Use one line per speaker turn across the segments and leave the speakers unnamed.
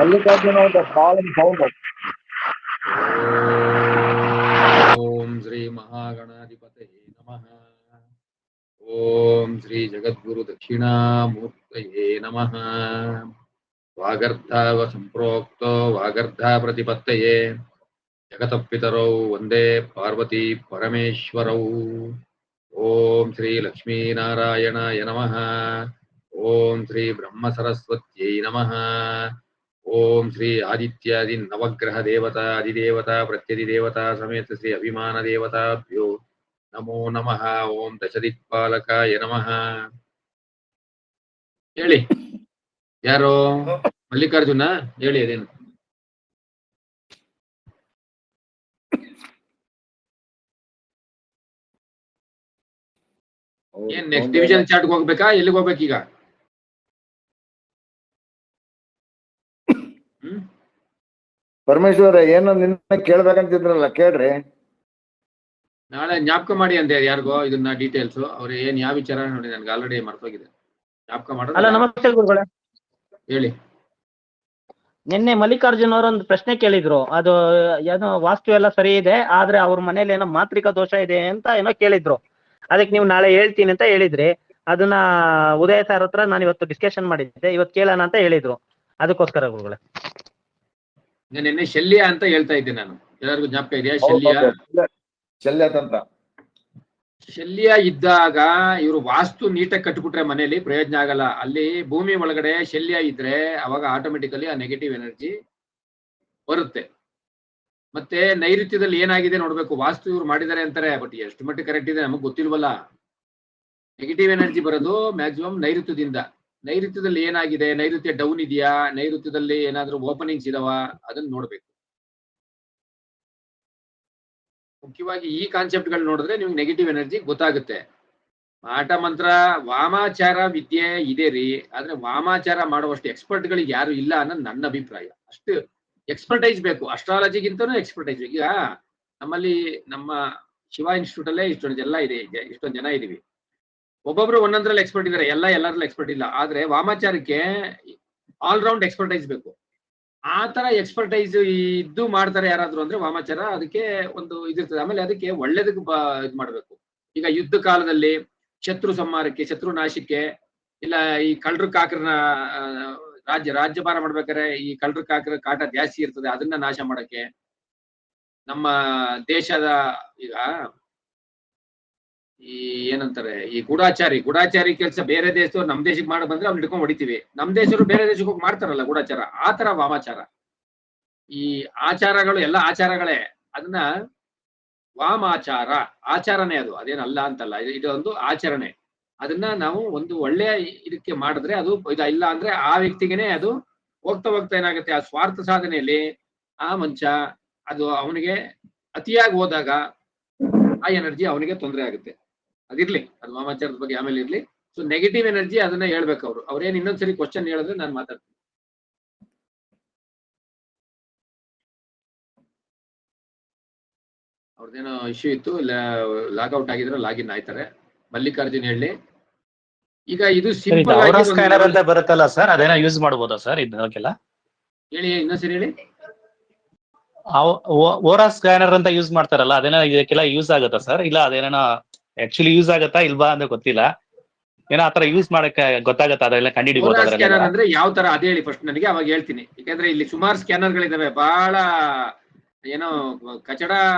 ಮಲ್ಲಿಕಾರ್ಜುನ ಅವ್ರ calling sound.
ಓಂ ಶ್ರೀ ಮಹಾಗಣಾಧಿಪತಯೇ ನಮಃ. ಓಂ ಶ್ರೀ ಜಗದ್ಗುರು ದಕ್ಷಿಣಾಮೂರ್ತಯೇ ನಮಃ. ವಾಗರ್ಧಾವ ಸಂಪ್ರೋಕ್ತೋ ವಾಗರ್ಧಾ ಪ್ರತಿಪತ್ತಯೇ ಜಗತಃ ಪಿತರೌ ವಂದೇ ಪಾರ್ವತಿ ಪರಮೇಶ್ವರೌ. ಓಂ ಶ್ರೀ ಲಕ್ಷ್ಮೀನಾರಾಯಣಾಯ ನಮಃ. ಓಂ ಶ್ರೀ ಬ್ರಹ್ಮ ಸರಸ್ವತ್ಯೈ ನಮಃ. ಓಂ ಶ್ರೀ ಆದಿತ್ಯಾದಿ ನವಗ್ರಹ ದೇವತಾ ಅಧಿದೇವತಾ ಪ್ರತ್ಯಧಿದೇವತಾ ಸಮೇತ ಶ್ರೀ ಅಭಿಮಾನ ದೇವತಾಭ್ಯೋ ನಮೋ ನಮಃ. ಓಂ ದಶದಿಕ್ಪಾಲಕಾಯ ನಮಃ. ಹೇಳಿ ಯಾರು? ಮಲ್ಲಿಕಾರ್ಜುನ ಹೇಳಿ. ಅದೇನು ಏನ್ ನೆಕ್ಸ್ಟ್ ಡಿವಿಷನ್ ಚಾರ್ಟ್ಗೆ ಹೋಗ್ಬೇಕಾ? ಎಲ್ಲಿಗೆ ಹೋಗ್ಬೇಕೀಗ?
ಪರಮೇಶ್ವರ ಏನೋ ನಿನ್ನ ಕೇಳ್ಬೇಕಂತಿದ್ರಲ್ಲ, ಕೇಳ್ರಿ.
ನಾಳೆ ಜ್ಞಾಪಕ ಮಾಡಿ ಅಂದೆ ಯಾರಿಗೋ ಇದನ್ನ ಡೀಟೇಲ್ಸ್. ಅವ್ರು ಏನ್ ಯಾವ ವಿಚಾರ ನೋಡಿ ನನ್ಗೆ ಆಲ್ರೆಡಿ ಮರ್ತೋಗಿದೆ. ಜ್ಞಾಪಕ
ಅಲ್ಲ,
ಮಾಡೋದು
ನಮಸ್ತೆ ಗುರುಗಳೇ.
ಹೇಳಿ.
ನಿನ್ನೆ ಮಲ್ಲಿಕಾರ್ಜುನ್ ಅವರೊಂದು ಪ್ರಶ್ನೆ ಕೇಳಿದ್ರು. ಅದು ಏನೋ ವಾಸ್ತು ಎಲ್ಲ ಸರಿ ಇದೆ, ಆದ್ರೆ ಅವ್ರ ಮನೇಲಿ ಏನೋ ಮಾಂತ್ರಿಕ ದೋಷ ಇದೆ ಅಂತ ಏನೋ ಕೇಳಿದ್ರು. ಅದಕ್ಕೆ ನೀವು ನಾಳೆ ಹೇಳ್ತೀನಿ ಅಂತ ಹೇಳಿದ್ರಿ. ಅದನ್ನ ಉದಯ ಸರ್ ಹತ್ರ ನಾನು ಇವತ್ತು ಡಿಸ್ಕಷನ್ ಮಾಡಿದ್ದೆ, ಇವತ್ತು ಕೇಳೋಣ ಅಂತ ಹೇಳಿದ್ರು. ಅದಕ್ಕೋಸ್ಕರ ಗುರುಗಳೇ.
ನಿನ್ನೆ ಶಲ್ಯ ಅಂತ ಹೇಳ್ತಾ ಇದ್ದೆ ನಾನು. ಎಲ್ಲರಿಗೂ ಜ್ಞಾಪಕ ಇದೆಯಾ? ಶಲ್ಯ
ಶಲ್ಯತಂತ್ರ.
ಶಲ್ಯ ಇದ್ದಾಗ ಇವರು ವಾಸ್ತು ನೀಟಾಗಿ ಕಟ್ಬಿಟ್ರೆ ಮನೇಲಿ ಪ್ರಯೋಜನ ಆಗಲ್ಲ. ಅಲ್ಲಿ ಭೂಮಿ ಒಳಗಡೆ ಶಲ್ಯ ಇದ್ರೆ ಅವಾಗ ಆಟೋಮೆಟಿಕಲಿ ಆ ನೆಗೆಟಿವ್ ಎನರ್ಜಿ ಬರುತ್ತೆ. ಮತ್ತೆ ನೈಋತ್ಯದಲ್ಲಿ ಏನಾಗಿದೆ ನೋಡ್ಬೇಕು. ವಾಸ್ತು ಇವ್ರು ಮಾಡಿದ್ದಾರೆ ಅಂತಾರೆ, ಬಟ್ ಎಷ್ಟು ಮಟ್ಟಿಗೆ ಕರೆಕ್ಟ್ ಇದೆ ನಮಗ್ ಗೊತ್ತಿಲ್ವಲ್ಲ. ನೆಗೆಟಿವ್ ಎನರ್ಜಿ ಬರೋದು ಮ್ಯಾಕ್ಸಿಮಮ್ ನೈಋತ್ಯದಿಂದ. ನೈಋತ್ಯದಲ್ಲಿ ಏನಾಗಿದೆ, ನೈಋತ್ಯ ಡೌನ್ ಇದೆಯಾ, ನೈಋತ್ಯದಲ್ಲಿ ಏನಾದ್ರೂ ಓಪನಿಂಗ್ಸ್ ಇದಾವ, ಅದನ್ನ ನೋಡ್ಬೇಕು. ಮುಖ್ಯವಾಗಿ ಈ ಕಾನ್ಸೆಪ್ಟ್ಗಳು ನೋಡಿದ್ರೆ ನಿಮ್ಗೆ ನೆಗೆಟಿವ್ ಎನರ್ಜಿ ಗೊತ್ತಾಗುತ್ತೆ. ಮಾಟ ಮಂತ್ರ ವಾಮಾಚಾರ ವಿದ್ಯೆ ಇದೆ ರೀ, ಆದ್ರೆ ವಾಮಾಚಾರ ಮಾಡುವಷ್ಟು ಎಕ್ಸ್ಪರ್ಟ್ಗಳಿಗೆ ಯಾರು ಇಲ್ಲ ಅನ್ನೋದು ನನ್ನ ಅಭಿಪ್ರಾಯ. ಅಷ್ಟು ಎಕ್ಸ್ಪರ್ಟೈಸ್ ಬೇಕು. ಅಸ್ಟ್ರಾಲಜಿಗಿಂತನೂ ಎಕ್ಸ್ಪರ್ಟೈಸ್ ಬೇಕು. ಈಗ ನಮ್ಮಲ್ಲಿ ನಮ್ಮ ಶಿವ ಇನ್ಸ್ಟಿಟ್ಯೂಟ್ ಅಲ್ಲೇ ಇಷ್ಟೊಂದು ಜನ ಇದೀವಿ. ಒಬ್ಬೊಬ್ರು ಒಂದೊಂದ್ರಲ್ಲಿ ಎಕ್ಸ್ಪರ್ಟ್ ಇದಾರೆ, ಎಲ್ಲರಲ್ಲೂ ಎಕ್ಸ್ಪರ್ಟ್ ಇಲ್ಲ. ಆದ್ರೆ ವಾಮಾಚಾರಕ್ಕೆ ಆಲ್ರೌಂಡ್ ಎಕ್ಸ್ಪರ್ಟೈಸ್ ಬೇಕು. ಆ ತರ ಎಕ್ಸ್ಪರ್ಟೈಸ್ ಇದ್ದು ಮಾಡ್ತಾರೆ ಯಾರಾದ್ರೂ ಅಂದ್ರೆ ವಾಮಾಚಾರ. ಅದಕ್ಕೆ ಒಂದು ಇದಿರ್ತದೆ. ಆಮೇಲೆ ಅದಕ್ಕೆ ಒಳ್ಳೇದಕ್ಕೆ ಇದು ಮಾಡ್ಬೇಕು. ಈಗ ಯುದ್ಧ ಕಾಲದಲ್ಲಿ ಶತ್ರು ಸಂಹಾರಕ್ಕೆ, ಶತ್ರು ನಾಶಕ್ಕೆ, ಇಲ್ಲ ಈ ಕಳ್ಳರು ಕಾಕರನ ರಾಜ್ಯಭಾರ ಮಾಡ್ಬೇಕಾದ್ರೆ ಈ ಕಳ್ಳರು ಕಾಕರ ಕಾಟ ಜಾಸ್ತಿ ಇರ್ತದೆ, ಅದನ್ನ ನಾಶ ಮಾಡಕ್ಕೆ. ನಮ್ಮ ದೇಶದ ಈಗ ಈ ಏನಂತಾರೆ, ಈ ಗೂಢಾಚಾರಿ ಕೆಲಸ ಬೇರೆ ದೇಶದವ್ರು ನಮ್ ದೇಶಕ್ಕೆ ಮಾಡಿ ಬಂದ್ರೆ ಅವ್ರು ಹಿಡ್ಕೊಂಡು ಹೊಡಿತೀವಿ. ನಮ್ ದೇಶರು ಬೇರೆ ದೇಶಕ್ಕೆ ಹೋಗಿ ಮಾಡ್ತಾರಲ್ಲ ಗೂಢಾಚಾರ, ಆ ತರ ವಾಮಾಚಾರ. ಈ ಆಚಾರಗಳು ಎಲ್ಲ ಆಚಾರಗಳೇ. ಅದನ್ನ ವಾಮಾಚಾರ ಆಚರಣೆ, ಅದು ಅದೇನಲ್ಲ ಅಂತಲ್ಲ, ಇದೊಂದು ಆಚರಣೆ. ಅದನ್ನ ನಾವು ಒಂದು ಒಳ್ಳೆಯ ಇದಕ್ಕೆ ಮಾಡಿದ್ರೆ ಅದು ಇಲ್ಲ ಅಂದ್ರೆ ಆ ವ್ಯಕ್ತಿಗೆನೆ ಅದು ಹೋಗ್ತಾ ಏನಾಗುತ್ತೆ, ಆ ಸ್ವಾರ್ಥ ಸಾಧನೆಯಲ್ಲಿ ಆ ಮಂಚ ಅದು ಅವನಿಗೆ ಅತಿಯಾಗಿ ಹೋದಾಗ ಆ ಎನರ್ಜಿ ಅವನಿಗೆ ತೊಂದರೆ ಆಗುತ್ತೆ. ಅದಿರ್ಲಿ, ಅದು ವಾಮಾಚಾರದ ಬಗ್ಗೆ ಆಮೇಲೆ ಇರ್ಲಿ. ಸೊ ನೆಗೆಟಿವ್ ಎನರ್ಜಿ ಅದನ್ನ ಹೇಳ್ಬೇಕು. ಅವ್ರೇನ್ ಇನ್ನೊಂದ್ಸರಿ ಕ್ವಶನ್ ಹೇಳಿದ್ರೆ ನಾನು ಮಾತಾಡ್ತೀನಿ. ಅವ್ರದ್ದೇನೋ ಇಶ್ಯೂ ಇತ್ತು, ಇಲ್ಲ ಲಾಗ್ಔಟ್ ಆಗಿದ್ರೆ ಲಾಗಿನ್ ಆಯ್ತಾರೆ. ಮಲ್ಲಿಕಾರ್ಜುನ್ ಹೇಳಿ. ಈಗ ಇದು ಸಿಂಪಲ್
ಸ್ಕ್ಯಾನರ್ ಅಂತ ಬರುತ್ತಲ್ಲ ಸರ್, ಅದೇನೋ ಯೂಸ್ ಮಾಡಬಹುದಾ ಸರ್ ಇದಕ್ಕೆಲ್ಲ?
ಹೇಳಿ, ಇನ್ನೊಂದ್ಸರಿ ಹೇಳಿ.
ಓರಾ ಸ್ಕ್ಯಾನರ್ ಅಂತ ಯೂಸ್ ಮಾಡ್ತಾರಲ್ಲ, ಅದೇನೋ ಇದಕ್ಕೆಲ್ಲ ಯೂಸ್ ಆಗುತ್ತಾ ಸರ್? ಇಲ್ಲ ಅದೇನೋ ಆಕ್ಚುಲಿ ಯೂಸ್ ಆಗತ್ತಾ ಇಲ್ವಾ ಅಂತ ಗೊತ್ತಿಲ್ಲ. ಏನೋ ಆತರ ಯೂಸ್ ಮಾಡಕ್ಕೆ ಗೊತ್ತಾಗತ್ತಾ? ಅದೆಲ್ಲ ಕಂಡುಹಿಡಿಬಹುದು.
ಸ್ಕ್ಯಾನರ್ ಅಂದ್ರೆ ಯಾವ ತರ ಅದೇ ಹೇಳಿ ಫಸ್ಟ್ ನನಗೆ, ಅವಾಗ ಹೇಳ್ತೀನಿ. ಯಾಕಂದ್ರೆ ಇಲ್ಲಿ ಸುಮಾರು ಸ್ಕ್ಯಾನರ್ಗಳಿದಾವೆ, ಬಹಳ ಏನೋ ಕಚಡ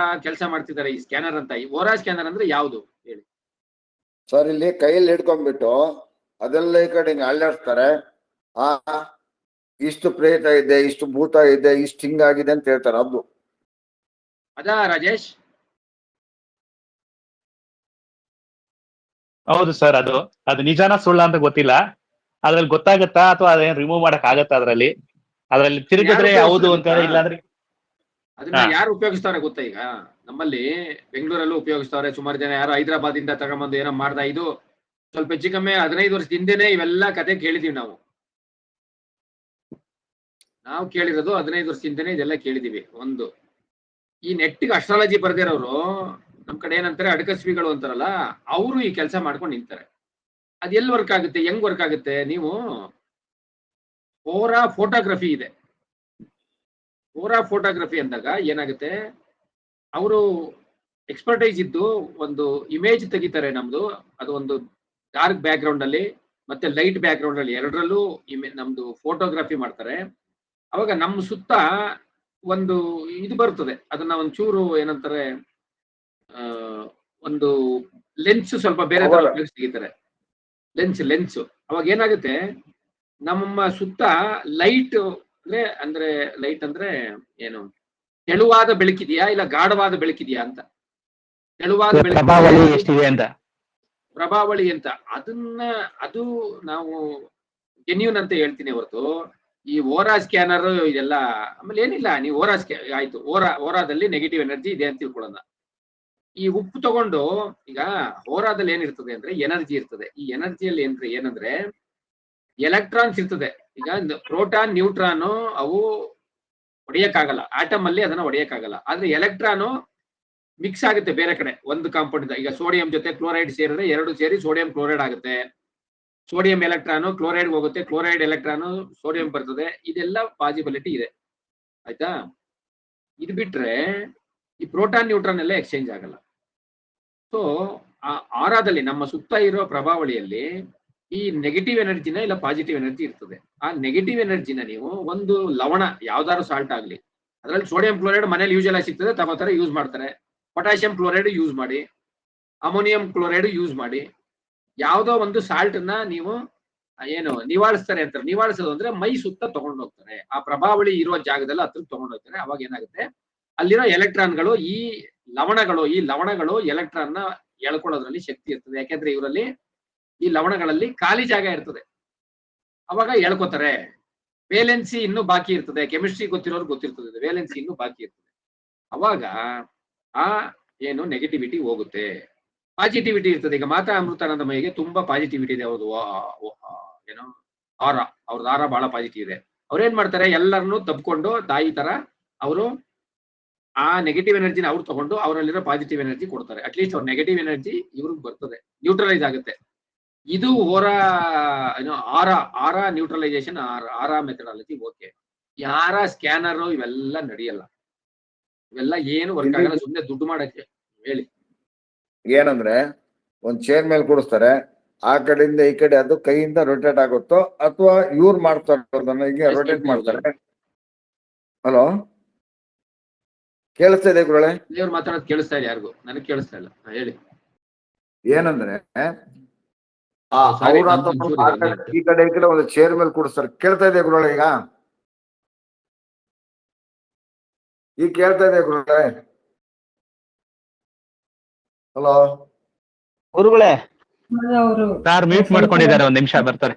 ಕೆಲಸ ಮಾಡ್ತಿದ್ದಾರೆ ಈ ಸ್ಕ್ಯಾನರ್ ಅಂತ. ಈ ಓರಾ ಸ್ಕ್ಯಾನರ್ ಅಂದ್ರೆ ಯಾವುದು ಹೇಳಿ
ಸರ್? ಇಲ್ಲಿ ಕೈಯಲ್ಲಿ ಹಿಡ್ಕೊಂಡ್ಬಿಟ್ಟು ಅದೆಲ್ಲ ಈ ಕಡೆ ಅಲ್ಲಾಡ್ತಾರೆ. ಇಷ್ಟು ಪ್ರೇತ ಇದೆ, ಇಷ್ಟು ಭೂತ ಇದೆ, ಇಷ್ಟು ಹಿಂಗಾಗಿದೆ ಅಂತ ಹೇಳ್ತಾರೆ. ಅದು
ಅದಾ ರಾಜೇಶ್?
ಹೌದು ಸರ್. ಅದು ನಿಜಾನ ಸುಳ್ಳ ಅಂತ ಗೊತ್ತಿಲ್ಲ. ಅದ್ರಲ್ಲಿ ಗೊತ್ತಾಗತ್ತಾ ಅಥವಾ ಅದೇನ್ ರಿಮೂವ್ ಮಾಡಕ್ ಆಗತ್ತಾ? ಅದ್ರಲ್ಲಿ ತಿರುಗಿದ್ರೆ ಹೌದು ಅಂತ, ಇಲ್ಲಾಂದ್ರೆ
ಅದನ್ನ ಯಾರು ಉಪಯೋಗಿಸ್ತಾರೆ ಗೊತ್ತಾ? ಈಗ ನಮ್ಮಲ್ಲಿ ಬೆಂಗಳೂರಲ್ಲೂ ಉಪಯೋಗಿಸ್ತಾರೆ ಸುಮಾರು ಜನ. ಯಾರು ಹೈದರಾಬಾದ್ ಇಂದ ತಗೊಂಬಂದು ಏನೋ ಮಾಡ್ದ. ಇದು ಸ್ವಲ್ಪ ಹೆಚ್ಚು ಕಮ್ಮಿ 15 ವರ್ಷದ ಹಿಂದೆನೆ ಇವೆಲ್ಲ ಕತೆ ಕೇಳಿದೀವಿ ನಾವು ಕೇಳಿರೋದು 15 ವರ್ಷದ ಹಿಂದೆನೆ ಇದೆಲ್ಲ ಕೇಳಿದೀವಿ. ಒಂದು ಈ ನೆಟ್ಟಿಗೆ ಅಸ್ಟ್ರಾಲಜಿ ಬರ್ದಿರೋರು ನಮ್ ಕಡೆ ಏನಂತಾರೆ, ಅಡಕಸ್ವಿಗಳು ಅಂತಾರಲ್ಲ, ಅವರು ಈ ಕೆಲಸ ಮಾಡ್ಕೊಂಡು ನಿಂತಾರೆ. ಅದ್ ಎಲ್ಲಿ ವರ್ಕ್ ಆಗುತ್ತೆ, ಹೆಂಗ್ ವರ್ಕ್ ಆಗುತ್ತೆ? ನೀವು ಓರಾ ಫೋಟೋಗ್ರಫಿ ಇದೆ, ಓರಾ ಫೋಟೋಗ್ರಫಿ ಅಂದಾಗ ಏನಾಗುತ್ತೆ, ಅವರು ಎಕ್ಸ್ಪರ್ಟೈಸ್ ಇದ್ದು ಒಂದು ಇಮೇಜ್ ತೆಗಿತಾರೆ ನಮ್ದು, ಅದು ಒಂದು ಡಾರ್ಕ್ ಬ್ಯಾಕ್ ಗ್ರೌಂಡ್ ಅಲ್ಲಿ ಮತ್ತೆ ಲೈಟ್ ಬ್ಯಾಕ್ ಗ್ರೌಂಡ್ ಅಲ್ಲಿ ಎರಡರಲ್ಲೂ ನಮ್ದು ಫೋಟೋಗ್ರಫಿ ಮಾಡ್ತಾರೆ. ಅವಾಗ ನಮ್ಮ ಸುತ್ತ ಒಂದು ಇದು ಬರ್ತದೆ, ಅದನ್ನ ಒಂಚೂರು ಏನಂತಾರೆ, ಆ ಒಂದು ಲೆನ್ಸ್ ಸ್ವಲ್ಪ ಬೇರೆ ತರ ತೆಗಿತಾರೆ, ಲೆನ್ಸ್. ಅವಾಗ ಏನಾಗುತ್ತೆ, ನಮ್ಮ ಸುತ್ತ ಲೈಟ್ ಅಂದ್ರೆ ಲೈಟ್ ಅಂದ್ರೆ ಏನು, ತೆಳುವಾದ ಬೆಳಕಿದೆಯಾ ಇಲ್ಲ ಗಾಢವಾದ ಬೆಳಕಿದೆಯಾ ಅಂತ. ತೆಳುವಾದ
ಪ್ರಭಾವಳಿ ಎಷ್ಟಿದೆ ಅಂತ,
ಪ್ರಭಾವಳಿ ಅಂತ ಅದು ನಾವು ಜೆನ್ಯೂನ್ ಅಂತ ಹೇಳ್ತೀನಿ ಹೊರತು ಈ ಓರಾ ಸ್ಕ್ಯಾನರ್ ಇದೆಲ್ಲ ಆಮೇಲೆ ಏನಿಲ್ಲ. ನೀವು ಓರಾ ಆಯ್ತು, ಓರಾದಲ್ಲಿ ನೆಗೆಟಿವ್ ಎನರ್ಜಿ ಇದೆ ಅಂತ ತಿಳ್ಕೊಳ್ಳೋಣ. ಈ ಉಪ್ಪು ತಗೊಂಡು ಈಗ ಓರಾದಲ್ಲಿ ಏನಿರ್ತದೆ ಅಂದ್ರೆ ಎನರ್ಜಿ ಇರ್ತದೆ. ಈ ಎನರ್ಜಿಯಲ್ಲಿ ಏನಂದ್ರೆ ಎಲೆಕ್ಟ್ರಾನ್ಸ್ ಇರ್ತದೆ. ಈಗ ಪ್ರೋಟಾನ್ ನ್ಯೂಟ್ರಾನ್ ಅವು ಹೊಡೆಯಕ್ಕಾಗಲ್ಲ, ಆಟಮ್ ಅಲ್ಲಿ ಅದನ್ನ ಹೊಡೆಯಕ್ಕಾಗಲ್ಲ. ಆದ್ರೆ ಎಲೆಕ್ಟ್ರಾನು ಮಿಕ್ಸ್ ಆಗುತ್ತೆ ಬೇರೆ ಕಡೆ ಒಂದು ಕಾಂಪೌಂಡ್. ಈಗ ಸೋಡಿಯಂ ಜೊತೆ ಕ್ಲೋರೈಡ್ ಸೇರಿದ್ರೆ ಎರಡು ಸೇರಿ ಸೋಡಿಯಂ ಕ್ಲೋರೈಡ್ ಆಗುತ್ತೆ. ಸೋಡಿಯಂ ಎಲೆಕ್ಟ್ರಾನು ಕ್ಲೋರೈಡ್ ಹೋಗುತ್ತೆ, ಕ್ಲೋರೈಡ್ ಎಲೆಕ್ಟ್ರಾನು ಸೋಡಿಯಂ ಬರ್ತದೆ. ಇದೆಲ್ಲ ಪಾಸಿಬಿಲಿಟಿ ಇದೆ, ಆಯ್ತಾ. ಇದು ಬಿಟ್ರೆ ಈ ಪ್ರೋಟಾನ್ ನ್ಯೂಟ್ರಾನ್ ಎಲ್ಲ ಎಕ್ಸ್ಚೇಂಜ್ ಆಗಲ್ಲ. ಸೊ ಆ ಆರಾದಲ್ಲಿ ನಮ್ಮ ಸುತ್ತ ಇರೋ ಪ್ರಭಾವಳಿಯಲ್ಲಿ ಈ ನೆಗೆಟಿವ್ ಎನರ್ಜಿನ ಇಲ್ಲ ಪಾಸಿಟಿವ್ ಎನರ್ಜಿ ಇರ್ತದೆ. ಆ ನೆಗೆಟಿವ್ ಎನರ್ಜಿನ ನೀವು ಒಂದು ಲವಣ ಯಾವ್ದಾದ್ರು ಸಾಲ್ಟ್ ಆಗ್ಲಿ, ಅದರಲ್ಲಿ ಸೋಡಿಯಂ ಕ್ಲೋರೈಡ್ ಮನೇಲಿ ಯೂಸ್ ಎಲ್ಲ ಸಿಗ್ತದೆ, ತಗೋತಾರೆ, ಯೂಸ್ ಮಾಡ್ತಾರೆ. ಪೊಟ್ಯಾಷಿಯಂ ಕ್ಲೋರೈಡ್ ಯೂಸ್ ಮಾಡಿ, ಅಮೋನಿಯಂ ಕ್ಲೋರೈಡ್ ಯೂಸ್ ಮಾಡಿ, ಯಾವುದೋ ಒಂದು ಸಾಲ್ಟ್ ನ ನೀವು ಏನು ನಿವಾರಿಸ್ತಾರೆ ಅಂತಾರೆ. ನಿವಾರಿಸೋದು ಅಂದ್ರೆ ಮೈ ಸುತ್ತ ತಗೊಂಡು ಹೋಗ್ತಾರೆ, ಆ ಪ್ರಭಾವಳಿ ಇರುವ ಜಾಗದಲ್ಲಿ ಹತ್ರ ತಗೊಂಡು ಹೋಗ್ತಾರೆ. ಅವಾಗ ಏನಾಗುತ್ತೆ, ಅಲ್ಲಿರೋ ಎಲೆಕ್ಟ್ರಾನ್ಗಳು ಈ ಲವಣಗಳು ಎಲೆಕ್ಟ್ರಾನ್ ನ ಎಳ್ಕೊಳ್ಳೋದ್ರಲ್ಲಿ ಶಕ್ತಿ ಇರ್ತದೆ. ಯಾಕೆಂದ್ರೆ ಇವರಲ್ಲಿ ಈ ಲವಣಗಳಲ್ಲಿ ಖಾಲಿ ಜಾಗ ಇರ್ತದೆ, ಅವಾಗ ಎಳ್ಕೊತಾರೆ. ವೇಲೆನ್ಸಿ ಇನ್ನೂ ಬಾಕಿ ಇರ್ತದೆ. ಕೆಮಿಸ್ಟ್ರಿ ಗೊತ್ತಿರೋರು ಗೊತ್ತಿರ್ತದೆ, ವೇಲೆನ್ಸಿ ಇನ್ನೂ ಬಾಕಿ ಇರ್ತದೆ. ಅವಾಗ ಆ ಏನು ನೆಗೆಟಿವಿಟಿ ಹೋಗುತ್ತೆ, ಪಾಸಿಟಿವಿಟಿ ಇರ್ತದೆ. ಈಗ ಮಾತಾ ಅಮೃತಾನಂದಮಯಿಗೆ ತುಂಬಾ ಪಾಸಿಟಿವಿಟಿ ಇದೆ. ಅವ್ರದ್ದು ಏನು ಅವ್ರದ್ದು ಆರ ಬಹಳ ಪಾಸಿಟಿವ್ ಇದೆ. ಅವ್ರೇನ್ ಮಾಡ್ತಾರೆ, ಎಲ್ಲರನ್ನೂ ತಬ್ಕೊಂಡು ತಾಯಿ ತರ ಅವರು ಆ ನೆಗೆಟಿವ್ ಎನರ್ಜಿನ ಅವ್ರು ತಗೊಂಡು ಅವರಲ್ಲಿರೋ ಪಾಸಿಟಿವ್ ಎನರ್ಜಿ ಕೊಡ್ತಾರೆ. ಅಟ್ಲೀಸ್ಟ್ ಅವ್ರ ನೆಗೆಟಿವ್ ಎನರ್ಜಿ ಇವ್ರಿಗೆ ಬರ್ತದೆ, ನ್ಯೂಟ್ರಲೈಸ್ ಆಗುತ್ತೆ. ಇದು ಏನು ಆರ ನ್ಯೂಟ್ರಲೈಸೇಷನ್, ಆರ ಮೆಥಡಾಲಜಿ. ಓಕೆ, ಈ ಆರ ಸ್ಕ್ಯಾನರ್ ಇವೆಲ್ಲ ನಡೆಯಲ್ಲ, ಇವೆಲ್ಲ ಏನು ವರ್ಕ್ ಆಗಲ್ಲ, ಸುಮ್ಮನೆ ದುಡ್ಡು ಮಾಡಕ್ಕೆ. ಹೇಳಿ.
ಏನಂದ್ರೆ ಒಂದ್ ಚೇರ್ ಮೇಲೆ ಕೂಡಿಸ್ತಾರೆ, ಆ ಕಡೆಯಿಂದ ಈ ಕಡೆ ಅದು ಕೈಯಿಂದ ರೊಟೇಟ್ ಆಗುತ್ತೋ ಅಥವಾ ಇವ್ರು ಮಾಡ್ತಾರೆ ಹೀಗೆ ರೊಟೇಟ್ ಮಾಡ್ತಾರೆ. ಹಲೋ, ಕೇಳಿಸ್ತಾ ಇದೆ ಗುರುಗಳೇ?
ಇವ್ರು ಮಾತಾಡೋದು ಕೇಳಿಸ್ತಾ ಇದೆ ಯಾರಿಗೂ? ನನಗೆ ಕೇಳಿಸ್ತಾ ಇಲ್ಲ. ಹೇಳಿ.
ಏನಂದ್ರೆ
ಸಾರಿ,
ಈ ಕಡೆ ಒಂದು ಚೇರ್ ಮೇಲೆ ಕೂಡಿಸ್ತಾರೆ. ಕೇಳ್ತಾ ಇದೆ ಗುರುಗಳೇ? ಈಗ ಕೇಳ್ತಾ ಇದೆ ಗುರುಗಳೇ? ಹಲೋ
ಗುರುಗಳೇ,
ಸರ್ ಮ್ಯೂಟ್ ಮಾಡ್ಕೊಂಡಿದ್ದಾರೆ, ಒಂದ್ ನಿಮಿಷ ಬರ್ತಾರೆ.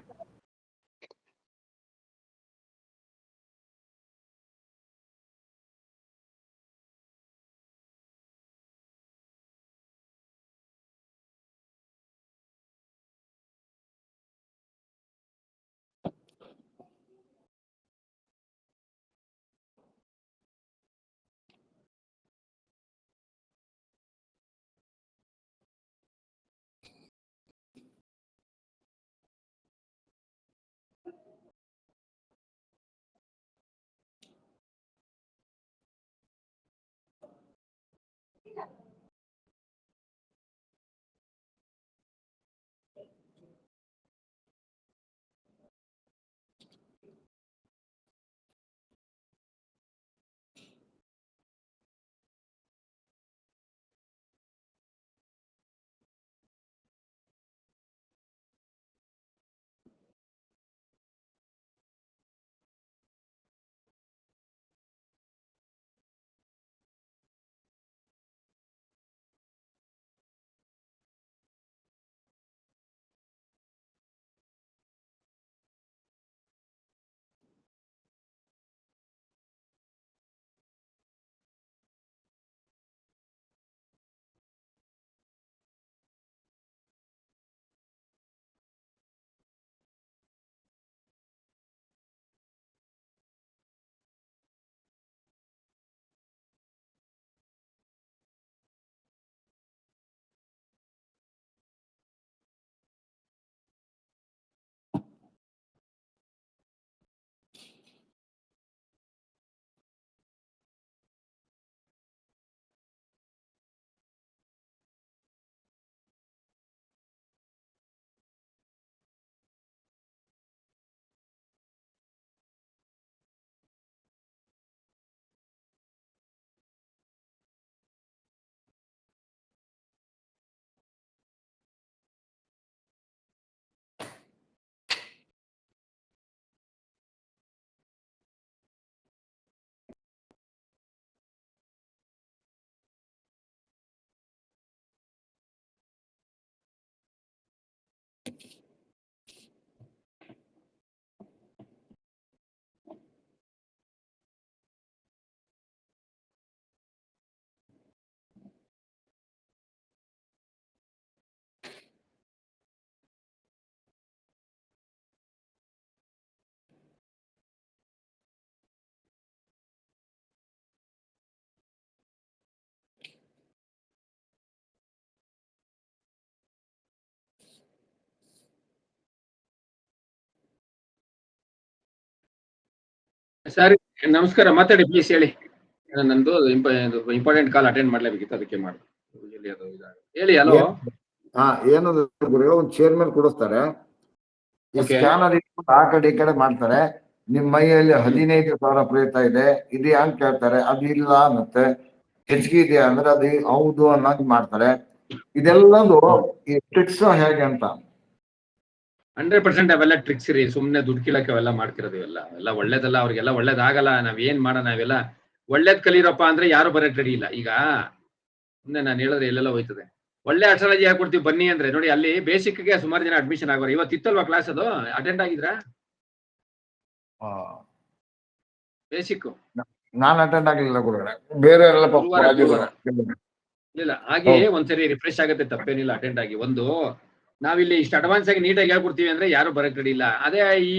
ಸರಿ, ನಮಸ್ಕಾರ, ಮಾತಾಡಿ ಪ್ಲೀಸ್, ಹೇಳಿ. ನಂದು ಇಂಪಾರ್ಟೆಂಟ್ ಕಾಲ್ ಅಟೆಂಡ್ ಮಾಡ್ಲೇಬೇಕಿತ್ತು, ಅದಕ್ಕೆ ಮಾಡಿ. ಹೇಳಿ. ಹಲೋ.
ಏನಂದ್ರೆ ಗುರುಗಳು ಒಂದು ಚೇರ್ ಮೇಲೆ ಕೂಡಿಸ್ತಾರೆ, ಈ
Okay.
ಸ್ಕ್ಯಾನರ್ ಆ ಕಡೆ ಈ ಕಡೆ ಮಾಡ್ತಾರೆ. ನಿಮ್ ಮೈಯಲ್ಲಿ 15,000 ಪ್ರೇತ ಇದೆ ಇದೆಯಾ ಅಂತ ಕೇಳ್ತಾರೆ, ಅದು ಇಲ್ಲ ಮತ್ತೆ ಹೆಚ್ಚಿಗೆ ಇದೆಯಾ ಅಂದ್ರೆ ಅದು ಹೌದು ಅನ್ನೋದು ಮಾಡ್ತಾರೆ. ಇದೆಲ್ಲದು ಈ ಟ್ರಿಕ್ಸ್ ಹೇಗೆ ಅಂತ
100% ಅವೆಲ್ಲ ಟ್ರಿಕ್ಸ್ ರೀ, ಸುಮ್ನೆ ದುಡ್ಡು ಕೀಳಕ್ಕೆ ಅವೆಲ್ಲ ಮಾಡ್ತಿರೋದು. ಎಲ್ಲ ಒಳ್ಳೇದಲ್ಲ, ಅವ್ರಿಗೆಲ್ಲ ಒಳ್ಳೇದಾಗಲ್ಲ. ನಾವ್ ಏನ್ ಮಾಡೋಣ, ನಾವೆಲ್ಲ ಒಳ್ಳೇದ್ ಕಲೀರಪ್ಪ ಅಂದ್ರೆ ಯಾರು ಬರಕ್ ರೆಡಿ ಇಲ್ಲ. ಈಗ ಸುಮ್ನೆ ನಾನು ಹೇಳಿದ್ರೆ ಎಲ್ಲೆಲ್ಲ ಹೋಯ್ತದೆ. ಒಳ್ಳೆ ಅಸ್ಟ್ರಾಲಜಿ ಹೇಳ್ಕೊಡ್ತೀವಿ ಬನ್ನಿ ಅಂದ್ರೆ, ನೋಡಿ ಅಲ್ಲಿ ಬೇಸಿಕ್ ಗೆ ಸುಮಾರು ಜನ ಅಡ್ಮಿಷನ್ ಆಗೋರು. ಇವತ್ತು ಇತ್ತಲ್ವಾ ಕ್ಲಾಸ್, ಅದು ಅಟೆಂಡ್ ಆಗಿದ್ರಾ? ಬೇಸಿಕ್
ನಾನ್ ಅಟೆಂಡ್ ಆಗಲಿಲ್ಲ ಗುರುಗಳೇ, ಬೇರೆಯವರೆಲ್ಲ
ಗುರುವಾರ ಇಲ್ಲ, ಹಾಗೆ
ಹೌದು.
ಒಂದ್ಸರಿ ರಿಫ್ರೆಶ್ ಆಗುತ್ತೆ, ತಪ್ಪೇನಿಲ್ಲ ಅಟೆಂಡ್ ಆಗಿ. ನಾವಿಲ್ಲಿ ಇಷ್ಟು ಅಡ್ವಾನ್ಸ್ ಆಗಿ ನೀಟಾಗಿ ಹೇಳ್ಕೊಡ್ತೀವಿ ಅಂದ್ರೆ ಯಾರು ಬರಕ್ ರೆಡಿ ಇಲ್ಲ. ಅದೇ ಈ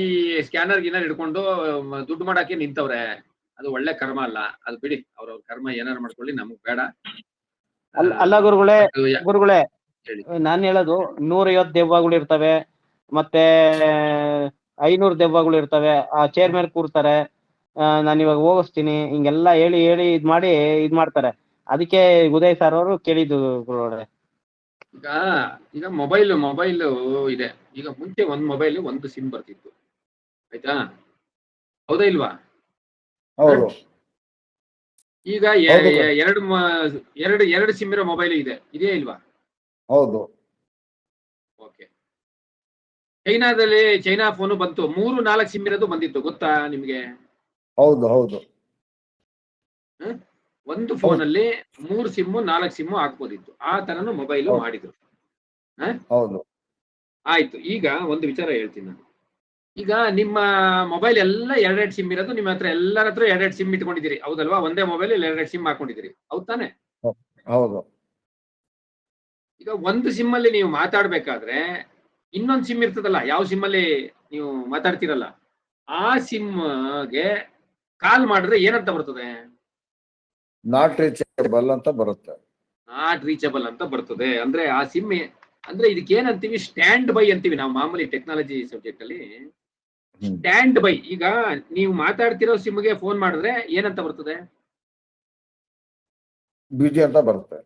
ಸ್ಕ್ಯಾನರ್ ಗಿನ್ನರ್ ಹಿಡ್ಕೊಂಡು ದುಡ್ಡು ಮಾಡಕ್ಕೆ ನಿಂತವ್ರೆ, ಅದು ಒಳ್ಳೆ ಕರ್ಮ ಅಲ್ಲ. ಅದು ಬಿಡಿ, ಅವ್ರವ್ರ ಕರ್ಮ ಏನಾರು ಮಾಡ್ಕೊಳ್ಳಿ, ನಮಗ್ ಬೇಡ.
ಅಲ್ಲ ಗುರುಗಳೇ,
ಹೇಳಿ.
ನಾನ್ ಹೇಳೋದು 150 ದೆವ್ವಗಳು ಇರ್ತವೆ, ಮತ್ತೆ 500 ದೆವ್ವಗಳು ಇರ್ತವೆ. ಆ ಚೇರ್ ಮೇಲೆ ಕೂರ್ತಾರೆ, ನಾನು ಇವಾಗ ಹೋಗಿಸ್ತೀನಿ ಹಿಂಗೆಲ್ಲ ಹೇಳಿ ಇದ್ ಮಾಡ್ತಾರೆ. ಅದಕ್ಕೆ ಉದಯ್ ಸರ್ ಅವರು ಕೇಳಿದ್ದು ಗುರುಗಳೇ.
ಈಗ ಮೊಬೈಲ್ ಇದೆ. ಈಗ ಮುಂಚೆ ಒಂದ್ ಮೊಬೈಲ್ ಒಂದು ಸಿಮ್ ಬರ್ತಿತ್ತು, ಆಯ್ತಾ? ಹೌದಾ ಇಲ್ವಾ?
ಹೌದು
ಈಗ
ಹೌದು.
ಎರಡು ಸಿಮ್ ಇರೋ ಮೊಬೈಲ್ ಇದೆಯಾ ಇಲ್ವಾ?
ಹೌದು.
ಓಕೆ. ಚೈನಾ ಫೋನು ಬಂತು, 3-4 ಸಿಮ್ ಇರೋದು ಬಂದಿತ್ತು, ಗೊತ್ತಾ ನಿಮ್ಗೆ?
ಹೌದು ಹೌದು
ಒಂದು ಫೋನ್ ಅಲ್ಲಿ 3 ಸಿಮ್ 4 ಸಿಮ್ ಹಾಕ್ಬೋದಿತ್ತು. ಆ ತರನು ಮೊಬೈಲ್
ಹೌದು.
ಮಾಡಿದ್ರು.
ಹೌದು
ಆಯ್ತು. ಈಗ ಒಂದು ವಿಚಾರ ಹೇಳ್ತೀನಿ ನಾನು. ಈಗ ನಿಮ್ಮ ಮೊಬೈಲ್ ಎಲ್ಲ 2 ಸಿಮ್ ಇರೋದು, ನಿಮ್ಮ ಹತ್ರ ಎಲ್ಲರ ಹತ್ರ 2 ಸಿಮ್ ಇಟ್ಕೊಂಡಿದ್ದೀರಿ, ಹೌದಲ್ವಾ? ಒಂದೇ ಮೊಬೈಲ್ 2 ಸಿಮ್ ಹಾಕೊಂಡಿದ್ದೀರಿ, ಹೌದ್ ತಾನೆ?
ಹೌದು.
ಈಗ ಒಂದು ಸಿಮ್ ಅಲ್ಲಿ ನೀವು ಮಾತಾಡ್ಬೇಕಾದ್ರೆ ಇನ್ನೊಂದು ಸಿಮ್ ಇರ್ತದಲ್ಲ, ಯಾವ ಸಿಮ್ ಅಲ್ಲಿ ನೀವು ಮಾತಾಡ್ತಿರಲ್ಲ, ಆ ಸಿಮ್ಗೆ ಕಾಲ್ ಮಾಡಿದ್ರೆ ಏನಂತ ಬರ್ತದೆ?
ನಾಟ್ ರೀಚಬಲ್ ಅಂತ ಬರುತ್ತೆ.
ನಾಟ್ ರೀಚಬಲ್ ಅಂತ ಬರ್ತದೆ. ಅಂದ್ರೆ ಆ ಸಿಮ್, ಅಂದ್ರೆ ಇದಕ್ಕೆ ಏನಂತೀವಿ, ಸ್ಟ್ಯಾಂಡ್ ಬೈ ಅಂತೀವಿ ನಾವು ಮಾಮೂಲಿ ಟೆಕ್ನಾಲಜಿ ಸಬ್ಜೆಕ್ಟ್ ಅಲ್ಲಿ. Stand by. ಈಗ ನೀವು ಮಾತಾಡ್ತಿರೋ ಸಿಮ್ಗೆ ಫೋನ್ ಮಾಡಿದ್ರೆ ಏನಂತ ಬರ್ತದೆ?
ಬಿಜಿ ಅಂತ ಬರುತ್ತೆ.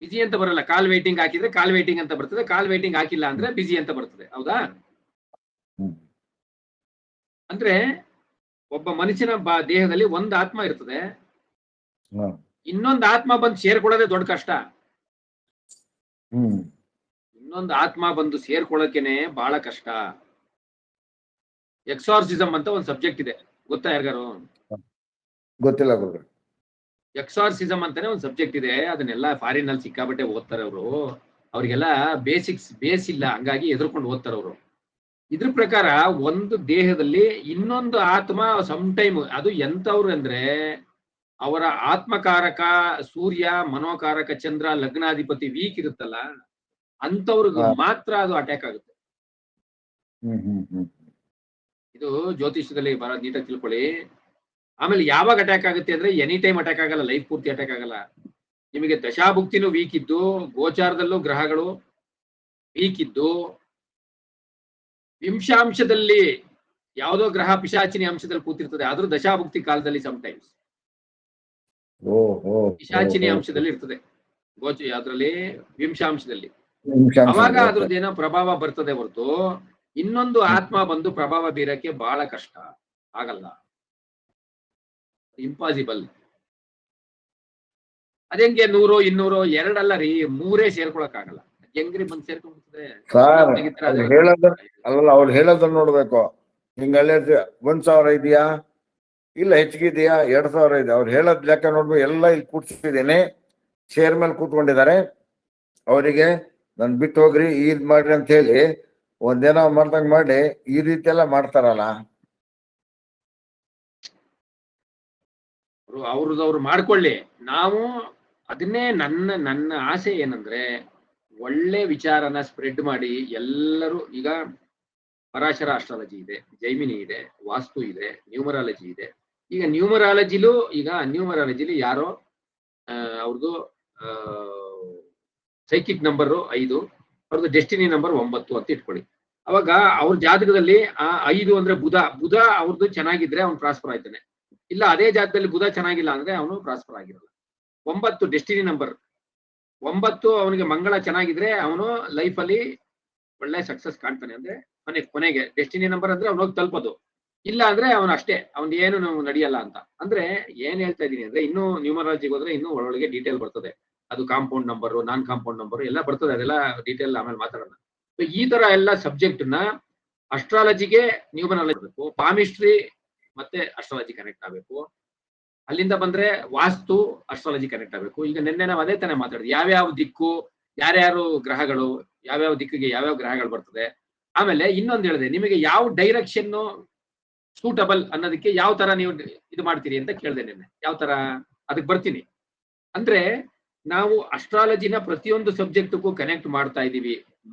ಬಿಜಿ ಅಂತ ಬರಲ್ಲ. ಕಾಲ್ ವೇಟಿಂಗ್ ಹಾಕಿದ್ರೆ ಕಾಲ್ ವೇಟಿಂಗ್ ಅಂತ ಬರ್ತದೆ, ಕಾಲ್ ವೇಟಿಂಗ್ ಹಾಕಿಲ್ಲ ಅಂದ್ರೆ ಬಿಜಿ ಅಂತ ಬರ್ತದೆ, ಹೌದಾ? ಅಂದ್ರೆ ಒಬ್ಬ ಮನುಷ್ಯನ ದೇಹದಲ್ಲಿ ಒಂದು ಆತ್ಮ ಇರ್ತದೆ, ಇನ್ನೊಂದು ಆತ್ಮ ಬಂದು ಸೇರ್ಕೊಳ್ಳೋದೇ ದೊಡ್ಡ ಕಷ್ಟ. ಇನ್ನೊಂದು ಆತ್ಮ ಬಂದು ಸೇರ್ಕೊಳ್ಳೋಕೆನೆ ಬಹಳ ಕಷ್ಟ. ಎಕ್ಸಾರ್ಸಿಸಮ್ ಅಂತ ಒಂದು ಸಬ್ಜೆಕ್ಟ್ ಇದೆ, ಗೊತ್ತಾ ಯಾರಿಗಾರು?
ಗೊತ್ತಿಲ್ಲ ಗುರು.
ಎಕ್ಸಾರ್ಸಿಸಮ್ ಅಂತಾನೆ ಒಂದು ಸಬ್ಜೆಕ್ಟ್ ಇದೆ, ಅದನ್ನೆಲ್ಲ ಫಾರಿನ್ ಅಲ್ಲಿ ಸಿಕ್ಕಾಬಟ್ಟೆ ಓದ್ತಾರೆ ಅವರು. ಅವ್ರಿಗೆಲ್ಲ ಬೇಸ್ ಇಲ್ಲ, ಹಂಗಾಗಿ ಎದುರ್ಕೊಂಡು ಓದ್ತಾರೆ ಅವರು. ಇದ್ರ ಪ್ರಕಾರ ಒಂದು ದೇಹದಲ್ಲಿ ಇನ್ನೊಂದು ಆತ್ಮ ಟೈಮ್, ಅದು ಎಂತವ್ರು ಅಂದ್ರೆ ಅವರ ಆತ್ಮಕಾರಕ ಸೂರ್ಯ, ಮನೋಕಾರಕ ಚಂದ್ರ, ಲಗ್ನಾಧಿಪತಿ ವೀಕ್ ಇರುತ್ತಲ್ಲ, ಅಂತವ್ರಿಗೆ ಮಾತ್ರ ಅದು ಅಟ್ಯಾಕ್ ಆಗುತ್ತೆ. ಇದು ಜ್ಯೋತಿಷ್ಯದಲ್ಲಿ ಬಹಳ ನೀಟಾಗಿ ತಿಳ್ಕೊಳ್ಳಿ. ಆಮೇಲೆ ಯಾವಾಗ ಅಟ್ಯಾಕ್ ಆಗುತ್ತೆ ಅಂದ್ರೆ ಎನಿ ಟೈಮ್ ಅಟ್ಯಾಕ್ ಆಗಲ್ಲ, ಲೈಫ್ ಪೂರ್ತಿ ಅಟ್ಯಾಕ್ ಆಗಲ್ಲ. ನಿಮಗೆ ದಶಾಭುಕ್ತಿನೂ ವೀಕ್ ಇದ್ದು, ಗೋಚಾರದಲ್ಲೂ ಗ್ರಹಗಳು ವೀಕ್ ಇದ್ದು, ವಿಂಶಾಂಶದಲ್ಲಿ ಯಾವುದೋ ಗ್ರಹ ಪಿಶಾಚಿನಿ ಅಂಶದಲ್ಲಿ ಕೂತಿರ್ತದೆ, ಆದ್ರೂ ದಶಾಭುಕ್ತಿ ಕಾಲದಲ್ಲಿ ಸಮಟೈಮ್ಸ್ ಪಿಶಾಚಿನಿ ಅಂಶದಲ್ಲಿ ಇರ್ತದೆ, ಯಾವ್ದ್ರಲ್ಲಿ? ವಿಂಶಾಂಶದಲ್ಲಿ. ಅವಾಗ ಅದ್ರದ್ದೇನೋ ಪ್ರಭಾವ ಬರ್ತದೆ ಹೊರತು ಇನ್ನೊಂದು ಆತ್ಮ ಬಂದು ಪ್ರಭಾವ ಬೀರಕ್ಕೆ ಬಹಳ ಕಷ್ಟ, ಆಗಲ್ಲ, ಇಂಪಾಸಿಬಲ್. ಅದೆಂಗೆ 100, 200, 2 ಅಲ್ಲ ರೀ, 3 ಸೇರ್ಕೊಳಕ್ ಆಗಲ್ಲ. ಹೆಂಗ್ರಿ ಬಂದ್ ಸೇರ್ಕೊಂಡ್ಬಿಡ್ತದೆ?
ಅಲ್ಲ, ಅವ್ರು ಹೇಳೋದನ್ನ ನೋಡ್ಬೇಕು. ಹಿಂಗಲ್ಲೇ 1,000 ಇದೆಯಾ, ಇಲ್ಲ ಹೆಚ್ಚಿಗಿದೆಯಾ, 2,000 ಇದೆ, ಅವ್ರು ಹೇಳೋದ್ ಲೆಕ್ಕ ನೋಡ್ಬೇಕು. ಎಲ್ಲ ಇಲ್ಲಿ ಕೂರ್ಸಿದ್ದೀನಿ, ಚೇರ್ ಮೇಲೆ ಕೂತ್ಕೊಂಡಿದ್ದಾರೆ, ಅವರಿಗೆ ನನ್ ಬಿಟ್ಟು ಹೋಗ್ರಿ, ಇದ್ ಮಾಡ್ರಿ ಅಂತ ಹೇಳಿ ಒಂದೇನೋ ಮಾಡ್ದಂಗ್ ಮಾಡಿ ಈ ರೀತಿ ಎಲ್ಲ ಮಾಡ್ತಾರಲ್ಲ.
ಅವ್ರದವ್ರು ಮಾಡ್ಕೊಳ್ಳಿ. ನಾವು ಅದನ್ನೇ ನನ್ನ ಆಸೆ ಏನಂದ್ರೆ, ಒಳ್ಳೆ ವಿಚಾರನ ಸ್ಪ್ರೆಡ್ ಮಾಡಿ ಎಲ್ಲರೂ. ಈಗ ಪರಾಶರ ಅಸ್ಟ್ರಾಲಜಿ ಇದೆ, ಜೈಮಿನಿ ಇದೆ, ವಾಸ್ತು ಇದೆ, ನ್ಯೂಮರಾಲಜಿ ಇದೆ. ಈಗ ನ್ಯೂಮರಾಲಜಿಲಿ ಯಾರೋ ಅವ್ರದ್ದು ಸೈಕಿಕ್ ನಂಬರ್ 5, ಅವ್ರದ್ದು ಡೆಸ್ಟಿನಿ ನಂಬರ್ 9 ಅಂತ ಇಟ್ಕೊಳ್ಳಿ. ಅವಾಗ ಅವ್ರ ಜಾತಕದಲ್ಲಿ ಆ 5 ಅಂದ್ರೆ ಬುಧ ಅವ್ರದ್ದು ಚೆನ್ನಾಗಿದ್ರೆ ಅವ್ನು ಪ್ರಾಸ್ಪರ್ ಆಯ್ತಾನೆ. ಇಲ್ಲ ಅದೇ ಜಾತಕದಲ್ಲಿ ಬುಧ ಚೆನ್ನಾಗಿಲ್ಲ ಅಂದ್ರೆ ಅವನು ಪ್ರಾಸ್ಪರ್ ಆಗಿರಲ್ಲ. 9 ಡೆಸ್ಟಿನಿ ನಂಬರ್. 9 ಅವನಿಗೆ ಮಂಗಳ ಚೆನ್ನಾಗಿದ್ರೆ ಅವನು ಲೈಫ್ ಅಲ್ಲಿ ಒಳ್ಳೆ ಸಕ್ಸಸ್ ಕಾಣ್ತಾನೆ. ಅಂದ್ರೆ ಕೊನೆಗೆ ಡೆಸ್ಟಿನಿ ನಂಬರ್ ಅಂದ್ರೆ ಅವ್ನು ಹೋಗಿ ತಲುಪೋದು. ಇಲ್ಲ ಅಂದ್ರೆ ಅವನು ಅಷ್ಟೇ, ಅವ್ನ್ ಏನು ನಡೆಯಲ್ಲ ಅಂತ. ಅಂದ್ರೆ ಏನ್ ಹೇಳ್ತಾ ಇದೀನಿ ಅಂದ್ರೆ ಇನ್ನೂ ನ್ಯೂಮರಾಲಜಿಗೆ ಹೋದ್ರೆ ಇನ್ನೂ ಒಳಗೆ ಡೀಟೇಲ್ ಬರ್ತದೆ. ಅದು ಕಾಂಪೌಂಡ್ ನಂಬರ್, ನಾನ್ ಕಾಂಪೌಂಡ್ ನಂಬರ್ ಎಲ್ಲ ಬರ್ತದೆ. ಅದೆಲ್ಲ ಡೀಟೇಲ್ ಆಮೇಲೆ ಮಾತಾಡೋಣ. ಈ ತರ ಎಲ್ಲ ಸಬ್ಜೆಕ್ಟ್ ನ ಅಸ್ಟ್ರಾಲಜಿಗೆ ನ್ಯೂಮರಾಲಜಿ ಬೇಕು, ಪಾಮಿಸ್ಟ್ರಿ ಮತ್ತೆ ಅಸ್ಟ್ರಾಲಜಿ ಕನೆಕ್ಟ್ ಆಗಬೇಕು. ಅಲ್ಲಿಂದ ಬಂದ್ರೆ ವಾಸ್ತು ಅಸ್ಟ್ರಾಲಜಿ ಕನೆಕ್ಟ್ ಆಗಬೇಕು. ಈಗ ನಿನ್ನೆ ನಾವು ಅದೇ ತಾನೇ ಮಾತಾಡಿದ್ವಿ, ಯಾವ್ಯಾವ ದಿಕ್ಕು, ಯಾರ್ಯಾರು ಗ್ರಹಗಳು, ಯಾವ್ಯಾವ ದಿಕ್ಕಿಗೆ ಯಾವ್ಯಾವ ಗ್ರಹಗಳು ಬರ್ತದೆ. ಆಮೇಲೆ ಇನ್ನೊಂದು ಹೇಳಿದೆ, ನಿಮಗೆ ಯಾವ ಡೈರೆಕ್ಷನ್ ಸೂಟಬಲ್ ಅನ್ನೋದಕ್ಕೆ ಯಾವ ತರ ನೀವು ಇದು ಮಾಡ್ತೀರಿ ಅಂತ ಕೇಳಿದೆ ನಿನ್ನೆ. ಯಾವ ತರ ಅದಕ್ಕೆ ಬರ್ತೀನಿ. ಅಂದ್ರೆ ನಾವು ಅಸ್ಟ್ರಾಲಜಿನ ಪ್ರತಿಯೊಂದು ಸಬ್ಜೆಕ್ಟ್ಗೂ ಕನೆಕ್ಟ್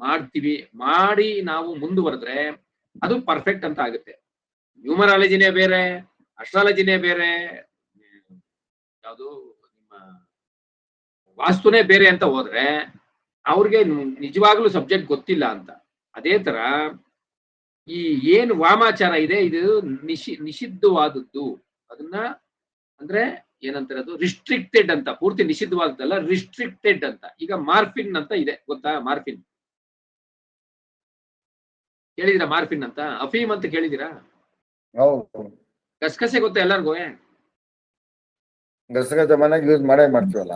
ಮಾಡ್ತೀವಿ ಮಾಡಿ ನಾವು ಮುಂದುವರೆದ್ರೆ ಅದು ಪರ್ಫೆಕ್ಟ್ ಅಂತ ಆಗುತ್ತೆ. ನ್ಯೂಮರಾಲಜಿನೇ ಬೇರೆ, ಅಸ್ಟ್ರಾಲಜಿನೇ ಬೇರೆ, ಯಾವುದು ನಿಮ್ಮ ವಾಸ್ತುನೇ ಬೇರೆ ಅಂತ ಹೋದ್ರೆ ಅವ್ರಿಗೆ ನಿಜವಾಗ್ಲೂ ಸಬ್ಜೆಕ್ಟ್ ಗೊತ್ತಿಲ್ಲ ಅಂತ. ಅದೇ ತರ ಈ ಏನು ವಾಮಾಚಾರ ಇದೆ ಇದು ನಿಷಿದ್ಧವಾದದ್ದು. ಅದನ್ನ ಅಂದ್ರೆ ಏನಂತಾರೆ, ಅದು ರಿಸ್ಟ್ರಿಕ್ಟೆಡ್ ಅಂತ. ಪೂರ್ತಿ ನಿಷಿದ್ಧವಾದದ್ದಲ್ಲ, ರಿಸ್ಟ್ರಿಕ್ಟೆಡ್ ಅಂತ. ಈಗ ಮಾರ್ಫಿನ್ ಅಂತ ಇದೆ, ಗೊತ್ತಾ? ಮಾರ್ಫಿನ್ ಕೇಳಿದಿರಾ? ಮಾರ್ಫಿನ್ ಅಂತ, ಅಫೀಮ್ ಅಂತ ಕೇಳಿದಿರಾ?
ಹೌದು,
ಗಸಗಸೆ ಗೊತ್ತಾ ಎಲ್ಲರಿಗೂ?
ಗಸಗಸೆ ಮನೆಗೆ ಯೂಸ್ ಮಾಡ್ತೀವಲ್ಲ.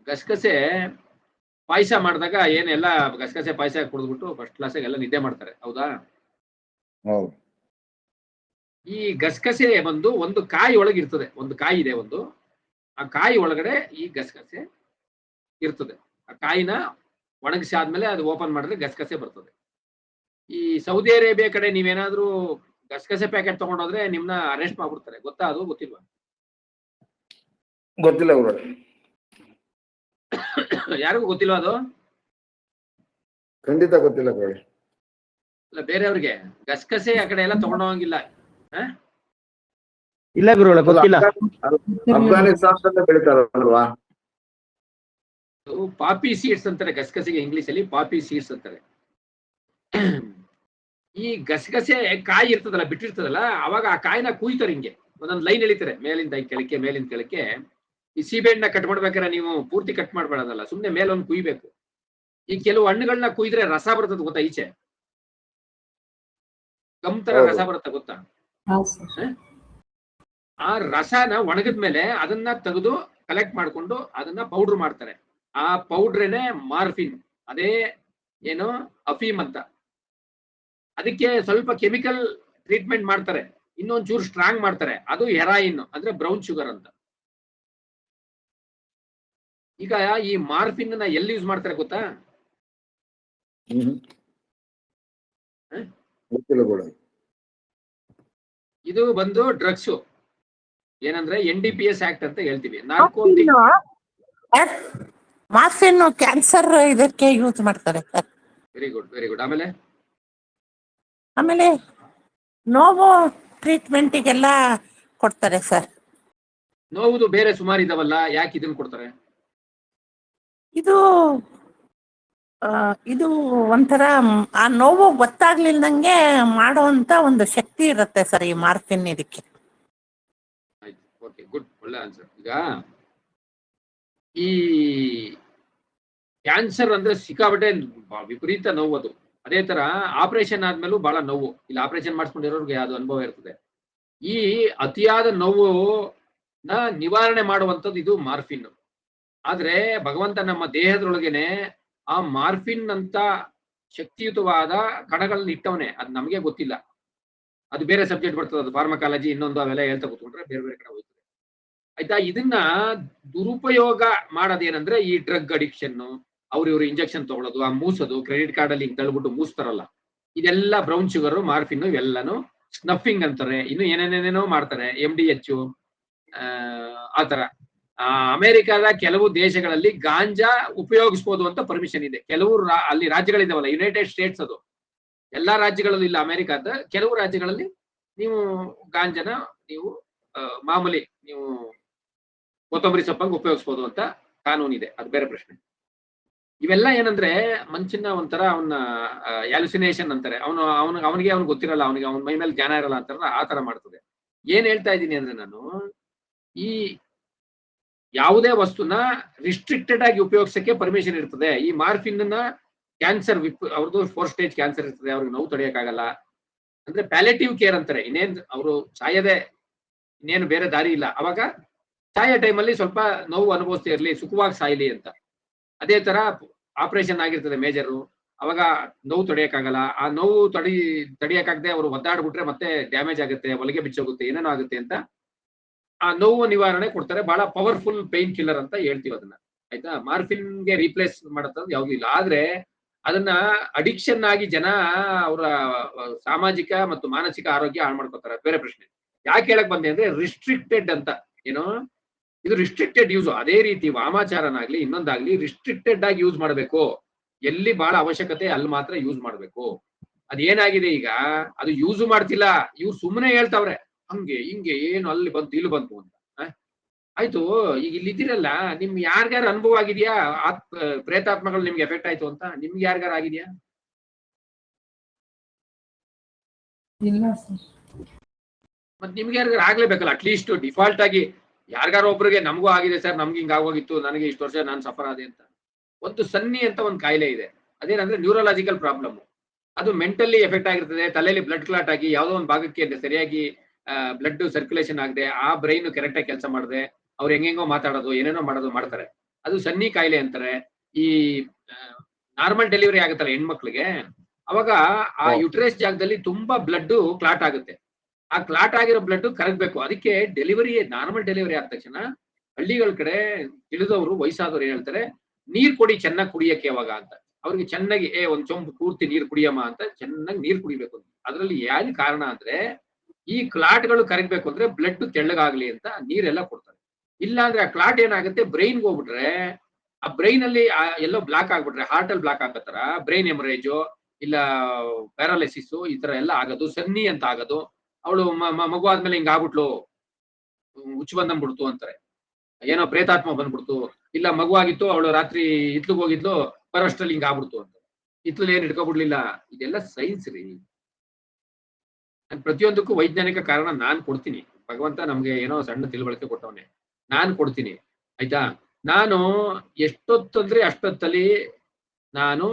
ಗಸಗಸೆ ಪಾಯಸ ಮಾಡಿದಾಗ ಏನೆಲ್ಲ ಗಸಗಸೆ ಪಾಯಸ ಕುಡಿದ್ಬಿಟ್ಟು ಫಸ್ಟ್ ಕ್ಲಾಸಾಗಿ ಎಲ್ಲ ನಿದ್ದೆ ಮಾಡ್ತಾರೆ, ಹೌದಾ?
ಹೌದು.
ಈ ಗಸಗಸೆ ಬಂದು ಒಂದು ಕಾಯಿ ಒಳಗೆ ಇರ್ತದೆ. ಒಂದು ಕಾಯಿ ಇದೆ, ಆ ಕಾಯಿ ಒಳಗಡೆ ಈ ಗಸಗಸೆ ಇರ್ತದೆ. ಆ ಕಾಯಿನ ಒಣಗಿಸಿ ಆದ್ಮೇಲೆ ಅದು ಓಪನ್ ಮಾಡಿದ್ರೆ ಗಸಗಸೆ ಬರ್ತದೆ. ಈ ಸೌದಿ ಅರೇಬಿಯಾ ಕಡೆ ನೀವೇನಾದ್ರೂ ಗಸಗಸೆ ಪ್ಯಾಕೆಟ್ ತಗೊಂಡೋದ್ರೆ ನಿಮ್ನ ಅರೆಸ್ಟ್ ಮಾಡ್ಬಿಡ್ತಾರೆ, ಗೊತ್ತಾ? ಅದು ಗೊತ್ತಿಲ್ವಾ?
ಗೊತ್ತಿಲ್ಲ ಗುರು,
ಯಾರಿಗೂ ಗೊತ್ತಿಲ್ವಾ ಅದು?
ಖಂಡಿತ ಗೊತ್ತಿಲ್ಲ ಗುರು.
ಇಲ್ಲ, ಬೇರೆಯವ್ರಿಗೆ ಗಸಗಸೆ ಆ ಕಡೆ ಎಲ್ಲ ತಗೊಂಡೋಗಂಗಿಲ್ಲ.
ಇಲ್ಲ ಗುರುಗಳ, ಗೊತ್ತಿಲ್ಲ.
ಅಫ್ಘಾನಿಸ್ತಾನ ಬೆಳಿತಾರಲ್ವಾ?
ಪಾಪಿ ಸೀಡ್ಸ್ ಅಂತಾರೆ ಗಸಗಸೆಗೆ, ಇಂಗ್ಲಿಷ್ ಅಲ್ಲಿ ಪಾಪಿ ಸೀಡ್ಸ್ ಅಂತಾರೆ. ಈ ಗಸಗಸೆ ಕಾಯಿ ಇರ್ತದಲ್ಲ, ಬಿಟ್ಟಿರ್ತದಲ್ಲ, ಅವಾಗ ಆ ಕಾಯಿನ ಕುಯ್ತಾರೆ, ಹಿಂಗೆ ಒಂದೊಂದು ಲೈನ್ ಎಳಿತಾರೆ, ಮೇಲಿಂದ ಕೆಳಕ್ಕೆ ಮೇಲಿಂದ ಕೆಳಕ್ಕೆ. ಈ ಸೀಬೆಹಣ್ಣ ಕಟ್ ಮಾಡ್ಬೇಕಾದ್ರೆ ನೀವು ಪೂರ್ತಿ ಕಟ್ ಮಾಡ್ಬೇಡದಲ್ಲ, ಸುಮ್ನೆ ಮೇಲೊಂದು ಕುಯ್ಬೇಕು. ಈ ಕೆಲವು ಹಣ್ಣುಗಳನ್ನ ಕುಯ್ದ್ರೆ ರಸ ಬರ್ತದೆ, ಗೊತ್ತಾ? ಈಚೆ ಗಮ್ ತರ ರಸ ಬರುತ್ತೆ, ಗೊತ್ತಾ? ಆ ರಸನ ಒಣಗಿದ್ಮೇಲೆ ಅದನ್ನ ತೆಗೆದು ಕಲೆಕ್ಟ್ ಮಾಡ್ಕೊಂಡು ಅದನ್ನ ಪೌಡರ್ ಮಾಡ್ತಾರೆ. ಆ ಪೌಡ್ರೇನೆ ಮಾರ್ಫಿನ್, ಅದೇ ಏನು ಅಫೀಮ್ ಅಂತ. ಅದಕ್ಕೆ ಸ್ವಲ್ಪ ಕೆಮಿಕಲ್ ಟ್ರೀಟ್ಮೆಂಟ್ ಮಾಡ್ತಾರೆ, ಇನ್ನೊಂದ್ ಚೂರು ಸ್ಟ್ರಾಂಗ್ ಮಾಡ್ತಾರೆ. ಅದು ಹೆರಾಯಿನ್ ಅಂದ್ರೆ ಬ್ರೌನ್ ಶುಗರ್ ಅಂತ. ಈಗ ಈ ಮಾರ್ಫಿನ್ ನ ಎಲ್ಲಿ ಯೂಸ್ ಮಾಡ್ತಾರೆ ಗೊತ್ತಾ? ಇದು ಬಂದು ಡ್ರಗ್ಸ್, ಏನಂದ್ರೆ NDPS ಆಕ್ಟ್ ಅಂತ ಹೇಳ್ತೀವಿ.
ಮಾರ್ಫಿನ್ ಕ್ಯಾನ್ಸರ್ ಇದಕ್ಕೆ ಯೂಸ್ ಮಾಡ್ತಾರೆ sir.
Very good, very good.
ಆಮೇಲೆ ನೋವು ಟ್ರೀಟ್ಮೆಂಟಿಗೆಲ್ಲ ಕೊಡ್ತಾರೆ ಸರ್.
ನೋವುದು ಬೇರೆ ಸುಮಾರು ಇದಾವಲ್ಲ, ಯಾಕೆ ಇದನ್ನ ಕೊಡ್ತಾರೆ?
ಇದು ಒಂಥರ ಆ ನೋವು ಗೊತ್ತಾಗ್ಲಿಲ್ದಂಗೆ ಮಾಡುವಂತ ಒಂದು ಶಕ್ತಿ ಇರುತ್ತೆ ಸರ್ ಈ ಮಾರ್ಫಿನ್ ಇದಕ್ಕೆ.
ಓಕೆ, ಗುಡ್, ಒಳ್ಳೆ ಆನ್ಸರ್. ಈಗ ಈ ಕ್ಯಾನ್ಸರ್ ಅಂದ್ರೆ ಸಿಕ್ಕಾಬಟ್ಟೆ ವಿಪರೀತ ನೋವು ಅದು. ಅದೇ ತರ ಆಪರೇಷನ್ ಆದ್ಮೇಲೂ ಬಹಳ ನೋವು. ಇಲ್ಲಿ ಆಪರೇಷನ್ ಮಾಡಿಸ್ಕೊಂಡಿರೋರ್ಗೆ ಅದು ಅನುಭವ ಇರ್ತದೆ. ಈ ಅತಿಯಾದ ನೋವು ನಿವಾರಣೆ ಮಾಡುವಂಥದ್ದು ಇದು ಮಾರ್ಫಿನ್. ಆದ್ರೆ ಭಗವಂತ ನಮ್ಮ ದೇಹದೊಳಗೇನೆ ಆ ಮಾರ್ಫಿನ್ ಅಂತ ಶಕ್ತಿಯುತವಾದ ಕಣಗಳನ್ನ ಇಟ್ಟವನೇ, ಅದು ನಮಗೆ ಗೊತ್ತಿಲ್ಲ. ಅದು ಬೇರೆ ಸಬ್ಜೆಕ್ಟ್ ಬರ್ತದೆ, ಅದು ಫಾರ್ಮಕಾಲಜಿ ಇನ್ನೊಂದು, ಅವೆಲ್ಲ ಹೇಳ್ತಾ ಕೂತ್ಕೊಂಡ್ರೆ ಬೇರೆ ಬೇರೆ ಕಡೆ ಹೋಗ್ತದೆ, ಆಯ್ತಾ? ಇದನ್ನ ದುರುಪಯೋಗ ಮಾಡೋದೇನಂದ್ರೆ ಈ ಡ್ರಗ್ ಅಡಿಕ್ಷನ್, ಇವ್ರು ಇಂಜೆಕ್ಷನ್ ತಗೊಳ್ಳೋದು, ಆ ಮೂಸೋದು, ಕ್ರೆಡಿಟ್ ಕಾರ್ಡ್ ಅಲ್ಲಿ ತಳ್ಬಿಟ್ಟು ಮೂಸ್ತಾರಲ್ಲ, ಇದೆಲ್ಲ ಬ್ರೌನ್ ಶುಗರ್, ಮಾರ್ಫಿನ್, ಇವೆಲ್ಲಾನು ಸ್ನಫಿಂಗ್ ಅಂತಾರೆ. ಇನ್ನು ಏನೇನೇನೇನೋ ಮಾಡ್ತಾರೆ, MDH ಆತರ. ಅಮೆರಿಕದ ಕೆಲವು ದೇಶಗಳಲ್ಲಿ ಗಾಂಜಾ ಉಪಯೋಗಿಸಬಹುದು ಅಂತ ಪರ್ಮಿಷನ್ ಇದೆ. ಕೆಲವು ಅಲ್ಲಿ ರಾಜ್ಯಗಳಿದಾವಲ್ಲ, ಯುನೈಟೆಡ್ ಸ್ಟೇಟ್ಸ್, ಅದು ಎಲ್ಲಾ ರಾಜ್ಯಗಳಲ್ಲೂ ಇಲ್ಲ. ಅಮೆರಿಕದ ಕೆಲವು ರಾಜ್ಯಗಳಲ್ಲಿ ನೀವು ಗಾಂಜಾನ ನೀವು ಮಾಮೂಲಿ ನೀವು ಕೊತ್ತಂಬರಿ ಸೊಪ್ಪಂಗೆ ಉಪಯೋಗಿಸಬಹುದು ಅಂತ ಕಾನೂನಿದೆ, ಅದು ಬೇರೆ ಪ್ರಶ್ನೆ. ಇವೆಲ್ಲ ಏನಂದ್ರೆ ಮನುಷ್ಯನ ಒಂಥರ ಅವನ ಹ್ಯಾಲುಸಿನೇಷನ್ ಅಂತಾರೆ. ಅವನಿಗೆ ಗೊತ್ತಿರಲ್ಲ, ಅವನ ಮೈ ಮೇಲೆ ಜ್ಞಾನ ಇರಲ್ಲ ಅಂತಾರಲ್ಲ, ಆ ತರ ಮಾಡ್ತದೆ. ಏನ್ ಹೇಳ್ತಾ ಇದ್ದೀನಿ ಅಂದ್ರೆ ನಾನು ಈ ಯಾವುದೇ ವಸ್ತುನ ರಿಸ್ಟ್ರಿಕ್ಟೆಡ್ ಆಗಿ ಉಪಯೋಗಿಸಕ್ಕೆ ಪರ್ಮಿಷನ್ ಇರ್ತದೆ. ಈ ಮಾರ್ಫಿನ್ ಕ್ಯಾನ್ಸರ್ ಅವ್ರದ್ದು 4 ಸ್ಟೇಜ್ ಕ್ಯಾನ್ಸರ್ ಇರ್ತದೆ, ಅವ್ರಿಗೆ ನೋವು ತಡೆಯಕ್ಕಾಗಲ್ಲ. ಅಂದ್ರೆ ಪ್ಯಾಲೇಟಿವ್ ಕೇರ್ ಅಂತಾರೆ. ಇನ್ನೇನ್ ಅವರು ಸಾಯದೆ ಇನ್ನೇನು ಬೇರೆ ದಾರಿ ಇಲ್ಲ. ಅವಾಗ ಸಾಯೋ ಟೈಮಲ್ಲಿ ಸ್ವಲ್ಪ ನೋವು ಅನುಭವಿಸ್ತಾ ಇರ್ಲಿ, ಸುಖವಾಗಿ ಸಾಯ್ಲಿ ಅಂತ. ಅದೇ ತರ ಆಪರೇಷನ್ ಆಗಿರ್ತದೆ ಮೇಜರು, ಅವಾಗ ನೋವು ತಡೆಯಕ್ಕಾಗಲ್ಲ. ಆ ನೋವು ತಡೆಯಕ್ಕಾಗದೆ ಅವರು ಒದ್ದಾಡ್ಬಿಟ್ರೆ ಮತ್ತೆ ಡ್ಯಾಮೇಜ್ ಆಗುತ್ತೆ, ಹೊಲಿಗೆ ಬಿಚ್ಚೋಗುತ್ತೆ, ಏನೇನೋ ಆಗುತ್ತೆ ಅಂತ ಆ ನೋವು ನಿವಾರಣೆ ಕೊಡ್ತಾರೆ. ಬಹಳ ಪವರ್ಫುಲ್ ಪೈನ್ ಕಿಲ್ಲರ್ ಅಂತ ಹೇಳ್ತೀವಿ ಅದನ್ನ, ಆಯ್ತಾ. ಮಾರ್ಫಿನ್ಗೆ ರೀಪ್ಲೇಸ್ ಮಾಡತ್ತಂದು ಯಾವ್ದು ಇಲ್ಲ. ಆದ್ರೆ ಅದನ್ನ ಅಡಿಕ್ಷನ್ ಆಗಿ ಜನ ಅವರ ಸಾಮಾಜಿಕ ಮತ್ತು ಮಾನಸಿಕ ಆರೋಗ್ಯ ಹಾಳು ಮಾಡ್ಕೋತಾರೆ. ಬೇರೆ ಪ್ರಶ್ನೆ. ಯಾಕೆ ಹೇಳಕ್ ಬಂದೆ ಅಂದ್ರೆ ರಿಸ್ಟ್ರಿಕ್ಟೆಡ್ ಅಂತ, ಏನೋ ಇದು ರಿಸ್ಟ್ರಿಕ್ಟೆಡ್ ಯೂಸ್. ಅದೇ ರೀತಿ ವಾಮಾಚಾರನಾಗ್ಲಿ ಇನ್ನೊಂದಾಗ್ಲಿ ರಿಸ್ಟ್ರಿಕ್ಟೆಡ್ ಆಗಿ ಯೂಸ್ ಮಾಡಬೇಕು. ಎಲ್ಲಿ ಬಹಳ ಅವಶ್ಯಕತೆ ಅಲ್ಲಿ ಮಾತ್ರ ಯೂಸ್ ಮಾಡ್ಬೇಕು. ಅದೇನಾಗಿದೆ ಈಗ, ಅದು ಯೂಸ್ ಮಾಡ್ತಿಲ್ಲ, ಇವ್ರು ಸುಮ್ಮನೆ ಹೇಳ್ತಾವ್ರೆ ಹಂಗೆ ಹಿಂಗೆ, ಏನು ಅಲ್ಲಿ ಬಂತು ಇಲ್ಲಿ ಬಂತು ಅಂತ. ಆಯ್ತು, ಈಗ ಇಲ್ಲಿ ಇದ್ದೀರಲ್ಲ, ನಿಮ್ ಯಾರ್ಗಾರ ಅನುಭವ ಆಗಿದ್ಯಾ ಪ್ರೇತಾತ್ಮಗಳು ನಿಮ್ಗೆ ಎಫೆಕ್ಟ್ ಆಯ್ತು ಅಂತ? ನಿಮ್ಗೆ ಯಾರ್ಗಾರ ಆಗಿದ್ಯಾ?
ಇಲ್ಲ ಸರ್.
ಮತ್ ನಿಮ್ಗೆ ಯಾರಿಗಾರ ಆಗ್ಲೇಬೇಕಲ್ಲ ಅಟ್ಲೀಸ್ಟ್ ಡಿಫಾಲ್ಟ್ ಆಗಿ. ಯಾರಿಗಾರ ಒಬ್ರಿಗೆ ನಮಗೂ ಆಗಿದೆ ಸರ್, ನಮ್ಗೆ ಹಿಂಗ ಆಗೋಗಿತ್ತು, ನನಗೆ ಇಷ್ಟು ವರ್ಷ ನಾನು ಸಫರ್ ಆದೆ ಅಂತ. ಒಂದು ಸನ್ನಿ ಅಂತ ಒಂದು ಕಾಯಿಲೆ ಇದೆ, ಅದೇನಂದ್ರೆ ನ್ಯೂರಲಾಜಿಕಲ್ ಪ್ರಾಬ್ಲಮ್. ಅದು ಮೆಂಟಲಿ ಎಫೆಕ್ಟ್ ಆಗಿರ್ತದೆ. ತಲೆಯಲ್ಲಿ ಬ್ಲಡ್ ಕ್ಲಾಟ್ ಆಗಿ ಯಾವುದೋ ಒಂದು ಭಾಗಕ್ಕೆ ಸರಿಯಾಗಿ ಬ್ಲಡ್ ಸರ್ಕ್ಯುಲೇಷನ್ ಆಗದೆ, ಆ ಬ್ರೈನ್ ಕರೆಕ್ಟ್ ಆಗಿ ಕೆಲಸ ಮಾಡದೆ ಅವ್ರು ಹೆಂಗೆಂಗೋ ಮಾತಾಡೋದು, ಏನೇನೋ ಮಾಡೋದು ಮಾಡ್ತಾರೆ. ಅದು ಸನ್ನಿ ಕಾಯಿಲೆ ಅಂತಾರೆ. ಈ ನಾರ್ಮಲ್ ಡೆಲಿವರಿ ಆಗುತ್ತಲ್ಲ ಹೆಣ್ಮಕ್ಳಿಗೆ, ಅವಾಗ ಆ ಯುಟ್ರೇಸ್ ಜಾಗದಲ್ಲಿ ತುಂಬಾ ಬ್ಲಡ್ ಕ್ಲಾಟ್ ಆಗುತ್ತೆ. ಆ ಕ್ಲಾಟ್ ಆಗಿರೋ ಬ್ಲಡ್ ಕರಗಬೇಕು. ಅದಕ್ಕೆ ನಾರ್ಮಲ್ ಡೆಲಿವರಿ ಆದ ತಕ್ಷಣ ಹಳ್ಳಿಗಳ ಕಡೆ ತಿಳಿದವರು ವಯಸ್ಸಾದವ್ರು ಏನ್ ಹೇಳ್ತಾರೆ, ನೀರ್ ಕೊಡಿ ಚೆನ್ನಾಗಿ ಕುಡಿಯಕ್ಕೆ ಅವಾಗ ಅಂತ. ಅವ್ರಿಗೆ ಚೆನ್ನಾಗಿ ಒಂದ್ ಚೊಂಬು ಪೂರ್ತಿ ನೀರು ಕುಡಿಯಮ್ಮ ಅಂತ ಚೆನ್ನಾಗಿ ನೀರು ಕುಡಿಬೇಕು ಅಂತ. ಅದ್ರಲ್ಲಿ ಯಾವ್ದು ಕಾರಣ ಅಂದ್ರೆ, ಈ ಕ್ಲಾಟ್ಗಳು ಕರಗಬೇಕು ಅಂದ್ರೆ ಬ್ಲಡ್ ತೆಳ್ಳಗಾಗ್ಲಿ ಅಂತ ನೀರೆಲ್ಲ ಕೊಡ್ತಾರೆ. ಇಲ್ಲ ಅಂದ್ರೆ ಆ ಕ್ಲಾಟ್ ಏನಾಗುತ್ತೆ, ಬ್ರೈನ್ಗೆ ಹೋಗ್ಬಿಟ್ರೆ ಆ ಬ್ರೈನ್ ಅಲ್ಲಿ ಎಲ್ಲೋ ಬ್ಲಾಕ್ ಆಗ್ಬಿಟ್ರೆ, ಹಾರ್ಟ್ ಅಲ್ಲಿ ಬ್ಲಾಕ್ ಆಗತ್ತಾರ, ಬ್ರೈನ್ ಎಮರೇಜು ಇಲ್ಲ ಪ್ಯಾರಾಲಿಸಿಸ್ ಈ ತರ ಎಲ್ಲ ಆಗೋದು, ಸನ್ನಿ ಅಂತ ಆಗೋದು. ಅವಳು ಮಗು ಆದ್ಮೇಲೆ ಹಿಂಗ ಆಗ್ಬಿಟ್ಲು, ಹುಚ್ಚು ಬಂದಂಬಿಡ್ತು ಅಂತಾರೆ, ಏನೋ ಪ್ರೇತಾತ್ಮ ಬಂದ್ಬಿಡ್ತು. ಇಲ್ಲ ಮಗು ಆಗಿತ್ತು, ಅವಳು ರಾತ್ರಿ ಇತ್ಲಿಗೆ ಹೋಗಿದ್ಲು, ಬರೋಷ್ಟರಲ್ಲಿ ಹಿಂಗ ಆಗ್ಬಿಡ್ತು ಅಂತ. ಇತ್ಲಲ್ಲಿ ಏನ್ ಹಿಡ್ಕೊಬಿಡ್ಲಿಲ್ಲ. ಇದೆಲ್ಲ ಸೈನ್ಸ್ ರೀ. ಪ್ರತಿಯೊಂದಕ್ಕೂ ವೈಜ್ಞಾನಿಕ ಕಾರಣ ನಾನ್ ಕೊಡ್ತೀನಿ. ಭಗವಂತ ನಮ್ಗೆ ಏನೋ ಸಣ್ಣ ತಿಳುವಳಿಕೆ ಕೊಟ್ಟವನೆ, ನಾನ್ ಕೊಡ್ತೀನಿ, ಆಯ್ತಾ. ನಾನು ಎಷ್ಟೊತ್ತಂದ್ರೆ ಅಷ್ಟೊತ್ತಲ್ಲಿ, ನಾನು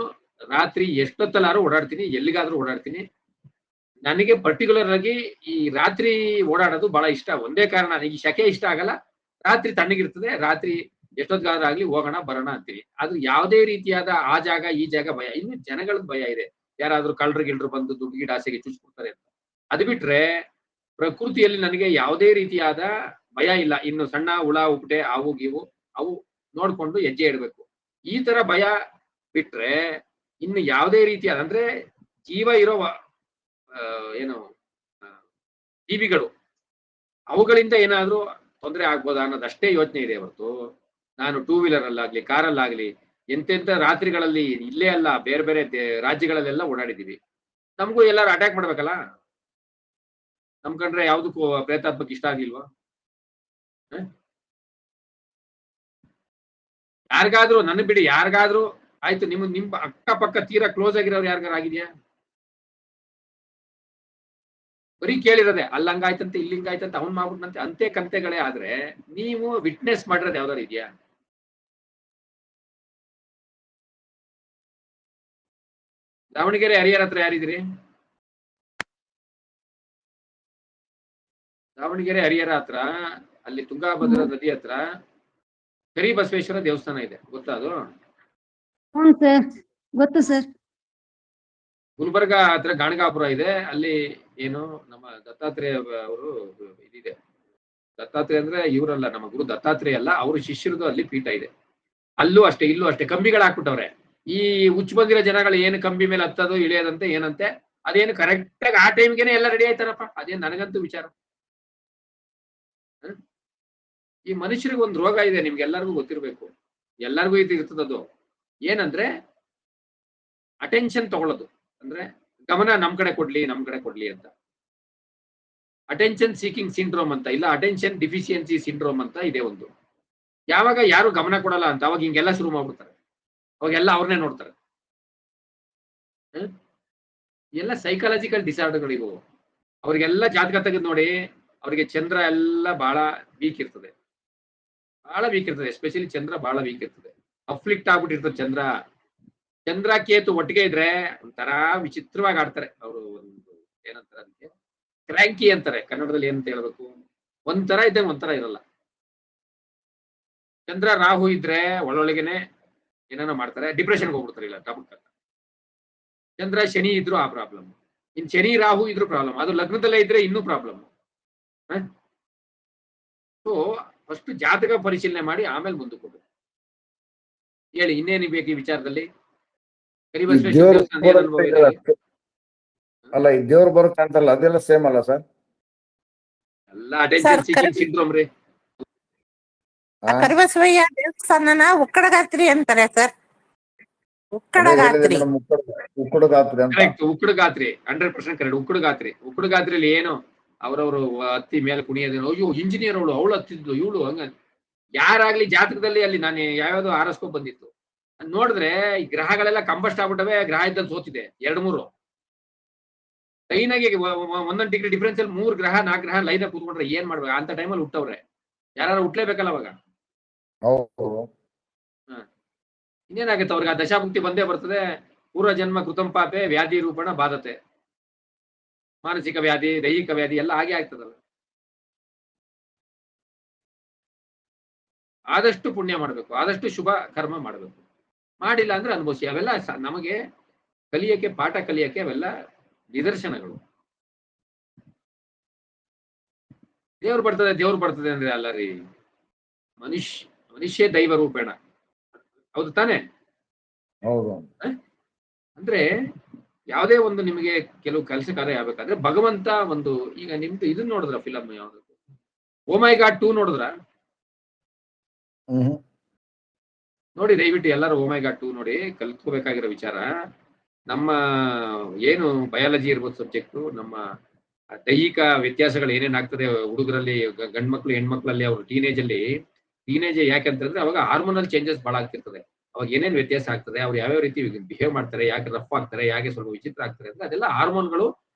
ರಾತ್ರಿ ಎಷ್ಟೊತ್ತಲ್ಲಾರು ಓಡಾಡ್ತೀನಿ, ಎಲ್ಲಿಗಾದ್ರೂ ಓಡಾಡ್ತೀನಿ. ನನಗೆ ಪರ್ಟಿಕ್ಯುಲರ್ ಆಗಿ ಈ ರಾತ್ರಿ ಓಡಾಡೋದು ಬಹಳ ಇಷ್ಟ. ಒಂದೇ ಕಾರಣ, ನನಗೆ ಈ ಶಕೆ ಇಷ್ಟ ಆಗಲ್ಲ. ರಾತ್ರಿ ತಣ್ಣಗಿರ್ತದೆ, ರಾತ್ರಿ ಎಷ್ಟೊತ್ತಿಗಾದ್ರೂ ಆಗ್ಲಿ ಹೋಗೋಣ ಬರೋಣ ಅಂತೀವಿ. ಆದ್ರೆ ಯಾವುದೇ ರೀತಿಯಾದ ಆ ಜಾಗ ಈ ಜಾಗ ಭಯ. ಇನ್ನು ಜನಗಳದ್ ಭಯ ಇದೆ, ಯಾರಾದ್ರೂ ಕಳ್ರು ಬಂದು ದುಡ್ಡು ಗಿಡ ಆಸೆಗೆ ಚುಚ್ಕೊಡ್ತಾರೆ ಅಂತ. ಅದು ಬಿಟ್ರೆ ಪ್ರಕೃತಿಯಲ್ಲಿ ನನಗೆ ಯಾವುದೇ ರೀತಿಯಾದ ಭಯ ಇಲ್ಲ. ಇನ್ನು ಸಣ್ಣ ಹುಳ ಉಪ್ಪಟೆ ಅವು ಗೀವು ಅವು ನೋಡ್ಕೊಂಡು ಹೆಜ್ಜೆ ಇಡಬೇಕು, ಈ ತರ ಭಯ ಬಿಟ್ರೆ ಇನ್ನು ಯಾವುದೇ ರೀತಿಯಾದ, ಅಂದ್ರೆ ಜೀವ ಇರೋ ಏನು ಜೀವಿಗಳು, ಅವುಗಳಿಂದ ಏನಾದ್ರೂ ತೊಂದರೆ ಆಗ್ಬೋದಾ ಅನ್ನೋದಷ್ಟೇ ಯೋಚನೆ ಇದೆ ಹೊರತು, ನಾನು 2 ವೀಲರ್ ಅಲ್ಲಾಗ್ಲಿ ಕಾರಲ್ಲಾಗ್ಲಿ ಎಂತೆಂತ ರಾತ್ರಿಗಳಲ್ಲಿ ಇಲ್ಲೇ ಅಲ್ಲ ಬೇರೆ ಬೇರೆ ರಾಜ್ಯಗಳಲ್ಲೆಲ್ಲ ಓಡಾಡಿದೀವಿ. ನಮಗೂ ಎಲ್ಲಾರು ಅಟ್ಯಾಕ್ ಮಾಡ್ಬೇಕಲ್ಲ, ನಮ್ ಕಂಡ್ರೆ ಯಾವ್ದಕ್ಕೂ ಪ್ರೇತಾತ್ಮಕ್ ಇಷ್ಟ ಆಗ್ಲಿಲ್ವಾ? ಯಾರಿಗಾದ್ರೂ, ನನ್ನ ಬಿಡಿ, ಯಾರಿಗಾದ್ರೂ ಆಯ್ತು, ನಿಮ್ ಅಕ್ಕಪಕ್ಕ ತೀರಾ ಕ್ಲೋಸ್ ಆಗಿರೋರು ಯಾರಿಗಾರು ಆಗಿದ್ಯಾ? ಬರೀ ಕೇಳಿರೋದೆ, ಅಲ್ಲಿ ಹಂಗಾಯ್ತಂತೆ ಇಲ್ಲಿ ಹಿಂಗಾಯ್ತಂತೆ ಅವ್ನ್ ಮಾಡ್ಬಿಟ್ನಂತೆ ಅಂತೆ ಕಂತೆಗಳೇ. ಆದ್ರೆ ನೀವು ವಿಟ್ನೆಸ್ ಮಾಡಿರೋದು ಯಾವ್ದಾರು ಇದೆಯಾ? ದಾವಣಗೆರೆ ಹರಿಹರ ಹತ್ರ ಯಾರಿದ್ರಿ? ದಾವಣಗೆರೆ ಹರಿಹರ ಹತ್ರ ಅಲ್ಲಿ ತುಂಗಾಭದ್ರಾ ನದಿ ಹತ್ರ ಕರಿಬಸವೇಶ್ವರ ದೇವಸ್ಥಾನ ಇದೆ, ಗೊತ್ತಾ ಅದು?
ಹ್ಞೂ ಸರ್, ಗೊತ್ತು ಸರ್.
ಗುಲ್ಬರ್ಗ ಹತ್ರ ಗಾಣಗಾಪುರ ಇದೆ, ಅಲ್ಲಿ ಏನು ನಮ್ಮ ದತ್ತಾತ್ರೇಯ ಅವರು ಇದಿದೆ. ದತ್ತಾತ್ರೇಯ ಅಂದ್ರೆ ಇವರಲ್ಲ, ನಮ್ಮ ಗುರು ದತ್ತಾತ್ರೇಯ ಅಲ್ಲ, ಅವ್ರ ಶಿಷ್ಯರದು ಅಲ್ಲಿ ಪೀಠ ಇದೆ. ಅಲ್ಲೂ ಅಷ್ಟೇ, ಇಲ್ಲೂ ಅಷ್ಟೇ ಕಂಬಿಗಳು ಹಾಕ್ಬಿಟ್ಟವ್ರೆ. ಈ ಹುಚ್ಚು ಬಂದಿರೋ ಜನಗಳು ಏನು ಕಂಬಿ ಮೇಲೆ ಹತ್ತೋದು ಇಳಿಯೋದಂತೆ ಏನಂತೆ, ಅದೇನು ಕರೆಕ್ಟ್ ಆಗಿ ಆ ಟೈಮ್ಗೆನೆ ಎಲ್ಲ ರೆಡಿ ಆಯ್ತಾರಪ್ಪ. ಅದೇನು ನನಗಂತೂ ವಿಚಾರ. ಈ ಮನುಷ್ಯರಿಗೆ ಒಂದು ರೋಗ ಇದೆ, ನಿಮ್ಗೆಲ್ಲರಿಗೂ ಗೊತ್ತಿರ್ಬೇಕು, ಎಲ್ಲರಿಗೂ ಇದು ಇರ್ತದದು. ಏನಂದ್ರೆ ಅಟೆನ್ಷನ್ ತಗೊಳ್ಳೋದು, ಅಂದ್ರೆ ಗಮನ ನಮ್ ಕಡೆ ಕೊಡ್ಲಿ ಅಂತ. ಅಟೆನ್ಷನ್ ಸೀಕಿಂಗ್ ಸಿಂಡ್ರೋಮ್ ಅಂತ, ಇಲ್ಲ ಅಟೆನ್ಷನ್ ಡಿಫಿಷಿಯನ್ಸಿ ಸಿಂಡ್ರೋಮ್ ಅಂತ ಇದೆ ಒಂದು. ಯಾವಾಗ ಯಾರು ಗಮನ ಕೊಡಲ್ಲ ಅಂತ ಅವಾಗ ಹಿಂಗೆಲ್ಲ ಶುರು ಮಾಡ್ಬಿಡ್ತಾರೆ. ಅವಾಗೆಲ್ಲ ಅವ್ರನ್ನೇ ನೋಡ್ತಾರೆ. ಎಲ್ಲ ಸೈಕಾಲಜಿಕಲ್ ಡಿಸಾರ್ಡರ್ಗಳು ಇವು. ಅವ್ರಿಗೆಲ್ಲ ಜಾತಕ ತೆಗೆದು ನೋಡಿ, ಅವ್ರಿಗೆ ಚಂದ್ರ ಎಲ್ಲ ಬಹಳ ವೀಕ್ ಇರ್ತದೆ, ಬಹಳ ವೀಕ್ ಇರ್ತದೆ. ಎಸ್ಪೆಷಲಿ ಚಂದ್ರ ಬಹಳ ವೀಕ್ ಇರ್ತದೆ, ಅಫ್ಲಿಕ್ಟ್ ಆಗ್ಬಿಟ್ಟಿರ್ತದೆ ಚಂದ್ರ. ಚಂದ್ರ ಕೇತು ಒಟ್ಟಿಗೆ ಇದ್ರೆ ಒಂಥರ ವಿಚಿತ್ರವಾಗಿ ಆಡ್ತಾರೆ ಅವರು. ಒಂದು ಏನಂತಾರೆ ಅದಕ್ಕೆ, ಕ್ರ್ಯಾಂಕಿ ಅಂತಾರೆ ಕನ್ನಡದಲ್ಲಿ. ಏನಂತ ಹೇಳ್ಬೇಕು, ಒಂಥರ ಇದ್ದಂಗೆ ಒಂಥರ ಇರಲ್ಲ. ಚಂದ್ರ ರಾಹು ಇದ್ರೆ ಒಳೊಳಗೆನೆ ಏನೇನೋ ಮಾಡ್ತಾರೆ, ಡಿಪ್ರೆಷನ್ಗೆ ಹೋಗ್ಬಿಡ್ತಾರೆ. ಇಲ್ಲ ಟಬಕ್. ಚಂದ್ರ ಶನಿ ಇದ್ರು ಆ ಪ್ರಾಬ್ಲಮ್, ಇನ್ ಶನಿ ರಾಹು ಇದ್ರು ಪ್ರಾಬ್ಲಮ್, ಅದು ಲಗ್ನದಲ್ಲೇ ಇದ್ರೆ ಇನ್ನೂ ಪ್ರಾಬ್ಲಮ್. ಸೊ ಫಸ್ಟ್ ಜಾತಕ ಪರಿಶೀಲನೆ ಮಾಡಿ ಆಮೇಲೆ ಮುಂದಕ್ಕೆ ಹೋಗ್ಬೇಕು. ಹೇಳಿ, ಇನ್ನೇನು ಬೇಕು ಈ ವಿಚಾರದಲ್ಲಿ? ಕರಿಬಸವೇಶ್ವರ ದೇವಸ್ಥಾನದ ಏನ್ ಅನುಭವ ಇದೆ?
ಅಲ್ಲ, ಈ ದೇವ್ರು ಬರುತ್ತೆ ಅಂತಲ್ಲ, ಅದೆಲ್ಲ ಸೇಮ್ ಅಲ್ಲ ಸರ್?
ಎಲ್ಲ ಅಟೆನ್ಷನ್ ಸೀಕಿಂಗ್ ಸಿಂಡ್ರೋಮ್ ರೀ.
ಕರಿಬಸವಯ್ಯ ದೇವಸ್ಥಾನನ ಉಕ್ಕಡಗಾತ್ರಿ ಅಂತಾರೆ ಸರ್. ಉಕ್ಕಡಗಾತ್ರಿ.
ಉಕ್ಕಡಗಾತ್ರಿ ಅಂತ.
Correct, Ukkadagatri 100% correct. ಉಕ್ಕಡಗಾತ್ರಿಯಲ್ಲಿ ಏನು ಅವ್ರವ್ರು ಹತ್ತಿ ಮೇಲೆ ಕುಣಿಯೋದೇನೋ, ಅಯ್ಯೋ ಇಂಜಿನಿಯರ್ ಅವಳು ಹತ್ತಿದ್ಲು, ಇವಳು ಹಂಗ. ಯಾರಾಗ್ಲಿ ಜಾತಕದಲ್ಲಿ ಅಲ್ಲಿ ನಾನು ಯಾವ್ಯಾವ್ದು ಆರಸ್ಕೊ ಬಂದಿತ್ತು ನೋಡಿದ್ರೆ, ಈ ಗ್ರಹಗಳೆಲ್ಲ ಕಂಬಸ್ಟ್ ಆಗ್ಬಿಟ್ಟವೆ, ಗ್ರಹ ಇದ್ದಲ್ಲಿ ಸೋತಿದೆ 2-3 ಲೈನ್ ಆಗಿ. 1 ಡಿಗ್ರಿ ಡಿಫ್ರೆನ್ಸ್ ಅಲ್ಲಿ 3 ಗ್ರಹ 4 ಗ್ರಹ ಲೈನ್ ಆಗಿ ಕೂತ್ಕೊಂಡ್ರೆ ಏನ್ ಮಾಡ್ಬೇಕು? ಅಂತ ಟೈಮಲ್ಲಿ ಹುಟ್ಟವ್ರೆ, ಯಾರು ಹುಟ್ಲೇಬೇಕಲ್ಲ ಅವಾಗ. ಇನ್ನೇನಾಗುತ್ತೆ ಅವ್ರಿಗೆ? ಆ ದಶಾಭುಕ್ತಿ ಬಂದೇ ಬರ್ತದೆ. ಪೂರ್ವ ಜನ್ಮ ಕೃತಂ ಪಾಪೆ ವ್ಯಾಧಿ ರೂಪಣ ಬಾಧತೆ. ಮಾನಸಿಕ ವ್ಯಾಧಿ, ದೈಹಿಕ ವ್ಯಾಧಿ ಎಲ್ಲ ಹಾಗೆ ಆಗ್ತದಲ್ಲ. ಆದಷ್ಟು ಪುಣ್ಯ ಮಾಡಬೇಕು, ಆದಷ್ಟು ಶುಭ ಕರ್ಮ ಮಾಡಬೇಕು. ಮಾಡಿಲ್ಲ ಅಂದ್ರೆ ಅನುಭವಿಸಿ. ಅವೆಲ್ಲ ನಮಗೆ ಕಲಿಯಕ್ಕೆ, ಪಾಠ ಕಲಿಯಕ್ಕೆ ಅವೆಲ್ಲ ನಿದರ್ಶನಗಳು. ದೇವ್ರು ಬರ್ತದೆ ಅಂದ್ರೆ ಅಲ್ಲ ರೀ, ಮನುಷ್ಯ ದೈವ ರೂಪೇಣ. ಹೌದು ತಾನೆ?
ಹೌದು.
ಅಂದ್ರೆ ಯಾವುದೇ ಒಂದು ನಿಮಗೆ ಕೆಲವು ಕೆಲಸ ಕಾರ್ಯ ಆಗ್ಬೇಕಾದ್ರೆ ಭಗವಂತ ಒಂದು, ಈಗ ನಿಮ್ದು ಇದನ್ನ ನೋಡಿದ್ರ ಫಿಲಮ್ ಯಾವ್ದು, ಓ ಮೈ ಗಾಡ್ 2 ನೋಡಿದ್ರ? ನೋಡಿ ದಯವಿಟ್ಟು ಎಲ್ಲರೂ ಓ ಮೈ ಗಾಡ್ 2 ನೋಡಿ. ಕಲ್ತ್ಕೋಬೇಕಾಗಿರೋ ವಿಚಾರ, ನಮ್ಮ ಏನು ಬಯಾಲಜಿ ಇರ್ಬೋದು ಸಬ್ಜೆಕ್ಟ್, ನಮ್ಮ ದೈಹಿಕ ವ್ಯತ್ಯಾಸಗಳು ಏನೇನಾಗ್ತದೆ ಹುಡುಗರಲ್ಲಿ, ಗಂಡ್ಮಕ್ಳು ಹೆಣ್ಮಕ್ಳಲ್ಲಿ, ಅವ್ರು ಟೀನೇಜ್ ಯಾಕಂತಂದ್ರೆ ಅವಾಗ ಹಾರ್ಮೋನಲ್ ಚೇಂಜಸ್ ಬಹಳ ಆಗ್ತಿರ್ತದೆ. ಅವಾಗ ಏನೇನ್ ವ್ಯತ್ಯಾಸ ಆಗ್ತದೆ, ಅವ್ರು ಯಾವ್ಯಾವ ರೀತಿ ಬಿಹೇವ್ ಮಾಡ್ತಾರೆ, ಯಾಕೆ ರಫ್ ಆಗ್ತಾರೆ, ಯಾಕೆ ಸ್ವಲ್ಪ ವಿಚಿತ್ರ ಆಗ್ತಾರೆ ಅಂದ್ರೆ ಅದೆಲ್ಲ ಹಾರ್ಮೋನ್ಗಳು,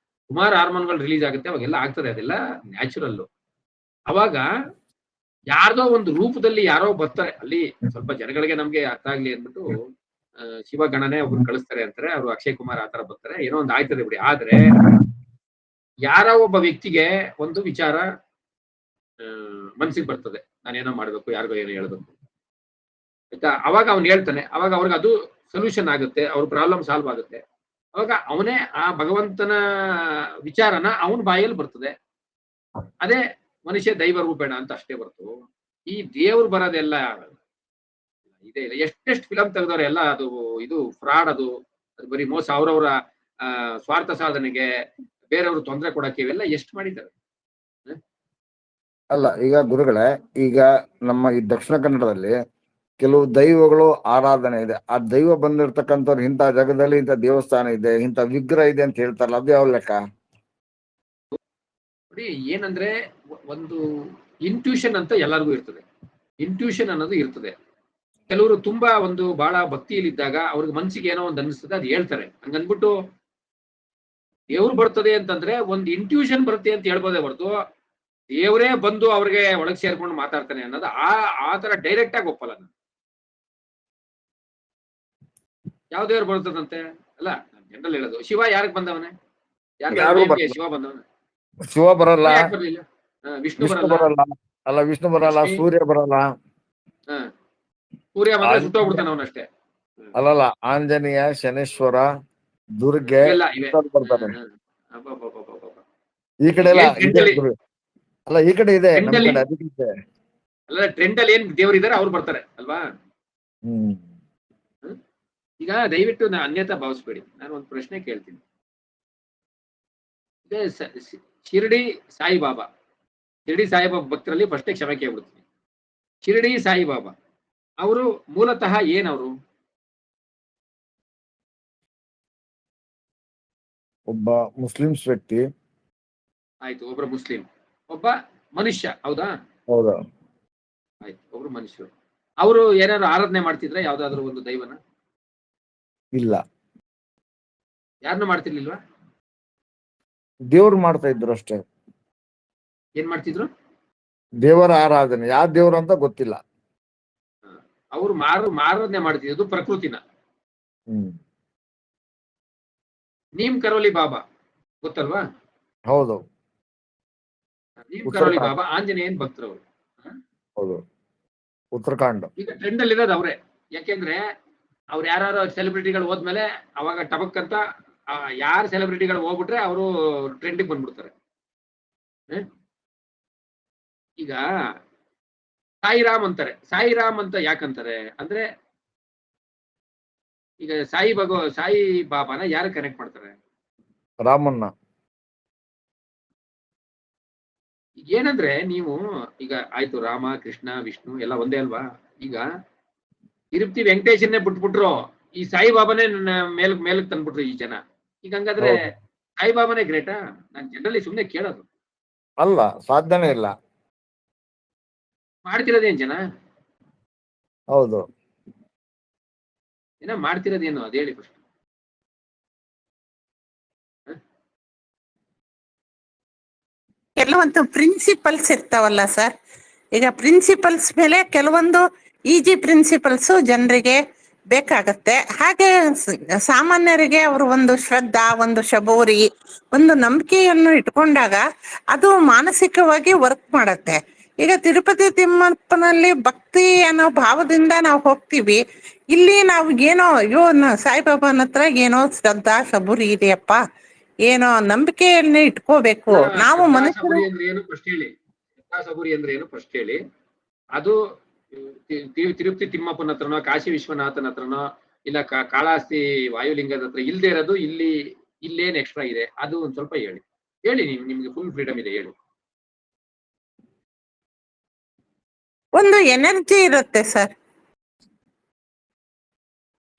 ಸುಮಾರು ಹಾರ್ಮೋನ್ಗಳು ರಿಲೀಸ್ ಆಗುತ್ತೆ, ಅವಾಗೆಲ್ಲ ಆಗ್ತದೆ. ಅದೆಲ್ಲ ನ್ಯಾಚುರಲ್. ಅವಾಗ ಯಾರ್ದೋ ಒಂದು ರೂಪದಲ್ಲಿ ಯಾರೋ ಬರ್ತಾರೆ ಅಲ್ಲಿ, ಸ್ವಲ್ಪ ಜನಗಳಿಗೆ ನಮ್ಗೆ ಅರ್ಥ ಆಗ್ಲಿ ಅಂದ್ಬಿಟ್ಟು ಶಿವಗಣನೆ ಒಬ್ರು ಕಳಿಸ್ತಾರೆ ಅಂತಾರೆ, ಅವರು ಅಕ್ಷಯ್ ಕುಮಾರ್ ಆತರ ಬರ್ತಾರೆ, ಏನೋ ಒಂದು ಆಯ್ತದೆ ಬಿಡಿ. ಆದ್ರೆ ಯಾರೋ ಒಬ್ಬ ವ್ಯಕ್ತಿಗೆ ಒಂದು ವಿಚಾರ ಮನ್ಸಿಗೆ ಬರ್ತದೆ, ನಾನೇನೋ ಮಾಡ್ಬೇಕು, ಯಾರಿಗೋ ಏನೋ ಹೇಳ್ಬೇಕು ಆಯ್ತಾ. ಅವಾಗ ಅವ್ನು ಹೇಳ್ತಾನೆ, ಅವಾಗ ಅವ್ರಿಗೆ ಅದು ಸೊಲ್ಯೂಷನ್ ಆಗುತ್ತೆ, ಅವ್ರ ಪ್ರಾಬ್ಲಮ್ ಸಾಲ್ವ್ ಆಗುತ್ತೆ. ಅವಾಗ ಅವನೇ ಆ ಭಗವಂತನ ವಿಚಾರನ ಅವನ ಬಾಯಲ್ಲಿ ಬರ್ತದೆ. ಅದೇ ಮನುಷ್ಯ ದೈವ ರೂಪೇಣ ಅಂತ ಅಷ್ಟೇ ಬರ್ತು. ಈ ದೇವ್ರು ಬರೋದೆಲ್ಲ ಇದೆ ಇಲ್ಲ. ಎಷ್ಟೆಷ್ಟು ಫಿಲಮ್ ತೆಗೆದವ್ರೆ ಎಲ್ಲ ಅದು ಇದು ಫ್ರಾಡ್, ಅದು ಬರೀ ಮೋಸ, ಅವ್ರವ್ರ ಸ್ವಾರ್ಥ ಸಾಧನೆಗೆ, ಬೇರೆಯವರು ತೊಂದರೆ ಕೊಡಕ್ಕೆ, ಇವೆಲ್ಲ ಎಷ್ಟು ಮಾಡಿದ್ದಾರೆ.
ಅಲ್ಲ, ಈಗ ಗುರುಗಳೇ, ಈಗ ನಮ್ಮ ಈ ದಕ್ಷಿಣ ಕನ್ನಡದಲ್ಲಿ ಕೆಲವು ದೈವಗಳು ಆರಾಧನೆ ಇದೆ. ಆ ದೈವ ಬಂದಿರ್ತಕ್ಕಂಥವ್ರು ಇಂಥ ಜಾಗದಲ್ಲಿ ಇಂಥ ದೇವಸ್ಥಾನ ಇದೆ, ಇಂಥ ವಿಗ್ರಹ ಇದೆ ಅಂತ ಹೇಳ್ತಾರಲ್ಲ, ಅದು ಯಾವ ಲೆಕ್ಕ?
ನೋಡಿ, ಏನಂದ್ರೆ ಒಂದು ಇಂಟ್ಯೂಷನ್ ಅಂತ ಎಲ್ಲರಿಗೂ ಇರ್ತದೆ. ಇಂಟ್ಯೂಷನ್ ಅನ್ನೋದು ಇರ್ತದೆ. ಕೆಲವರು ತುಂಬಾ ಒಂದು ಬಹಳ ಭಕ್ತಿಯಲ್ಲಿದ್ದಾಗ ಅವ್ರಿಗೆ ಮನ್ಸಿಗೆ ಏನೋ ಒಂದು ಅನಿಸ್ತದೆ, ಅದು ಹೇಳ್ತಾರೆ. ಹಂಗನ್ಬಿಟ್ಟು ದೇವ್ರು ಬರ್ತದೆ ಅಂತಂದ್ರೆ ಒಂದು ಇಂಟ್ಯೂಷನ್ ಬರುತ್ತೆ ಅಂತ ಹೇಳ್ಬೋದೇ ಹೊರತು ದೇವರೇ ಬಂದು ಅವ್ರಿಗೆ ಒಳಗೆ ಸೇರ್ಕೊಂಡು ಮಾತಾಡ್ತಾನೆ ಅನ್ನೋದು ಆ ತರ ಡೈರೆಕ್ಟ್ ಆಗಿ ಒಪ್ಪಲ್ಲ ನಾನು. ಯಾವ ದೇವ್ರು ಬರ್ತದಂತೆ ಅಲ್ಲ, ಜನರಲ್ ಹೇಳೋದು. ಶಿವ ಯಾರಿಗೆ ಬಂದವನೇ? ಶಿವ ಬಂದವನ?
ಶಿವ ಬರಲ್ಲ,
ಬರ್ಲಿಲ್ಲ. ವಿಷ್ಣು
ವಿಷ್ಣು
ಬರಲ್ಲ.
ಬರಲ್ಲ. ಅಲ್ಲ, ವಿಷ್ಣು ಬರಲ್ಲ, ಸೂರ್ಯ ಬರಲ್ಲ.
ಸೂರ್ಯ ಬಂದ್ರೆ ಸುಟ್ಟೋಗ್ಬಿಡ್ತಾನ ಅವನಷ್ಟೇ.
ಅಲ್ಲಲ್ಲ, ಆಂಜನೇಯ, ಶನೇಶ್ವರ, ದುರ್ಗೆ ಬರ್ತಾರೆ. ಈ ಕಡೆ ಎಲ್ಲ ಅಲ್ಲ, ಈ ಕಡೆ ಇದೆ, ನಮ್ ಕಡೆ ಅದಕ್ಕೆ
ಅಲ್ಲ. ಟ್ರೆಂಡ್ ಅಲ್ಲಿ ಏನ್ ದೇವ್ರು ಇದಾರೆ ಅವ್ರು ಬರ್ತಾರೆ ಅಲ್ವಾ? ಈಗ ದಯವಿಟ್ಟು ಅನ್ಯತಾ ಭಾವಿಸ್ಬೇಡಿ. ನಾನು ಒಂದು ಪ್ರಶ್ನೆ ಕೇಳ್ತೀನಿ. ಶಿರ್ಡಿ ಸಾಯಿಬಾಬಾ ಭಕ್ತರಲ್ಲಿ ಫಸ್ಟೇ ಕ್ಷಮೆ ಕೇಳ್ಬಿಡ್ತೀನಿ. ಶಿರ್ಡಿ ಸಾಯಿಬಾಬಾ ಅವರು ಮೂಲತಃ ಏನವರು?
ಒಬ್ಬ ಮುಸ್ಲಿಮ್ಸ್ ವ್ಯಕ್ತಿ.
ಆಯ್ತು, ಒಬ್ರು ಮುಸ್ಲಿಂ, ಒಬ್ಬ ಮನುಷ್ಯ. ಹೌದಾ?
ಹೌದಾ?
ಆಯ್ತು, ಒಬ್ರು ಮನುಷ್ಯರು. ಅವರು ಏನಾದ್ರು ಆರಾಧನೆ ಮಾಡ್ತಿದ್ರ ಯಾವ್ದಾದ್ರು ಒಂದು ದೈವನ?
ಇಲ್ಲ.
ಯಾರನ್ನು ಮಾಡ್ತಿರ್ಲಿಲ್ವಾ?
ದೇವ್ರು ಮಾಡ್ತಾ ಇದ್ರು ಅಷ್ಟೇ.
ಏನ್ ಮಾಡ್ತಿದ್ರು?
ದೇವರ ಆರಾಧನೆ. ಯಾವ ದೇವ್ರು ಅಂತ ಗೊತ್ತಿಲ್ಲ.
ಅವ್ರು ಮಾರೋದನ್ನೇ ಮಾಡ್ತಿದ್ದು ಪ್ರಕೃತಿನ. ನೀಮ್ ಕರೋಲಿ ಬಾಬಾ ಗೊತ್ತಲ್ವಾ?
ಹೌದು
ನೀಮ್ ಕರೋಲಿ ಬಾಬಾ ಆಂಜನೇಯನ್ ಭಕ್ತರು ಅವರು.
ಹೌದು, ಉತ್ತರಾಖಂಡ್.
ಈಗ ಟ್ರೆಂಡ್ ಅಲ್ಲಿ ಇರೋದು ಅವ್ರೆ. ಯಾಕೆಂದ್ರೆ ಅವ್ರು ಯಾರು ಸೆಲೆಬ್ರಿಟಿಗಳು ಹೋದ್ಮೇಲೆ ಅವಾಗ ಟಬಕ್ ಅಂತ ಯಾರು ಸೆಲೆಬ್ರಿಟಿಗಳು ಹೋಗ್ಬಿಟ್ರೆ ಅವರು ಟ್ರೆಂಡಿಗೆ ಬಂದ್ಬಿಡ್ತಾರೆ. ಈಗ ಸಾಯಿರಾಮ್ ಅಂತಾರೆ. ಸಾಯಿರಾಮ್ ಅಂತ ಯಾಕಂತಾರೆ ಅಂದ್ರೆ ಈಗ ಸಾಯಿ ಬಾಬಾನ ಯಾರು ಕನೆಕ್ಟ್ ಮಾಡ್ತಾರೆ?
ರಾಮಣ್ಣ.
ಈಗ ಏನಂದ್ರೆ ನೀವು ಈಗ ಆಯ್ತು, ರಾಮ ಕೃಷ್ಣ ವಿಷ್ಣು ಎಲ್ಲ ಒಂದೇ ಅಲ್ವಾ? ಈಗ ತಿರುಪತಿ ವೆಂಕಟೇಶನ್ನೇ ಬಿಟ್ಬಿಟ್ರು, ಈ ಸಾಯಿಬಾಬಾನೇ ಮೇಲಕ್ಕೆ ತಂದ್ಬಿಟ್ರು ಈ ಜನ. ಈಗ ಹಂಗಾದ್ರೆ ಸಾಯಿಬಾಬಾನೇ ಗ್ರೇಟಾ? ನಾನು ಜನರಲಿ ಸುಮ್ನೆ ಕೇಳೋದು.
ಅಲ್ಲ, ಸಾಧ್ಯನೇ ಇಲ್ಲ.
ಮಾಡ್ತಿರೋದೇನ್ ಜನ?
ಹೌದು,
ಏನ ಮಾಡ್ತಿರೋದೇನು ಅದ್ ಹೇಳಿ ಫಸ್ಟ್.
ಕೆಲವೊಂದು ಪ್ರಿನ್ಸಿಪಲ್ಸ್ ಇರ್ತಾವಲ್ಲ ಸರ್, ಈಗ ಪ್ರಿನ್ಸಿಪಲ್ಸ್ ಮೇಲೆ ಕೆಲವೊಂದು ಈಜಿ ಪ್ರಿನ್ಸಿಪಲ್ಸ್ ಜನರಿಗೆ ಬೇಕಾಗತ್ತೆ. ಹಾಗೆ ಸಾಮಾನ್ಯರಿಗೆ ಅವರು ಒಂದು ಶ್ರದ್ಧಾ, ಒಂದು ಶಬೂರಿ, ಒಂದು ನಂಬಿಕೆಯನ್ನು ಇಟ್ಕೊಂಡಾಗ ಅದು ಮಾನಸಿಕವಾಗಿ ವರ್ಕ್ ಮಾಡತ್ತೆ. ಈಗ ತಿರುಪತಿ ತಿಮ್ಮಪ್ಪನಲ್ಲಿ ಭಕ್ತಿ ಅನ್ನೋ ಭಾವದಿಂದ ನಾವು ಹೋಗ್ತೀವಿ. ಇಲ್ಲಿ ನಾವು ಏನೋ ಸಾಯಿಬಾಬಾನ ಹತ್ರ ಏನೋ ಶ್ರದ್ಧಾ ಶಬೂರಿ ಇದೆಯಪ್ಪ, ಏನೋ ನಂಬಿಕೆಯನ್ನೇ ಇಟ್ಕೋಬೇಕು ನಾವು ಮನುಷ್ಯರು.
ಅಂದ್ರೆ ಏನು ಫಸ್ಟ್ ಹೇಳಿ. ಸಬೂರಿ ಅಂದ್ರೆ ಏನು ಫಸ್ಟ್ ಹೇಳಿ. ಅದು ತಿರುಪತಿ ತಿಮ್ಮಪ್ಪನ ಹತ್ರನೋ, ಕಾಶಿ ವಿಶ್ವನಾಥನ ಹತ್ರನೋ, ಇಲ್ಲ ಕಾಳಹಸ್ತಿ ವಾಯುಲಿಂಗದ ಹತ್ರ ಇಲ್ದೇ ಇರೋದು ಇಲ್ಲೇನ್ ಎಕ್ಸ್ಟ್ರಾ ಇದೆ ಅದು ಒಂದ್ ಸ್ವಲ್ಪ ಹೇಳಿ. ನಿಮ್ಗೆ ಫುಲ್ ಫ್ರೀಡಮ್ ಇದೆ, ಹೇಳಿ.
ಒಂದು ಎನರ್ಜಿ ಇರುತ್ತೆ ಸರ್,